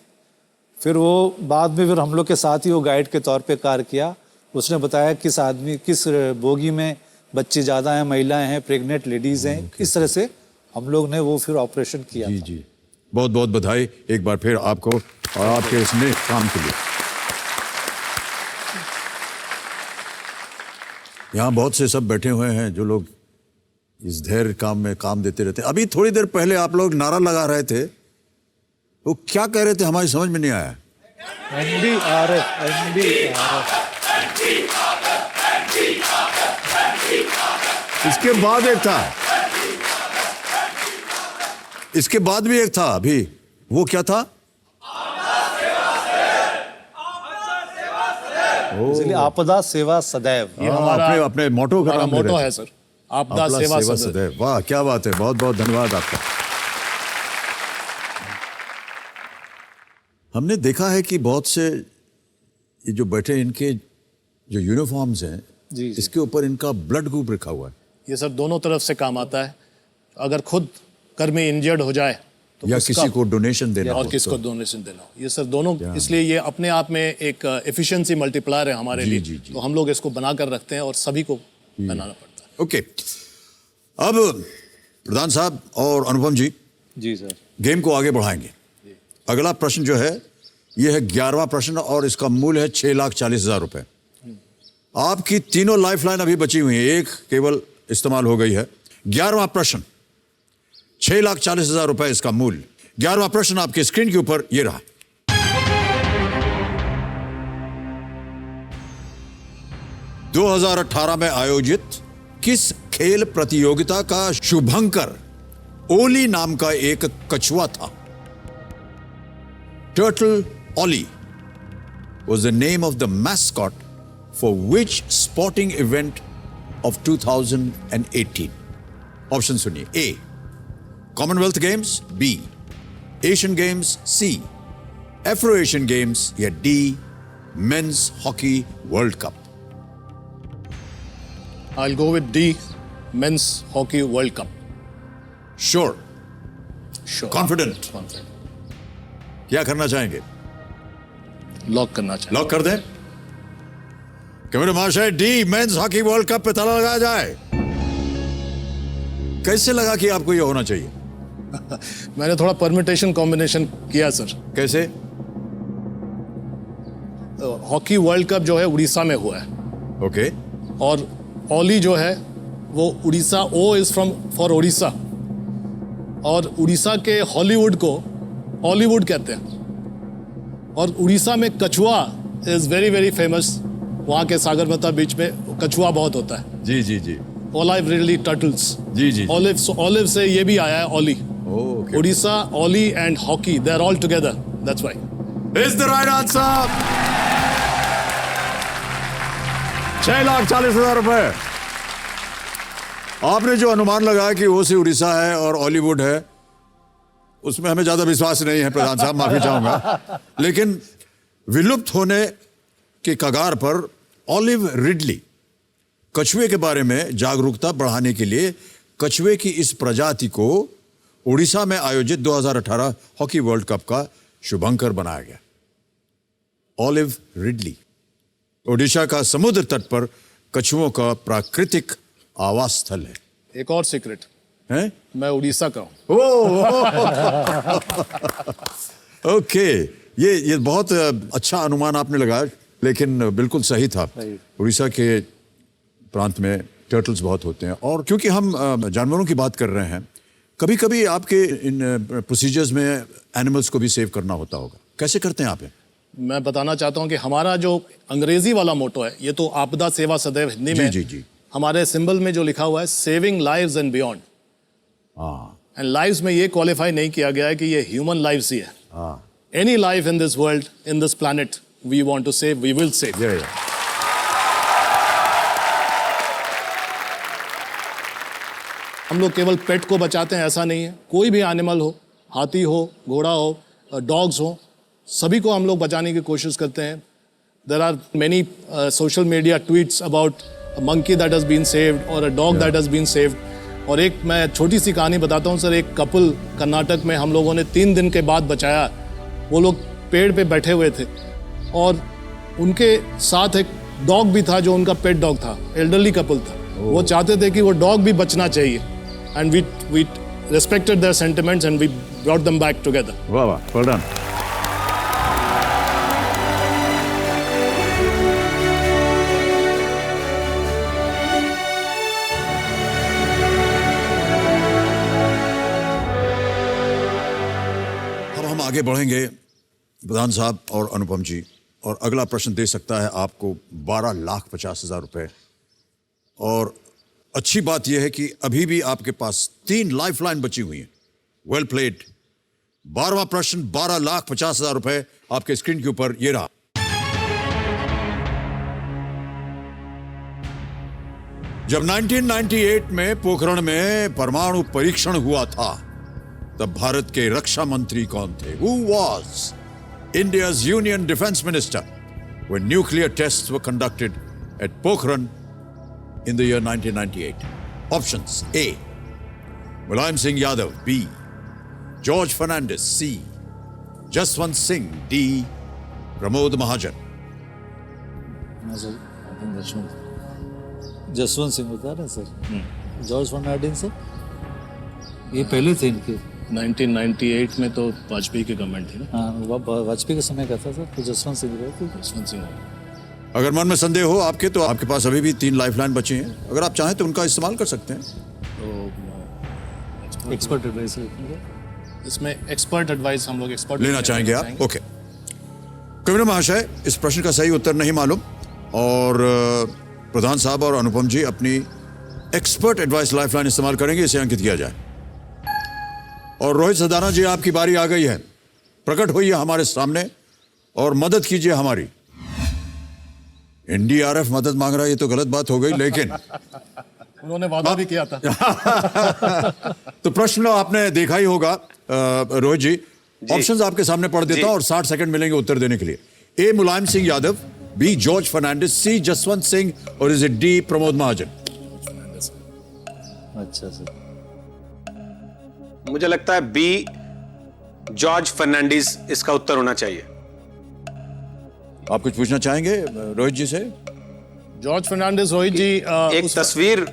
फिर वो बाद में फिर हम लोग के साथ ही वो गाइड के तौर पे कार्य किया। उसने बताया किस आदमी, किस बोगी में बच्चे ज़्यादा हैं, महिलाएं हैं, प्रेग्नेंट लेडीज़ हैं। इस तरह से हम लोग ने वो फिर ऑपरेशन किया। जी जी, बहुत बहुत बधाई एक बार फिर आपको और आपके इस नेक काम के लिए। यहाँ बहुत से सब बैठे हुए हैं जो लोग इस धैर्य काम में काम देते रहते हैं। अभी थोड़ी देर पहले आप लोग नारा लगा रहे थे, वो क्या कह रहे थे हमारी समझ में नहीं आया। NDRF। इसके बाद एक था, इसके बाद भी एक था अभी, वो क्या था? इसलिए आपदा सेवा सदैव, ये हमारा अपने मोटो का मोटो है सर, आपदा सेवा सदैव। वाह क्या बात है, बहुत बहुत धन्यवाद आपका। हमने देखा है कि बहुत से ये जो बैठे इनके जो यूनिफॉर्म्स हैं जी, इसके ऊपर इनका ब्लड ग्रुप लिखा हुआ है। ये सर दोनों तरफ से काम आता है। अगर खुद कर्मी इंजर्ड हो जाए तो या किसी को डोनेशन देना और किसको डोनेशन देना, ये सर दोनों, इसलिए ये अपने आप में एक एफिशिएंसी मल्टीप्लायर है हमारे लिए। तो हम लोग इसको बनाकर रखते हैं और सभी को बनाना पड़ता है। ओके, अब प्रधान साहब और अनुपम जी सर गेम को आगे बढ़ाएंगे। अगला प्रश्न जो है ये है 11वां प्रश्न और इसका मूल्य है 6,40,000 रुपए। आपकी तीनों लाइफलाइन अभी बची हुई है, एक केवल इस्तेमाल हो गई है। 11वां प्रश्न 6,40,000 रुपए इसका मूल्य। 11वां प्रश्न आपके स्क्रीन के ऊपर ये रहा। – 2018 में आयोजित किस खेल प्रतियोगिता का शुभंकर ओली नाम का एक कछुआ था? Turtle Ollie was the name of the mascot for which sporting event of 2018? Option सुनिए। A. Commonwealth Games, B. Asian Games, C. Afro-Asian Games या D. Men's Hockey World Cup? I'll go with D. Men's Hockey World Cup. Sure. Confident. Confident. क्या करना चाहेंगे? लॉक करना चाहिए। लॉक कर दें? कैमरे महाशय, D men's hockey world cup पे ताला लगाया जाए। कैसे लगा कि आपको ये होना चाहिए? मैंने थोड़ा परम्यूटेशन कॉम्बिनेशन किया सर। कैसे? हॉकी वर्ल्ड कप जो है उड़ीसा में हुआ है। ओके। और ओली जो है वो Orissa, O is from for Orissa, और उड़ीसा के हॉलीवुड को हॉलीवुड कहते हैं। और उड़ीसा में कछुआ इज वेरी वेरी फेमस, वहाँ के सागरमाथा बीच में कछुआ बहुत होता है। जी जी जी। Olive ridley turtles. जी जी। ऑलिव से ये भी आया है Olly. Okay. Orissa, Olly and hockey, they are all together, that's why. Is the right answer. 6,40,000 रुपए। आपने जो अनुमान लगाया कि वो से उड़ीसा है और हॉलीवुड है, उसमें हमें ज्यादा विश्वास नहीं है प्रधान साहब, माफी चाहूंगा। लेकिन विलुप्त होने के कगार पर ओलिव रिडली, कछुए के बारे में जागरूकता बढ़ाने के लिए कछुए की इस प्रजाति को उड़ीसा में आयोजित 2018 हॉकी वर्ल्ड कप का शुभंकर बनाया गया। ओलिव रिडली ओडिशा का समुद्र तट पर कछुओं का प्राकृतिक आवास स्थल है। एक और सीक्रेट है, मैं उड़ीसा का हूँ। ओके, ये बहुत अच्छा अनुमान आपने लगाया, लेकिन बिल्कुल सही था। उड़ीसा के प्रांत में टर्टल्स बहुत होते हैं, और क्योंकि हम जानवरों की बात कर रहे हैं, कभी कभी आपके इन प्रोसीजर्स में एनिमल्स को भी सेव करना होता होगा। कैसे करते हैं आप? मैं बताना चाहता हूँ कि हमारा जो अंग्रेजी वाला मोटो है, ये तो आपदा सेवा सदैव हिंदी में, जी जी, हमारे सिंबल में जो लिखा हुआ है saving lives and beyond. And lives में ये क्वालिफाई नहीं किया गया है कि ये ह्यूमन लाइव्स ही है। Any life in this world, in this planet we want to save, we will save. हम लोग केवल पेट को बचाते हैं ऐसा नहीं है, कोई भी एनिमल हो, हाथी हो, घोड़ा हो, डॉग्स हो, सभी को हम लोग बचाने की कोशिश करते हैं। There are many social media tweets about a monkey that has been saved और a dog that has been saved. और एक मैं छोटी सी कहानी बताता हूँ सर। एक कपल कर्नाटक में हम लोगों ने 3 दिन के बाद बचाया। वो लोग पेड़ पे बैठे हुए थे और उनके साथ एक डॉग भी था जो उनका पेट डॉग था, एल्डरली कपल था। वो चाहते थे कि वो डॉग भी बचना चाहिए, and we respected their sentiments and we brought them back together. वाह वाह, well done. अब हम आगे बढ़ेंगे प्रधान साहब और अनुपम जी, और अगला प्रश्न दे सकता है आपको 12,50,000 रुपए। और अच्छी बात यह है कि अभी भी आपके पास 3 लाइफलाइन बची हुई हैं। Well played. 12वां प्रश्न, 12,50,000 रुपए आपके स्क्रीन के ऊपर ये रहा। जब 1998 में पोखरण में परमाणु परीक्षण हुआ था, तब भारत के रक्षा मंत्री कौन थे? Who was India's Union Defense Minister when nuclear tests were conducted at Pokhran in the year 1998? Options: A. Mulayam Singh Yadav. B. George Fernandez. C. Jaswant Singh. D. Pramod Mahajan. Jaswant Singh बता रहे हैं सर। जॉर्ज फर्नांडिस सर, ये पहले थे इनके। 1998 में तो वाजपेयी की गवर्नमेंट थी ना। हाँ, वाजपेयी के समय का था सर, तो जसवंत सिंह रहे थे। जसवंत सिंह। अगर मन में संदेह हो आपके, तो आपके पास अभी भी 3 लाइफलाइन बची हैं। अगर आप चाहें तो उनका इस्तेमाल कर सकते हैं। तो एक्सपर्ट एडवाइस इसमें एक्सपर्ट एडवाइस हम लोग एक्सपर्ट लेना चाहेंगे आप? ओके। कविना महाशय, इस प्रश्न का सही उत्तर नहीं मालूम, और प्रधान साहब और अनुपम जी अपनी एक्सपर्ट एडवाइस लाइफलाइन इस्तेमाल करेंगे, इसे अंकित किया जाए। और रोहित सदाना जी, आपकी बारी आ गई है। प्रकट होइए हमारे सामने और मदद कीजिए हमारी। एनडीआरएफ मदद मांग रहा है, ये तो गलत बात हो गई, लेकिन उन्होंने वादा भी किया था। तो प्रश्न आपने देखा ही होगा। रोहित जी, ऑप्शंस आपके सामने पढ़ देता हूं और 60 सेकंड मिलेंगे उत्तर देने के लिए। ए. मुलायम सिंह यादव, बी. जॉर्ज फर्नांडिस, सी. जसवंत सिंह, और is it D. Pramod Mahajan? अच्छा सर, मुझे लगता है बी. जॉर्ज फर्नांडिस इसका उत्तर होना चाहिए। आप कुछ पूछना चाहेंगे रोहित जी से? जॉर्ज फर्नांडिस। रोहित जी, एक तस्वीर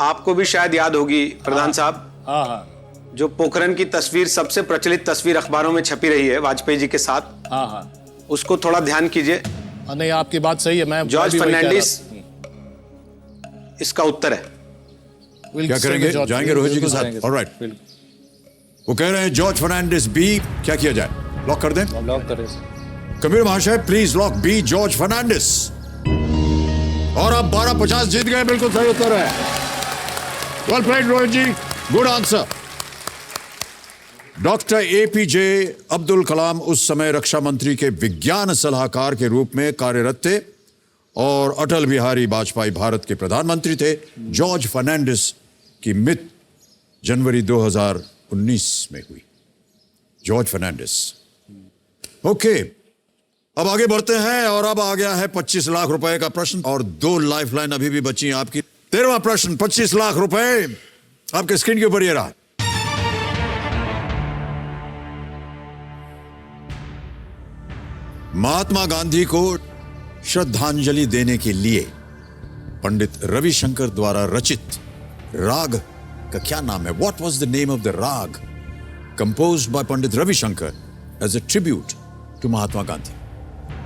आपको भी शायद याद होगी प्रधान साहब। हाँ हाँ, जो पोखरण की तस्वीर, सबसे प्रचलित तस्वीर अखबारों में छपी रही है वाजपेयी जी के साथ। हाँ हाँ, उसको थोड़ा ध्यान कीजिए। नहीं, आपकी बात सही है। मैं जॉर्ज भी वही कह रहा फर्नांडिस इसका उत्तर है। था। We'll क्या say करेंगे? the George जाएंगे रोहित जी के बिल्कुल साथ? ऑलराइट, वो कह रहे हैं जॉर्ज फर्नांडिस बी। क्या किया जाए? लॉक कर दें? लॉक करें। कबीर महाशय please lock B, George Fernandes. और अब 1250 जीत गए। बिल्कुल सही उत्तर है। Well played Rohit ji, good answer. Doctor APJ Abdul Kalam उस समय रक्षा मंत्री के विज्ञान सलाहकार के रूप में कार्यरत थे और अटल बिहारी वाजपेयी भारत के प्रधानमंत्री थे। जॉर्ज फर्नांडिस की मृत्यु जनवरी 2019 में हुई। जॉर्ज फर्नांडिस। ओके, अब आगे बढ़ते हैं और अब आ गया है 25 लाख रुपए का प्रश्न और 2 लाइफलाइन अभी भी बची हैं आपकी। 13वां प्रश्न, 25 लाख रुपए आपके स्क्रीन के ऊपर ये रहा। महात्मा गांधी को श्रद्धांजलि देने के लिए पंडित रविशंकर द्वारा रचित राग का क्या नाम है? What was the name of the raga composed by Pandit Ravishankar as a tribute to Mahatma Gandhi?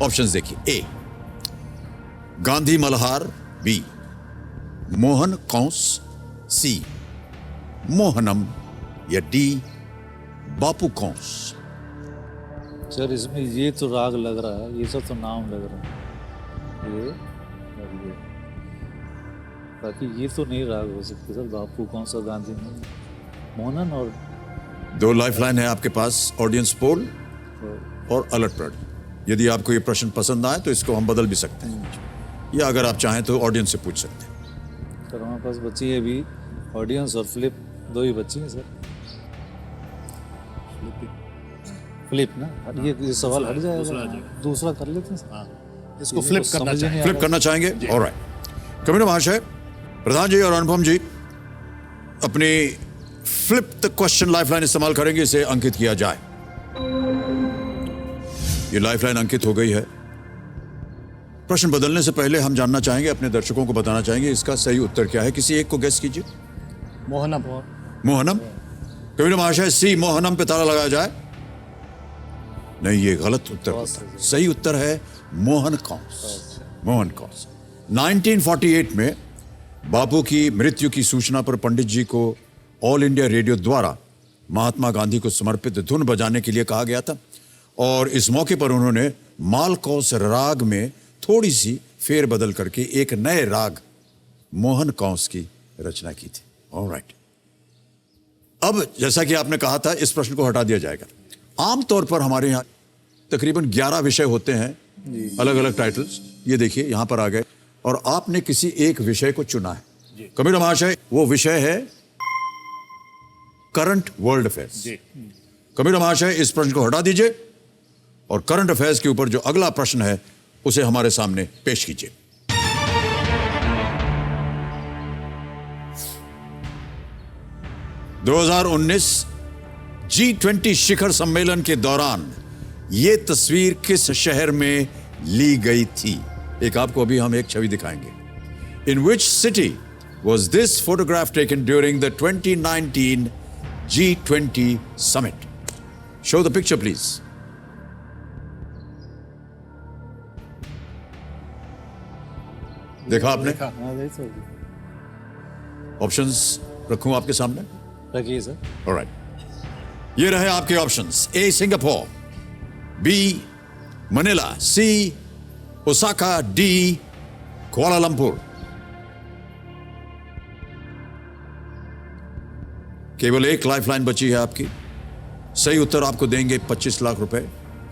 Options देखिए। A Gandhi Malhar, B Mohan Kauns, C Mohanam या डी बापू कंस। सर इसमें ये तो राग लग रहा है, ये सब तो नाम लग रहा है। ये और ये, बाकी ये तो नहीं राग हो सकते सर। बापू कौन सा, गांधी में मोहनन। और 2 लाइफलाइन है आपके पास, ऑडियंस पोल और अलर्ट पर्ड। यदि आपको ये प्रश्न पसंद आए तो इसको हम बदल भी सकते हैं, या अगर आप चाहें तो ऑडियंस से पूछ सकते हैं। सर हमारे पास बची है अभी ऑडियंस और फ्लिप, 2 ही बची हैं सर। फ्लिप ना, ये सवाल हट जाएगा। दूसरा कर लेते हैं सर। इसको फ्लिप करना चाहिए। फ्लिप करना चाहेंगे? ऑलराइट। कबीर महाशय, प्रधान जी और अनुपम जी अपनी फ्लिप द क्वेश्चन लाइफलाइन इस्तेमाल करेंगे, इसे अंकित किया जाए। ये लाइफलाइन अंकित हो गई है। प्रश्न बदलने से पहले हम जानना चाहेंगे, अपने दर्शकों को बताना चाहेंगे इसका सही उत्तर क्या है। किसी एक को गेस कीजिए। मोहनम। मोहनम। कबीर महाशय, सी मोहनम पे ताला लगाया जाए। नहीं, ये गलत उत्तर होता है। सही उत्तर है मोहन कंस। मोहन कंस। 1948 में बापू की मृत्यु की सूचना पर पंडित जी को ऑल इंडिया रेडियो द्वारा महात्मा गांधी को समर्पित धुन बजाने के लिए कहा गया था और इस मौके पर उन्होंने मालकौस राग में थोड़ी सी फेरबदल करके एक नए राग मोहन कंस की रचना की थी। ऑलराइट। अब जैसा कि आपने कहा था, इस प्रश्न को हटा दिया जाएगा। आमतौर पर हमारे यहाँ तकरीबन 11 विषय होते हैं, अलग अलग टाइटल्स। ये देखिए यहां पर आ गए और आपने किसी एक विषय को चुना है। कबीर महाशय, वो विषय है करंट वर्ल्ड अफेयर्स। कबीर महाशय, इस प्रश्न को हटा दीजिए और करंट अफेयर्स के ऊपर जो अगला प्रश्न है उसे हमारे सामने पेश कीजिए। (2019) G20 शिखर सम्मेलन के दौरान यह तस्वीर किस शहर में ली गई थी? एक आपको अभी हम एक छवि दिखाएंगे। In which city was this photograph taken during the 2019 G20 summit? Show the picture, please. देखा आपने? ऑप्शंस रखूं आपके सामने? रखिए सर। ऑलराइट। ये रहे आपके ऑप्शंस। ए सिंगापुर, बी मनीला, सी ओसाका, डी कुआलालंपुर। केवल एक लाइफलाइन बची है आपकी। सही उत्तर आपको देंगे 25 लाख रुपए।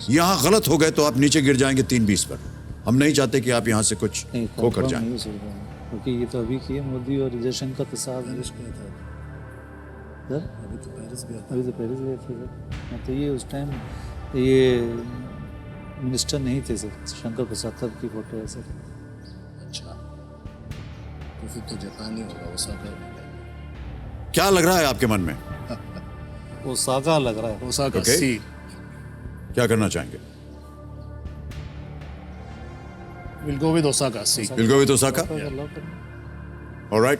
यहां गलत हो गए तो आप नीचे गिर जाएंगे 320 पर। हम नहीं चाहते कि आप यहां से कुछ खो कर जाएं। क्योंकि ये तो अभी किए मोदी और जयशंकर प्रसाद ने। सर अभी तो पेरिस गए थे सर। तो ये उस टाइम ये मिनिस्टर नहीं थे सर, शंकर प्रसाद तब की फोटो है सर। अच्छा, तो फिर तो जापानी होगा। ओसाका क्या लग रहा है आपके मन में? ओसाका लग रहा है। ओसाका। Okay. सी। क्या करना चाहेंगे? We'll go with Osaka. C. We'll go with Osaka. Alright.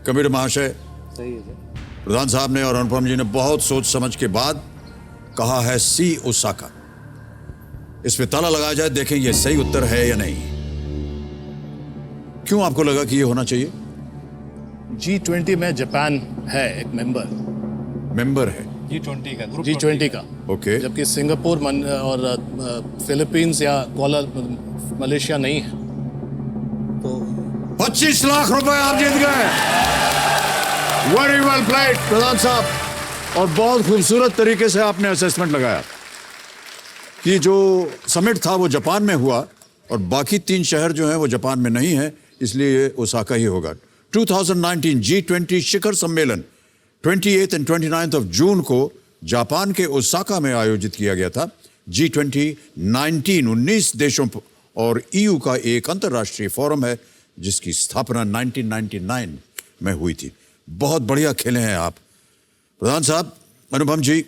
Kabir महाशय, सही है सर। प्रधान साहब ने और अनुपम जी ने बहुत सोच समझ के बाद कहा है सी ओसाका। इस पे ताला लगाया जाए, देखें ये सही उत्तर है या नहीं। क्यों आपको लगा कि ये होना चाहिए? G20 में जापान है एक मेंबर है G20 का ग्रुप G20 का, ओके। जबकि सिंगापुर और फिलीपींस या मलेशिया नहीं है। तो 25 लाख रुपए आप जीत गए। वेरी वेल प्लेड प्रधान साहब। और बहुत खूबसूरत तरीके से आपने असेसमेंट लगाया कि जो समिट था वो जापान में हुआ और बाकी 3 शहर जो हैं वो जापान में नहीं है, इसलिए ओसाका ही होगा। 2019 G20 शिखर सम्मेलन 28 और 29 जून को जापान के ओसाका में आयोजित किया गया था। G20 19 देशों और EU का एक अंतर्राष्ट्रीय फोरम है जिसकी स्थापना 1999 में हुई थी। बहुत बढ़िया खेले हैं आप प्रधान साहब। अनुपम जी,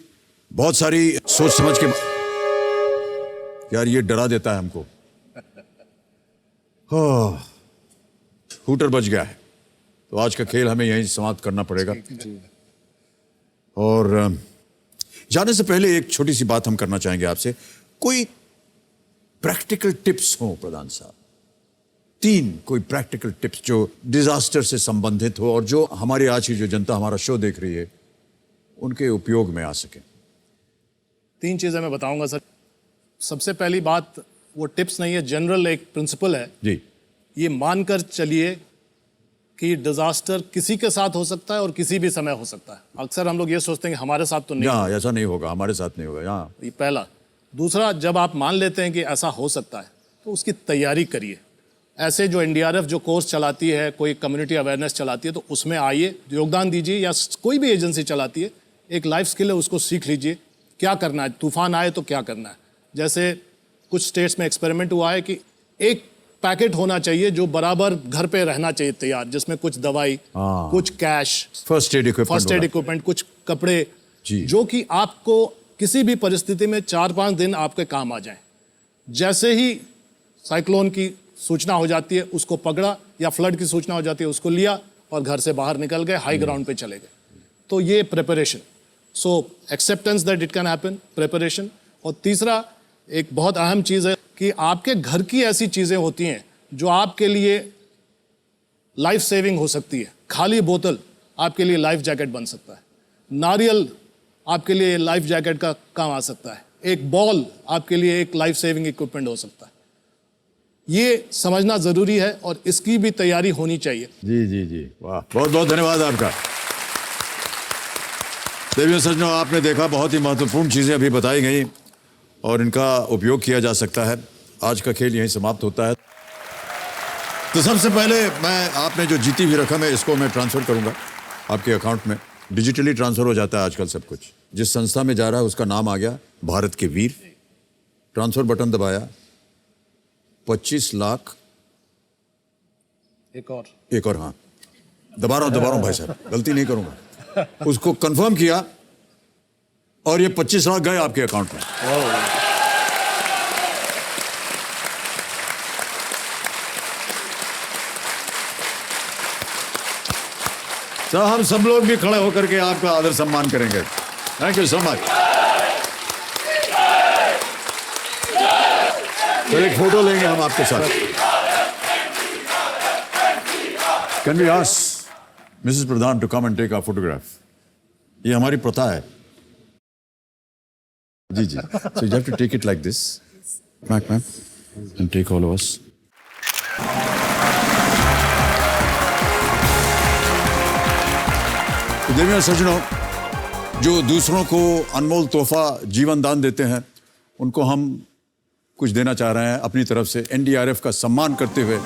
बहुत सारी सोच समझ के, यार ये डरा देता है हमको। हूटर बज गया है, तो आज का खेल हमें यहीं समाप्त करना पड़ेगा। और जाने से पहले एक छोटी सी बात हम करना चाहेंगे आपसे। कोई प्रैक्टिकल टिप्स हो प्रधान साहब, 3 कोई प्रैक्टिकल टिप्स जो डिजास्टर से संबंधित हो और जो हमारी आज की जो जनता हमारा शो देख रही है उनके उपयोग में आ सके। 3 चीजें मैं बताऊंगा सर। सबसे पहली बात, वो टिप्स नहीं है, जनरल एक प्रिंसिपल है जी। ये मानकर चलिए कि डिजास्टर किसी के साथ हो सकता है और किसी भी समय हो सकता है। अक्सर हम लोग ये सोचते हैं कि हमारे साथ तो नहीं होगा, ऐसा नहीं होगा, हमारे साथ नहीं होगा। यहाँ ये पहला। दूसरा, जब आप मान लेते हैं कि ऐसा हो सकता है तो उसकी तैयारी करिए। ऐसे जो NDRF जो कोर्स चलाती है, कोई कम्युनिटी अवेयरनेस चलाती है, तो उसमें आइए, योगदान दीजिए, या कोई भी एजेंसी चलाती है, एक लाइफ स्किल है उसको सीख लीजिए। क्या करना है, तूफान आए तो क्या करना है। जैसे कुछ स्टेट्स में एक्सपेरिमेंट हुआ है कि एक पैकेट होना चाहिए जो बराबर घर पे रहना चाहिए तैयार, जिसमें कुछ दवाई, कुछ कैश, फर्स्ट एड इक्विपमेंट, कुछ कपड़े, जो कि आपको किसी भी परिस्थिति में 4-5 दिन आपके काम आ जाए। जैसे ही साइक्लोन की सूचना हो जाती है उसको पकड़ा, या फ्लड की सूचना हो जाती है उसको लिया और घर से बाहर निकल गए, हाई ग्राउंड पे चले गए। तो ये preparation, so acceptance that it can happen, preparation. और तीसरा एक बहुत अहम चीज़ है कि आपके घर की ऐसी चीज़ें होती हैं जो आपके लिए लाइफ सेविंग हो सकती है। खाली बोतल आपके लिए लाइफ जैकेट बन सकता है, नारियल आपके लिए लाइफ जैकेट का काम आ सकता है, एक बॉल आपके लिए एक लाइफ सेविंग इक्विपमेंट हो सकता है। ये समझना ज़रूरी है और इसकी भी तैयारी होनी चाहिए। जी जी जी, वाह, बहुत बहुत धन्यवाद आपका। देवियों सज्जनों, आपने देखा बहुत ही महत्वपूर्ण चीज़ें अभी बताई गई और इनका उपयोग किया जा सकता है। आज का खेल यहीं समाप्त होता है। तो सबसे पहले मैं, आपने जो जीती हुई रकम है इसको मैं ट्रांसफ़र करूंगा आपके अकाउंट में। डिजिटली ट्रांसफ़र हो जाता है आजकल सब कुछ। जिस संस्था में जा रहा है उसका नाम आ गया, भारत के वीर। ट्रांसफ़र बटन दबाया, 25 लाख। एक और, हाँ, दबा रहा हूँ भाई साहब, गलती नहीं करूंगा। उसको कंफर्म किया और ये 25 लाख गए आपके अकाउंट में। तो हम सब लोग भी खड़े होकर के आपका आदर सम्मान करेंगे। Thank you so much. तो एक फोटो लेंगे हम आपके साथ। Can we ask Mrs Pradhan to come and take a photograph? ये हमारी प्रथा है। जी जी, so you have to take it like this, ma'am, and take all of us. तो देवियों सज्जनों, जो दूसरों को अनमोल तोहफा जीवन दान देते हैं उनको हम कुछ देना चाह रहे हैं अपनी तरफ से। NDRF का सम्मान करते हुए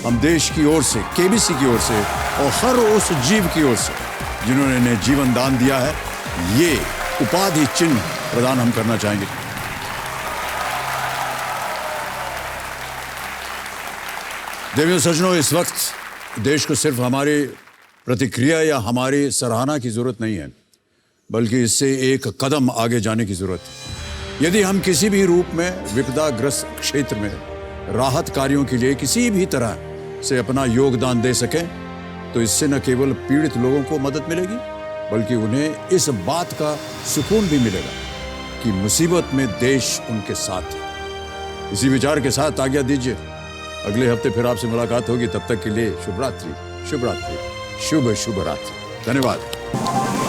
हम देश की ओर से, KBC की ओर से और हर उस जीव की ओर से जिन्होंने इन्हें जीवन दान दिया है, ये उपाधि चिन्ह प्रदान हम करना चाहेंगे। देवियों सज्जनों, इस वक्त देश को सिर्फ हमारी प्रतिक्रिया या हमारी सराहना की जरूरत नहीं है, बल्कि इससे एक कदम आगे जाने की जरूरत है। यदि हम किसी भी रूप में विपदाग्रस्त क्षेत्र में राहत कार्यों के लिए किसी भी तरह से अपना योगदान दे सकें, तो इससे न केवल पीड़ित लोगों को मदद मिलेगी, बल्कि उन्हें इस बात का सुकून भी मिलेगा कि मुसीबत में देश उनके साथ है। इसी विचार के साथ आज्ञा दीजिए, अगले हफ्ते फिर आपसे मुलाकात होगी। तब तक के लिए शुभ रात्रि, शुभ रात्रि, शुभ शुभ रात्रि। धन्यवाद।